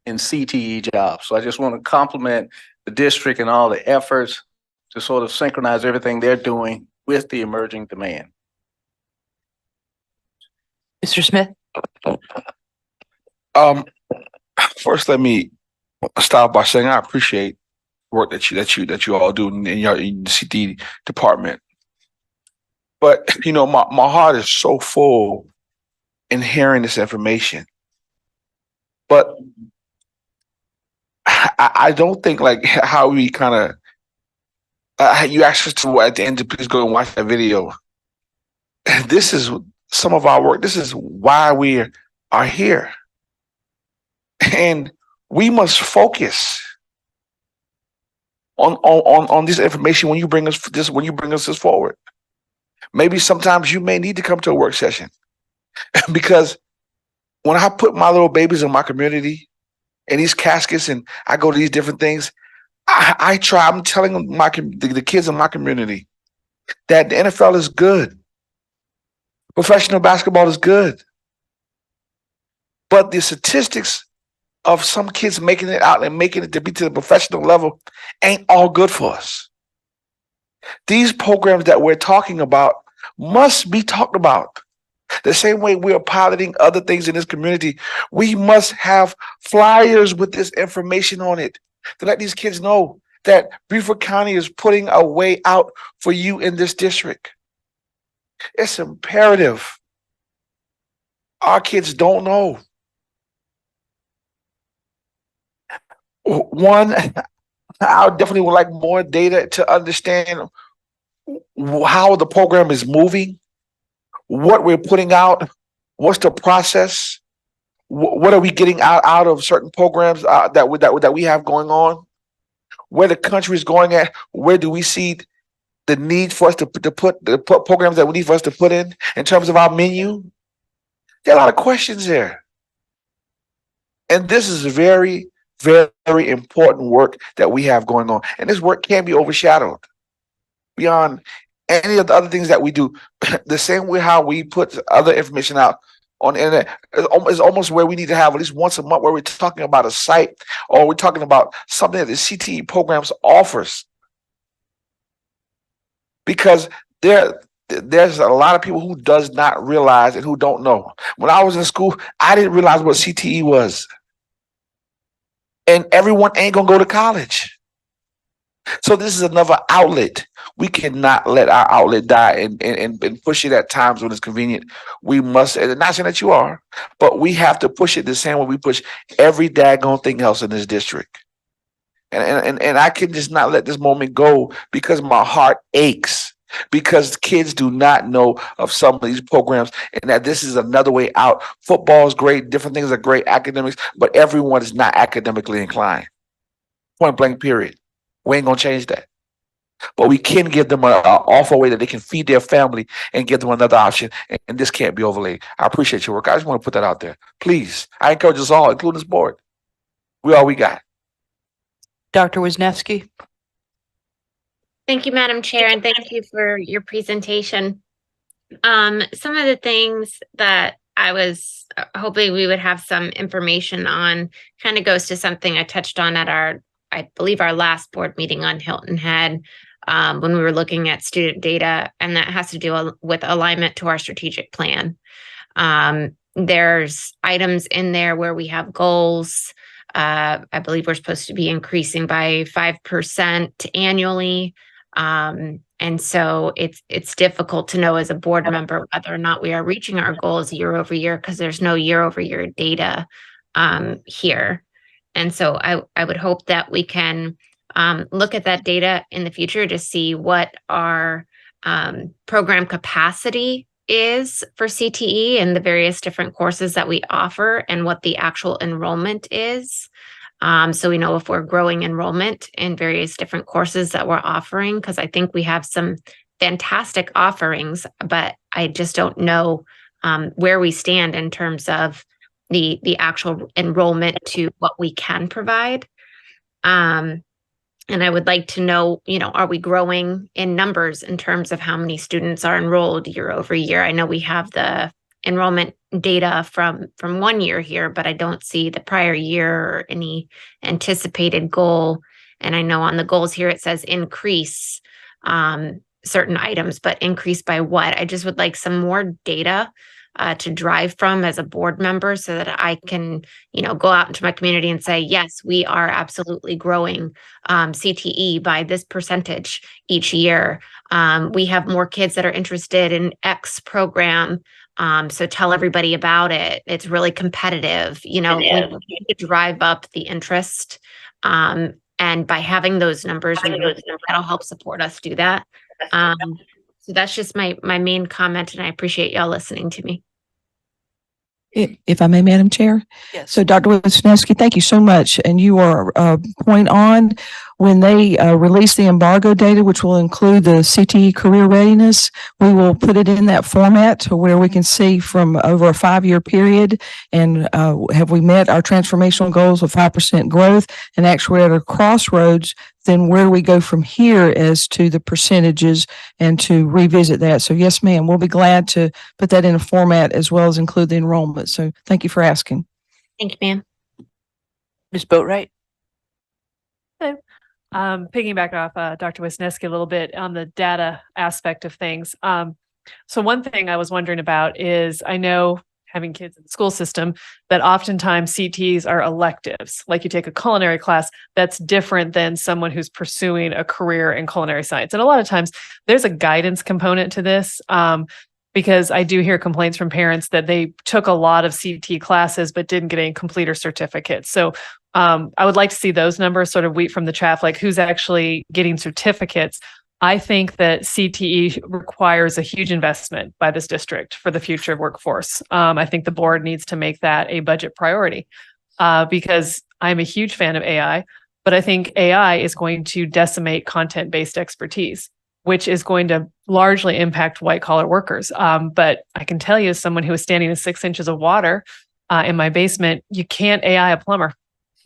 in CTE jobs. So I just want to compliment the district and all the efforts to sort of synchronize everything they're doing with the emerging demand.
Mr. Smith?
First, let me start by saying I appreciate work that you all do in the CTE department. But you know, my heart is so full in hearing this information. But I don't think like how we kind of you asked us to at the end to please go and watch that video. this is some of our work. This is why we are here. And we must focus on this information when you bring us this forward. Maybe sometimes you may need to come to a work session because when I put my little babies in my community in these caskets and I go to these different things, I'm telling the kids in my community that the NFL is good. Professional basketball is good. But the statistics of some kids making it out and making it to be to the professional level ain't all good for us. These programs that we're talking about must be talked about. The same way we are piloting other things in this community, we must have flyers with this information on it to let these kids know that Beaufort County is putting a way out for you in this district. It's imperative. Our kids don't know. One, I definitely would like more data to understand how the program is moving, what we're putting out, what's the process, what are we getting out of certain programs that we have going on, where the country is going at, where do we see the need for us to put the programs that we need for us to put in terms of our menu. There are a lot of questions there. And this is very, very important work that we have going on. And this work can't be overshadowed beyond any of the other things that we do. The same way how we put other information out on the internet is almost where we need to have at least once a month where we're talking about a site or we're talking about something that the CTE programs offers. Because there's a lot of people who does not realize and who don't know. When I was in school, I didn't realize what CTE was. And everyone ain't gonna go to college. So this is another outlet. We cannot let our outlet die and push it at times when it's convenient. We must, and not saying that you are, but we have to push it the same way we push every daggone thing else in this district. And I can just not let this moment go because my heart aches. Because kids do not know of some of these programs and that this is another way out. Football is great, different things are great, academics, but everyone is not academically inclined. Point blank, period. We ain't gonna change that. But we can give them an awful way that they can feed their family and give them another option. And this can't be overlaid. I appreciate your work. I just want to put that out there. Please, I encourage us all, including this board. We all we got.
Dr. Wisniewski.
Thank you, Madam Chair, and thank you for your presentation. Some of the things that I was hoping we would have some information on kind of goes to something I touched on at I believe our last board meeting on Hilton Head when we were looking at student data, and that has to do with alignment to our strategic plan. There's items in there where we have goals. I believe we're supposed to be increasing by 5% annually. And so it's difficult to know as a board member whether or not we are reaching our goals year over year because there's no year over year data here. And so I would hope that we can look at that data in the future to see what our program capacity is for CTE and the various different courses that we offer and what the actual enrollment is. So we know if we're growing enrollment in various different courses that we're offering, because I think we have some fantastic offerings, but I just don't know where we stand in terms of the actual enrollment to what we can provide. And I would like to know, are we growing in numbers in terms of how many students are enrolled year over year? I know we have the enrollment data from 1 year here, but I don't see the prior year or any anticipated goal. And I know on the goals here, it says increase certain items, but increase by what? I just would like some more data to drive from as a board member so that I can, go out into my community and say, yes, we are absolutely growing CTE by this percentage each year. We have more kids that are interested in X program. So tell everybody about it. It's really competitive, we need to drive up the interest. And by having those numbers, that'll help support us do that. So that's just my main comment, and I appreciate y'all listening to me.
If I may, Madam Chair.
Yes.
So Dr. Wisniewski, thank you so much. And you are point on when they release the embargo data, which will include the CTE career readiness. We will put it in that format to where we can see from over a 5-year period. And have we met our transformational goals of 5% growth? And actually we're at a crossroads. Then where do we go from here as to the percentages and to revisit that? So yes, ma'am, we'll be glad to put that in a format as well as include the enrollment. So thank you for asking.
Thank you, ma'am.
Ms. Boatright?
Piggyback off Dr. Wisniewski a little bit on the data aspect of things. So one thing I was wondering about is I know having kids in the school system that oftentimes CTs are electives. Like you take a culinary class that's different than someone who's pursuing a career in culinary science. And a lot of times there's a guidance component to this. Because I do hear complaints from parents that they took a lot of CT classes but didn't get any completer certificates. So I would like to see those numbers sort of wheat from the chaff, like who's actually getting certificates. I think that CTE requires a huge investment by this district for the future workforce. I think the board needs to make that a budget priority because I'm a huge fan of AI, but I think AI is going to decimate content-based expertise, which is going to largely impact white collar workers. But I can tell you, as someone who was standing in 6 inches of water in my basement, you can't AI a plumber.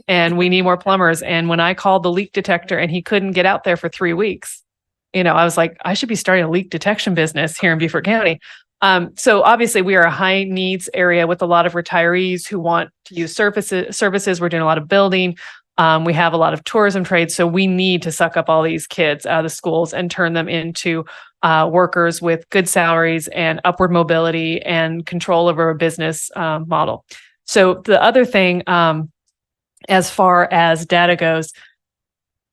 And we need more plumbers. And when I called the leak detector and he couldn't get out there for 3 weeks, I was like, I should be starting a leak detection business here in Beaufort County. So obviously we are a high needs area with a lot of retirees who want to use services. We're doing a lot of building. We have a lot of tourism trades. So we need to suck up all these kids out of the schools and turn them into workers with good salaries and upward mobility and control over a business model. So the other thing, as far as data goes,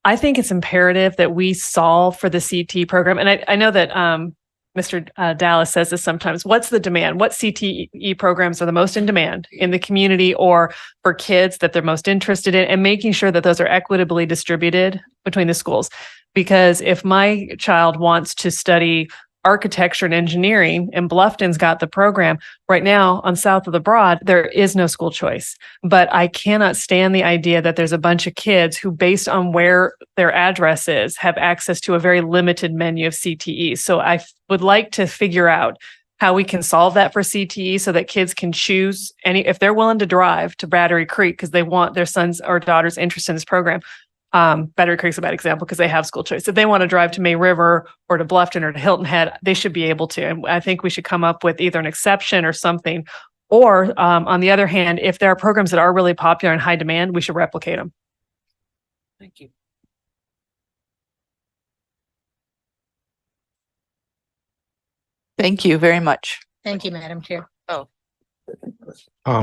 I think it's imperative that we solve for the CT program. And I know that Mr. Dallas says this sometimes. What's the demand? What CTE programs are the most in demand in the community or for kids that they're most interested in, and making sure that those are equitably distributed between the schools. Because if my child wants to study architecture and engineering and Bluffton's got the program right now on South of the Broad, there is no school choice. But I cannot stand the idea that there's a bunch of kids who, based on where their address is, have access to a very limited menu of CTE. So I would like to figure out how we can solve that for CTE so that kids can choose if they're willing to drive to Battery Creek because they want their sons or daughters interested in this program. Battery Creek's a bad example because they have school choice. If they want to drive to May River or to Bluffton or to Hilton Head, they should be able to. And I think we should come up with either an exception or something. Or on the other hand, if there are programs that are really popular and high demand, we should replicate them.
Thank you. Thank you very much.
Thank you, Madam Chair.
Oh.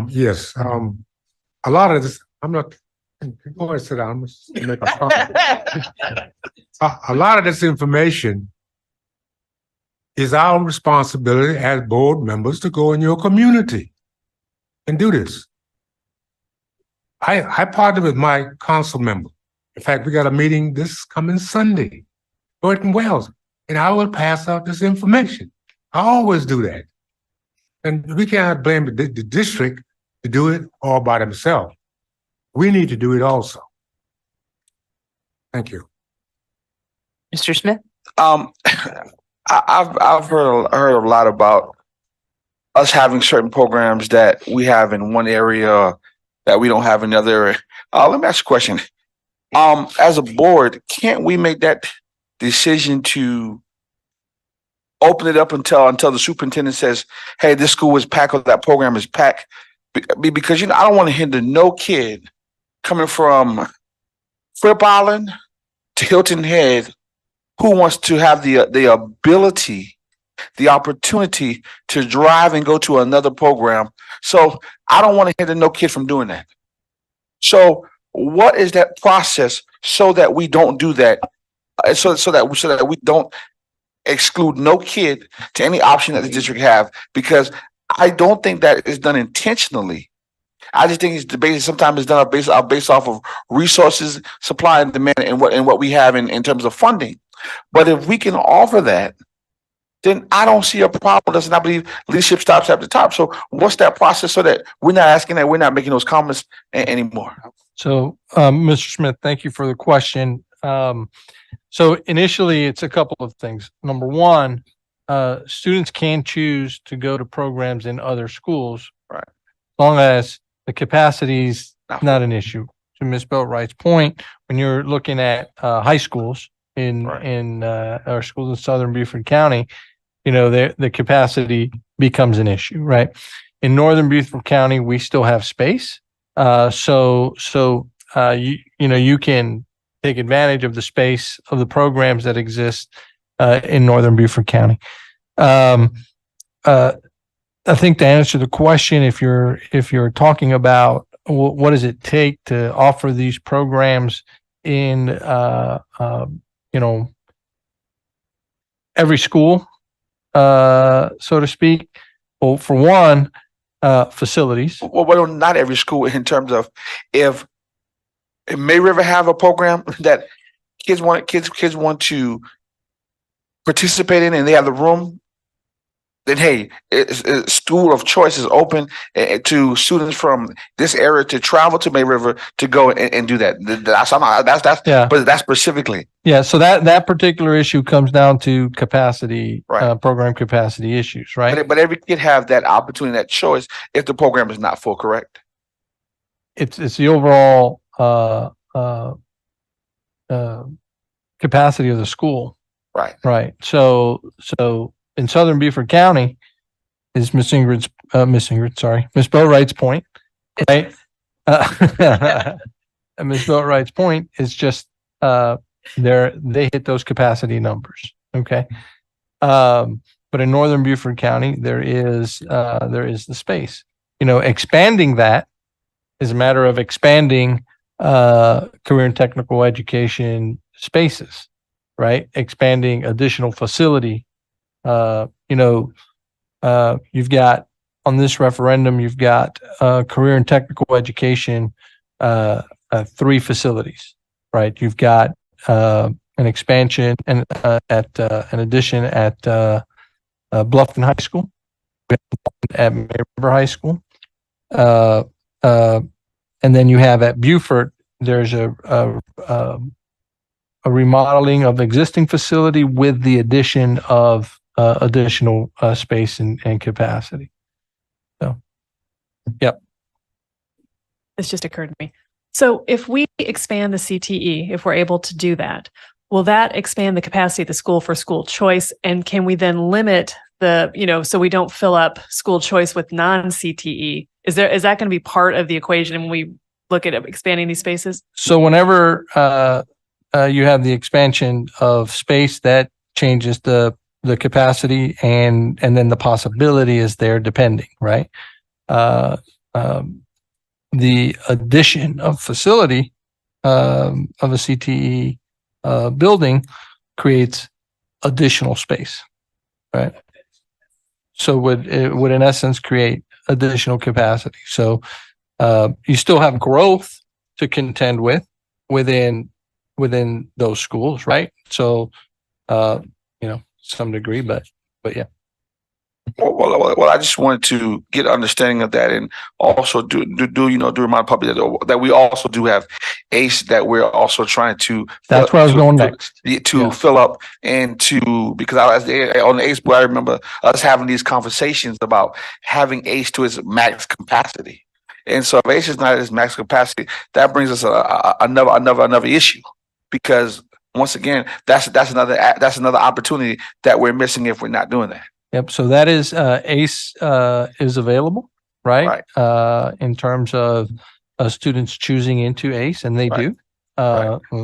Yes, a lot of this, I'm not, go ahead, sit down. Make a comment. A lot of this information is our responsibility as board members to go in your community and do this. I partnered with my council member. In fact, we got a meeting this coming Sunday, Burton Wells, and I will pass out this information. I always do that. And we cannot blame the district to do it all by themselves. We need to do it also. Thank you.
Mr. Smith?
I've heard a lot about us having certain programs that we have in one area that we don't have in another area. Let me ask a question. As a board, can't we make that decision to open it up until the superintendent says, hey, this school is packed or that program is packed? Because, I don't want to hinder no kid coming from Fripp Island to Hilton Head who wants to have the ability, the opportunity to drive and go to another program. So I don't want to hinder no kid from doing that. So what is that process so that we don't do that? So that we don't exclude no kid to any option that the district have, because I don't think that is done intentionally. I just think it's debated. Sometimes it's done based off of resources, supply and demand, and what we have in terms of funding. But if we can offer that then I don't see a problem. Doesn't I believe leadership stops at the top. So what's that process so that we're not asking that, we're not making those comments anymore?
So, Mr. Smith, thank you for the question. So initially, it's a couple of things. Number one, students can choose to go to programs in other schools.
Right.
As long as the capacity's not an issue. To Ms. Boatwright's point, when you're looking at high schools in our schools in Southern Beaufort County, you know, the capacity becomes an issue, right? In Northern Beaufort County, we still have space. So you can take advantage of the space of the programs that exist in Northern Beaufort County. I think to answer the question, if you're talking about what does it take to offer these programs in every school, so to speak. Well, for one, facilities.
Well, not every school in terms of if May River have a program that kids want to participate in and they have the room, then hey, school of choice is open to students from this area to travel to May River to go and do that. But that's specifically.
Yeah, so that particular issue comes down to capacity, program capacity issues, right?
But every kid have that opportunity, that choice if the program is not full, correct?
It's the overall capacity of the school.
Right.
Right. So in Southern Beaufort County is Miss Boatwright's point, right? Miss Boatwright's point is just they hit those capacity numbers. Okay. But in Northern Beaufort County, there is the space. You know, expanding that is a matter of expanding career and technical education spaces, right? Expanding additional facility. You've got on this referendum, you've got career and technical education, 3 facilities, right? You've got an expansion and an addition at Bluffton High School, at May River High School, and then you have at Beaufort. There's a remodeling of existing facility with the addition of additional space and capacity. So, yep.
This just occurred to me. So if we expand the CTE, if we're able to do that, will that expand the capacity of the school for school choice? And can we then limit so we don't fill up school choice with non-CTE? Is that going to be part of the equation when we look at expanding these spaces?
So whenever you have the expansion of space, that changes the capacity and then the possibility is there depending, right? The addition of facility of a CTE building creates additional space, right? So it would in essence create additional capacity. So you still have growth to contend with within those schools, right? So some degree, but yeah.
Well, I just wanted to get understanding of that, and also do remind the public that we also do have ACE that we're also trying to.
That's where I was going next.
To fill up and because on the ACE board, I remember us having these conversations about having ACE to its max capacity, and so if ACE is not at its max capacity, that brings us another issue, because once again, that's another opportunity that we're missing if we're not doing that.
Yep. So that is ACE is available, right? In terms of students choosing into ACE, and they do.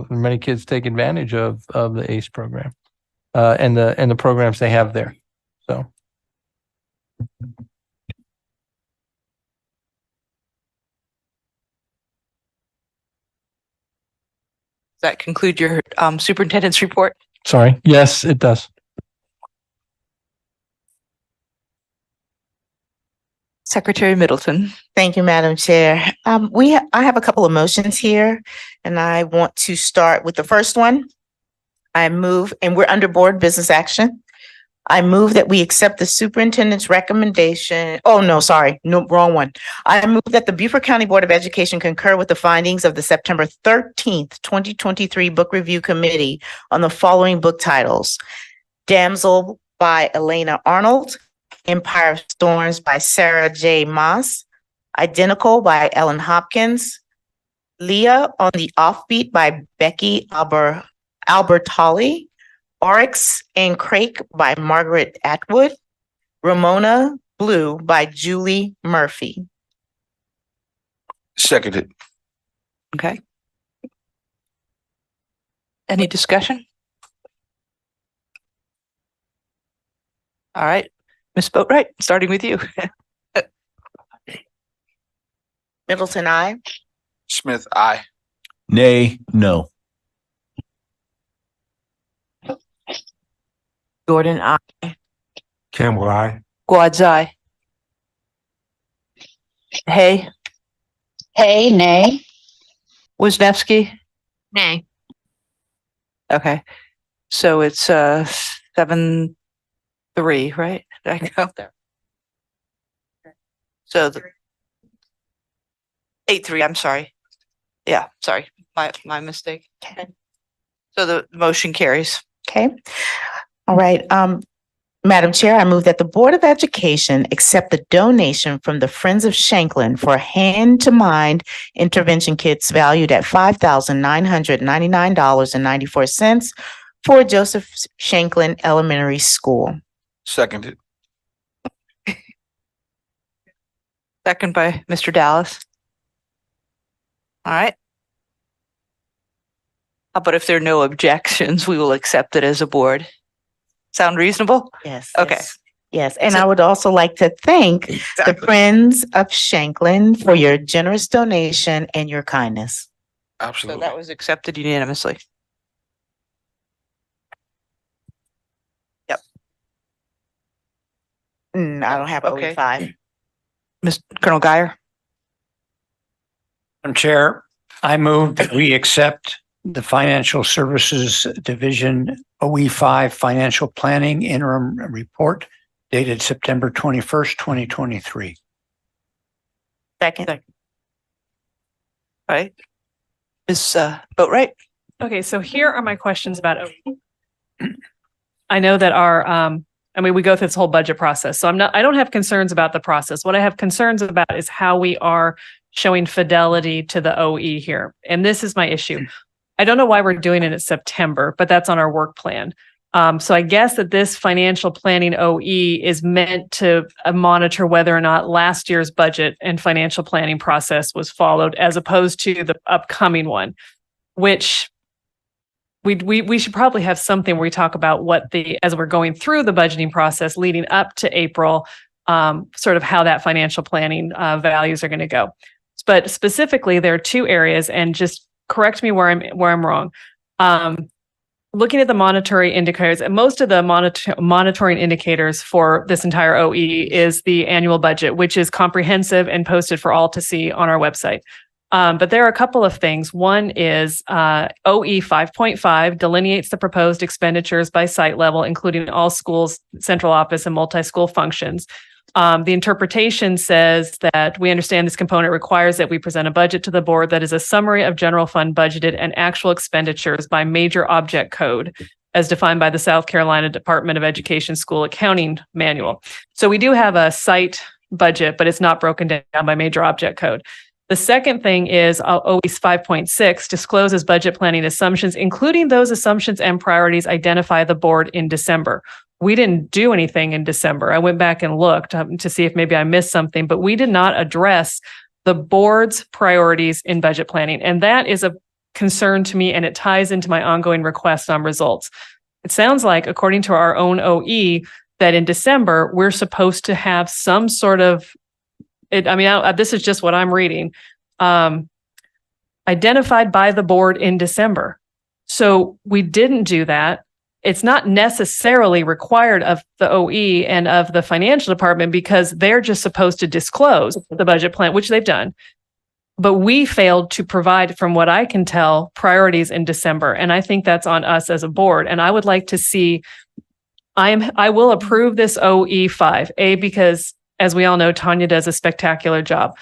Many kids take advantage of the ACE program and the programs they have there. So.
Does that conclude your superintendent's report?
Sorry. Yes, it does.
Secretary Middleton.
Thank you, Madam Chair. I have a couple of motions here, and I want to start with the first one. I move, and we're under board business action. I move that we accept the superintendent's recommendation. Oh, no, sorry, no, wrong one. I move that the Beaufort County Board of Education concur with the findings of the September 13th, 2023 Book Review Committee on the following book titles: Damsel by Elena Arnold, Empire of Storms by Sarah J. Maas, Identical by Ellen Hopkins, Leah on the Offbeat by Becky Albertalli, Oryx and Crake by Margaret Atwood, Ramona Blue by Julie Murphy.
Seconded.
Okay. Any discussion? All right, Ms. Boatright, starting with you.
Middleton, I.
Smith, aye.
Nay, no.
Gordon, I.
Campbell, I.
Quad's eye. Hay.
Hey, nay.
Wisniewski.
Nay.
Okay, so it's 7-3, right? Did I go there? So the 8-3, I'm sorry. Yeah, sorry, my mistake.
Okay.
So the motion carries.
Okay. All right. Madam Chair, I move that the Board of Education accept the donation from the Friends of Shanklin for hand-to-mind intervention kits valued at $5,999.94 for Joseph Shanklin Elementary School.
Seconded.
Second by Mr. Dallas. All right. How about if there are no objections, we will accept it as a board. Sound reasonable?
Yes.
Okay.
Yes. Yes, and I would also like to thank the Friends of Shanklin for your generous donation and your kindness.
So
Absolutely.
that was accepted unanimously. Yep.
I don't have
Okay.
OE5.
Ms. Colonel Guyer.
Madam Chair, I move that we accept the Financial Services Division OE5 Financial Planning Interim Report dated September 21st, 2023.
Second.
All right. Ms. Boatright.
Okay, so here are my questions about OE. I know that we go through this whole budget process, so I don't have concerns about the process. What I have concerns about is how we are showing fidelity to the OE here. And this is my issue. I don't know why we're doing it in September, but that's on our work plan. So I guess that this financial planning OE is meant to monitor whether or not last year's budget and financial planning process was followed, as opposed to the upcoming one, which we should probably have something where we talk about as we're going through the budgeting process leading up to April, sort of how that financial planning values are going to go. But specifically, there are two areas, and just correct me where I'm wrong. Looking at the monitoring indicators, and most of the monitoring indicators for this entire OE is the annual budget, which is comprehensive and posted for all to see on our website. But there are a couple of things. One is OE 5.5 delineates the proposed expenditures by site level, including all schools, central office, and multi-school functions. The interpretation says that we understand this component requires that we present a budget to the board that is a summary of general fund budgeted and actual expenditures by major object code as defined by the South Carolina Department of Education School Accounting Manual. So we do have a site budget, but it's not broken down by major object code. The second thing is OE's 5.6 discloses budget planning assumptions, including those assumptions and priorities identified the board in December. We didn't do anything in December. I went back and looked to see if maybe I missed something, but we did not address the board's priorities in budget planning. And that is a concern to me, and it ties into my ongoing request on results. It sounds like, according to our own OE, that in December, we're supposed to have some sort of, this is just what I'm reading, identified by the board in December. So we didn't do that. It's not necessarily required of the OE and of the financial department because they're just supposed to disclose the budget plan, which they've done. But we failed to provide, from what I can tell, priorities in December. And I think that's on us as a board. And I would like to see I will approve this OE5, because as we all know, Tanya does a spectacular job.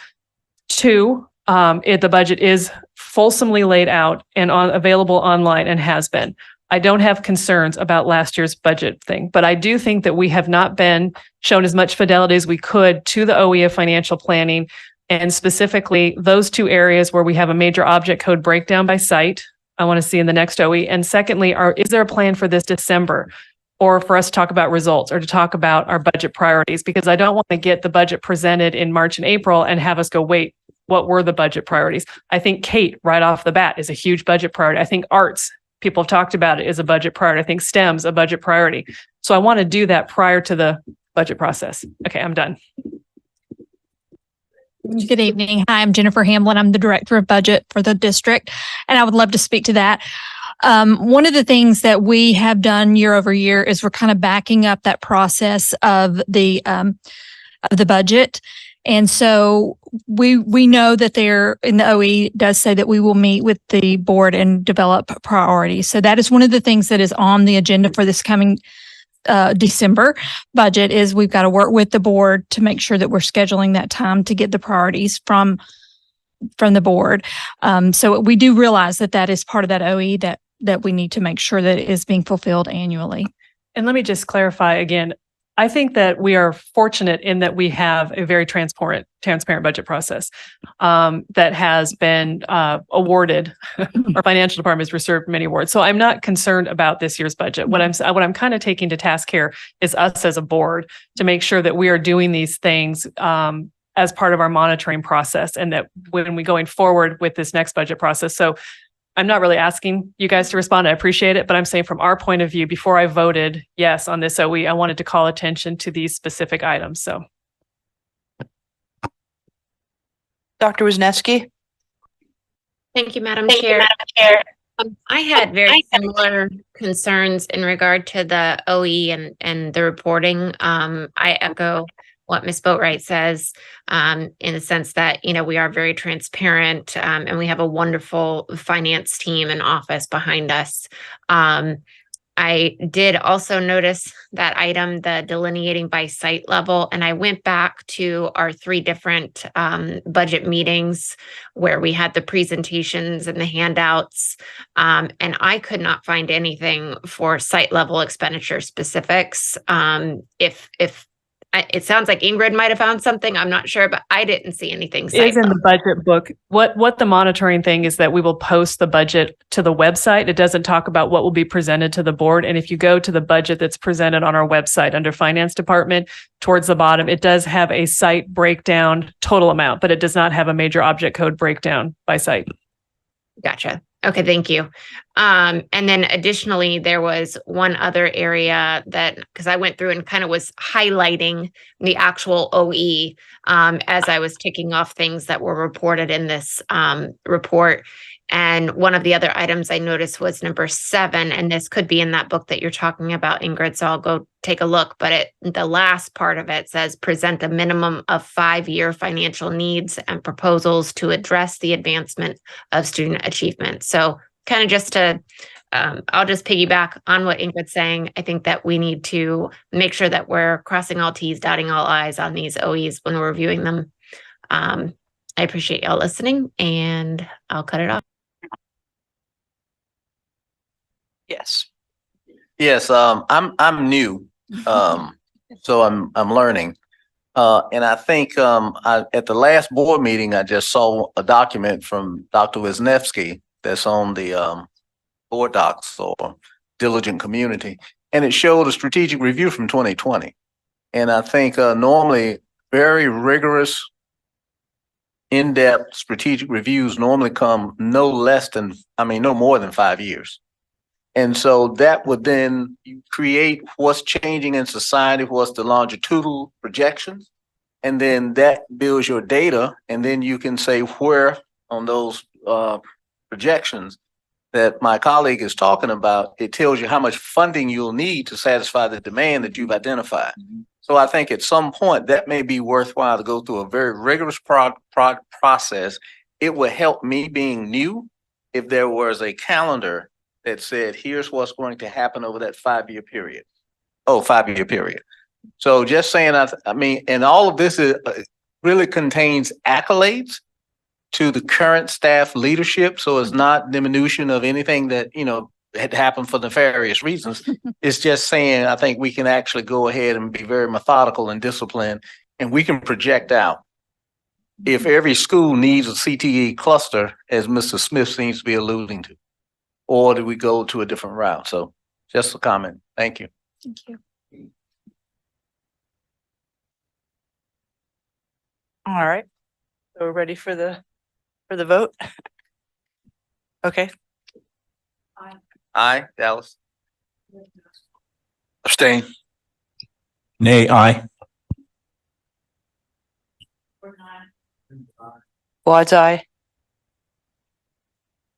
2, the budget is fulsomely laid out and available online and has been. I don't have concerns about last year's budget thing, but I do think that we have not been shown as much fidelity as we could to the OE of financial planning, and specifically those 2 areas where we have a major object code breakdown by site. I want to see in the next OE. And secondly, is there a plan for this December, or for us to talk about results, or to talk about our budget priorities? Because I don't want to get the budget presented in March and April and have us go, wait, what were the budget priorities? I think Kate, right off the bat, is a huge budget priority. I think arts, people have talked about it, is a budget priority. I think STEM's a budget priority. So I want to do that prior to the budget process. Okay, I'm done.
Good evening. Hi, I'm Jennifer Hamlin. I'm the Director of Budget for the district, and I would love to speak to that. One of the things that we have done year over year is we're kind of backing up that process of the budget. And so we know that there in the OE does say that we will meet with the board and develop priorities. So that is one of the things that is on the agenda for this coming December budget, is we've got to work with the board to make sure that we're scheduling that time to get the priorities from the board. So we do realize that that is part of that OE that we need to make sure that it is being fulfilled annually.
And let me just clarify again. I think that we are fortunate in that we have a very transparent budget process that has been awarded. Our financial department has received many awards, so I'm not concerned about this year's budget. What I'm kind of taking to task here is us as a board to make sure that we are doing these things as part of our monitoring process, and that when we going forward with this next budget process. So I'm not really asking you guys to respond. I appreciate it, but I'm saying from our point of view, before I voted yes on this OE, I wanted to call attention to these specific items. So,
Dr. Wisniewski?
Thank you, Madam Chair. I had very similar concerns in regard to the OE and the reporting. I echo what Ms. Boatwright says, in the sense that, we are very transparent, and we have a wonderful finance team and office behind us. I did also notice that item, the delineating by site level, and I went back to our 3 different budget meetings where we had the presentations and the handouts, and I could not find anything for site level expenditure specifics. It sounds like Ingrid might have found something. I'm not sure, but I didn't see anything.
It is in the budget book. What the monitoring thing is that we will post the budget to the website. It doesn't talk about what will be presented to the board. And if you go to the budget that's presented on our website under Finance Department, towards the bottom, it does have a site breakdown total amount, but it does not have a major object code breakdown by site.
Gotcha. Okay, thank you. And then additionally, there was one other area that, because I went through and kind of was highlighting the actual OE as I was ticking off things that were reported in this report. And one of the other items I noticed was number 7, and this could be in that book that you're talking about, Ingrid, so I'll go take a look. But the last part of it says present a minimum of 5-year financial needs and proposals to address the advancement of student achievement. So kind of just to, I'll just piggyback on what Ingrid's saying. I think that we need to make sure that we're crossing all T's, dotting all I's on these OEs when we're reviewing them. I appreciate y'all listening, and I'll cut it off.
Yes.
Yes, I'm new, so I'm learning. And I think at the last board meeting, I just saw a document from Dr. Wisniewski that's on the board docs or Diligent Community, and it showed a strategic review from 2020. And I think normally very rigorous, in-depth strategic reviews normally come no more than 5 years. And so that would then create what's changing in society, what's the longitudinal projections, and then that builds your data, and then you can say where on those projections that my colleague is talking about, it tells you how much funding you'll need to satisfy the demand that you've identified. So I think at some point that may be worthwhile to go through a very rigorous process. It would help me being new if there was a calendar that said, here's what's going to happen over that 5-year period. Oh, 5-year period. So just saying, I mean, and all of this is really contains accolades to the current staff leadership. So it's not diminution of anything that, had happened for nefarious reasons. It's just saying, I think we can actually go ahead and be very methodical and disciplined, and we can project out. If every school needs a CTE cluster, as Mr. Smith seems to be alluding to, or do we go to a different route? So just a comment. Thank you.
Thank you.
All right. So we're ready for the vote? Okay.
Aye, Dallas.
Abstain.
Nay, aye.
Wad's aye.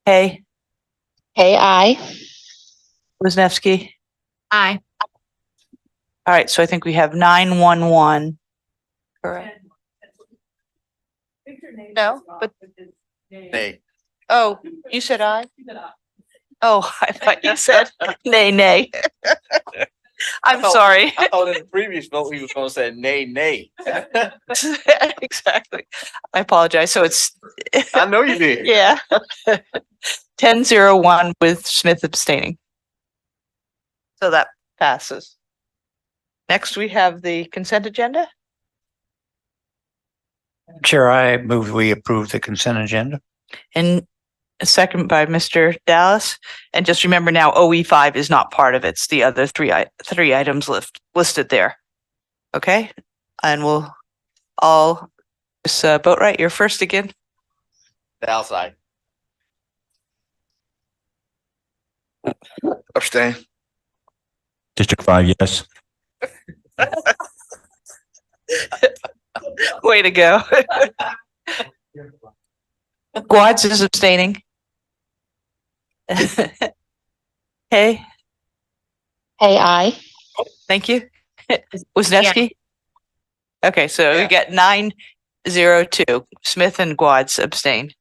Hey,
Hey, I.
Wisniewski.
Aye.
All right, so I think we have 911. Correct. No, but
Nay.
oh, you said aye? Oh, I thought you said nay, nay. I'm sorry.
I thought in the previous vote, he was gonna say nay, nay.
Exactly. I apologize. So it's,
I know you did.
yeah. 10-0-1 with Smith abstaining. So that passes. Next, we have the consent agenda.
Chair, I move we approve the consent agenda.
And a second by Mr. Dallas. And just remember now, OE5 is not part of it. It's the other three items listed there. Okay? And we'll all just vote right. You're first again.
Dallas, aye.
Abstain.
District 5, yes.
Way to go. Guads is abstaining. Hey,
Hey, I.
thank you. Wisniewski? Okay, so we got 9-0-2. Smith and Guads abstain.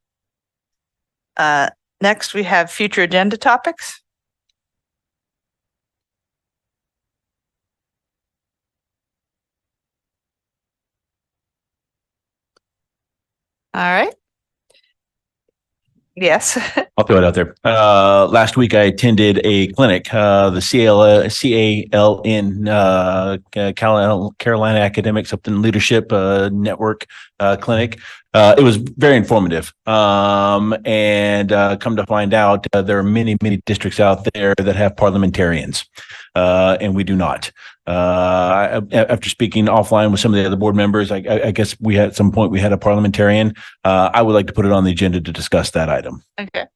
Next, we have future agenda topics. All right. Yes.
I'll throw it out there. Last week I attended a clinic, the Carolina Academic Something Leadership Network clinic. It was very informative. And come to find out, there are many, many districts out there that have parliamentarians, and we do not. After speaking offline with some of the other board members, I guess we had at some point we had a parliamentarian. I would like to put it on the agenda to discuss that item.
Okay.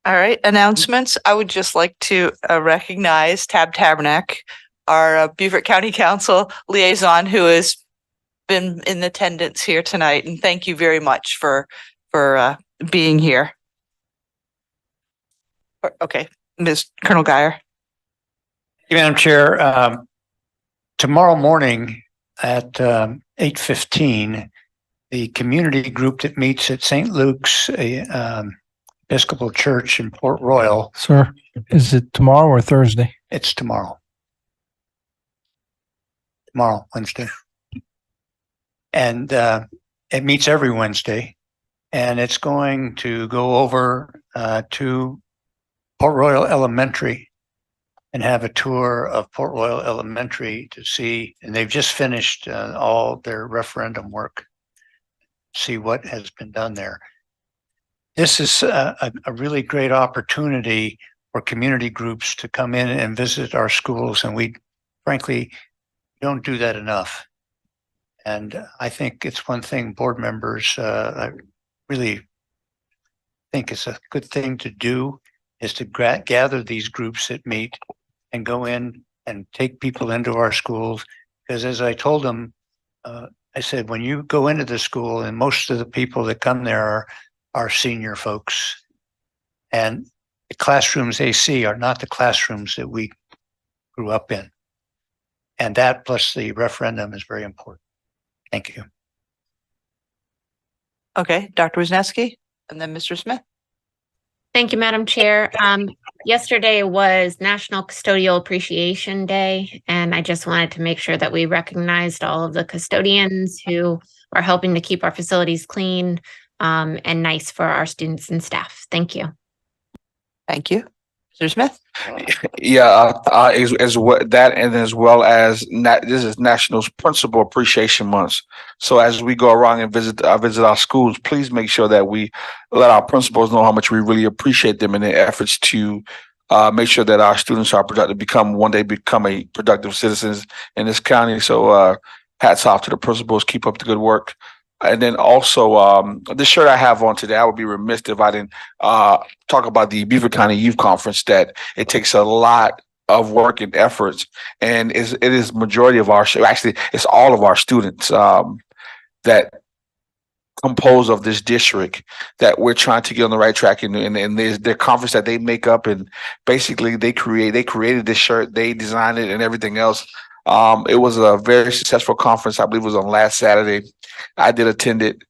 All right, announcements. I would just like to recognize Tab Tabernack, our Beaufort County Council liaison, who has been in attendance here tonight, and thank you very much for being here. Okay, Ms. Colonel Geyer.
Madam Chair, tomorrow morning at 8:15, the community group that meets at St. Luke's Episcopal Church in Port Royal.
Sir, is it tomorrow or Thursday?
It's tomorrow. Tomorrow, Wednesday. And it meets every Wednesday. And it's going to go over to Port Royal Elementary and have a tour of Port Royal Elementary to see, and they've just finished all their referendum work, see what has been done there. This is a really great opportunity for community groups to come in and visit our schools, and we frankly don't do that enough. And I think it's one thing board members I really think it's a good thing to do, is to gather these groups that meet and go in and take people into our schools. Because as I told them, I said, when you go into the school, and most of the people that come there are senior folks, and the classrooms they see are not the classrooms that we grew up in. And that plus the referendum is very important. Thank you.
Okay, Dr. Wisniewski and then Mr. Smith.
Thank you, Madam Chair. Yesterday was National Custodial Appreciation Day, and I just wanted to make sure that we recognized all of the custodians who are helping to keep our facilities clean and nice for our students and staff. Thank you.
Thank you. Mr. Smith?
Yeah, as well that, and as well as this is National Principal Appreciation Month. So as we go around and visit our schools, please make sure that we let our principals know how much we really appreciate them in their efforts to make sure that our students are productive, one day become a productive citizens in this county. So hats off to the principals. Keep up the good work. And then also, this shirt I have on today, I would be remiss if I didn't talk about the Beaufort County Youth Conference, that it takes a lot of work and efforts, and it is majority of actually it's all of our students that compose of this district that we're trying to get on the right track, and there's their conference that they make up, and basically they created this shirt, they designed it and everything else. It was a very successful conference. I believe it was on last Saturday. I did attend it.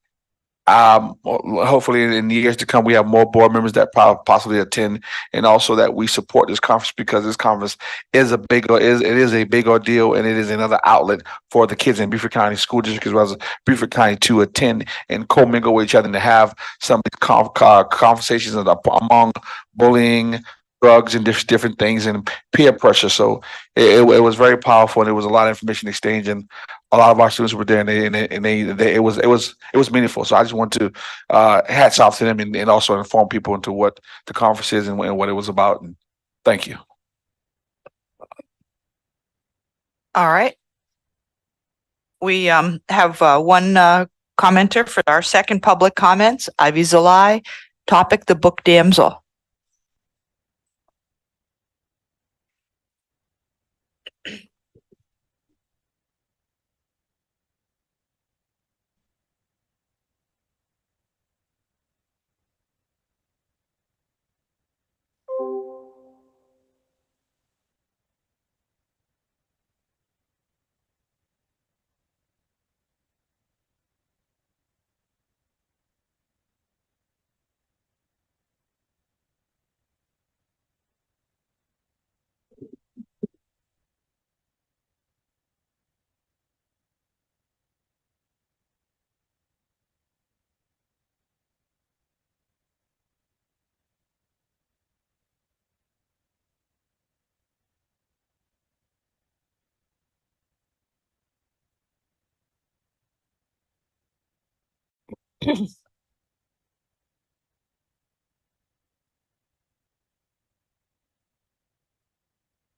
Hopefully in the years to come, we have more board members that possibly attend, and also that we support this conference, because this conference is a big ordeal, and it is another outlet for the kids in Beaufort County School District as well as Beaufort County to attend and commingle with each other and to have some conversations among bullying, drugs, and different things, and peer pressure. So it was very powerful, and it was a lot of information exchange, and a lot of our students were there, and it was meaningful. So I just want to hats off to them, and also inform people into what the conference is and what it was about. And thank you.
All right. We have one commenter for our second public comments, Ivy Zalai. Topic, the book Damsel.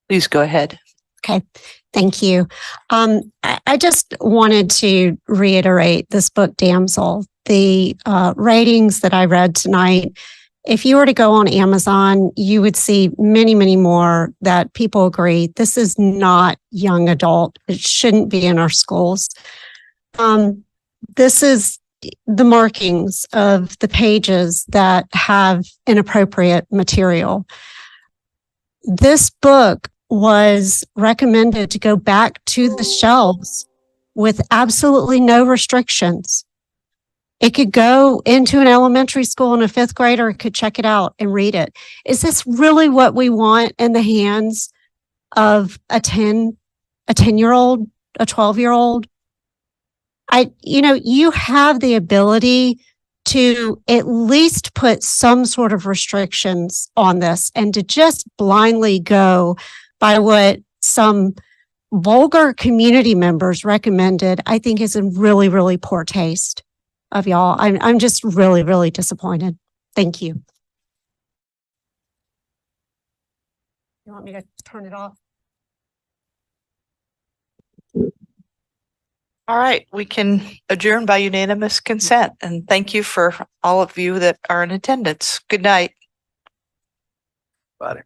Please go ahead.
Okay, thank you. I just wanted to reiterate this book, Damsel. The ratings that I read tonight, if you were to go on Amazon, you would see many, many more that people agree this is not young adult. It shouldn't be in our schools. This is the markings of the pages that have inappropriate material. This book was recommended to go back to the shelves with absolutely no restrictions. It could go into an elementary school and a fifth grader could check it out and read it. Is this really what we want in the hands of a 10-year-old, a 12-year-old? You have the ability to at least put some sort of restrictions on this, and to just blindly go by what some vulgar community members recommended, I think is in really, really poor taste of y'all. I'm just really, really disappointed. Thank you. You want me to turn it off?
All right, we can adjourn by unanimous consent, and thank you for all of you that are in attendance. Good night.
Bye.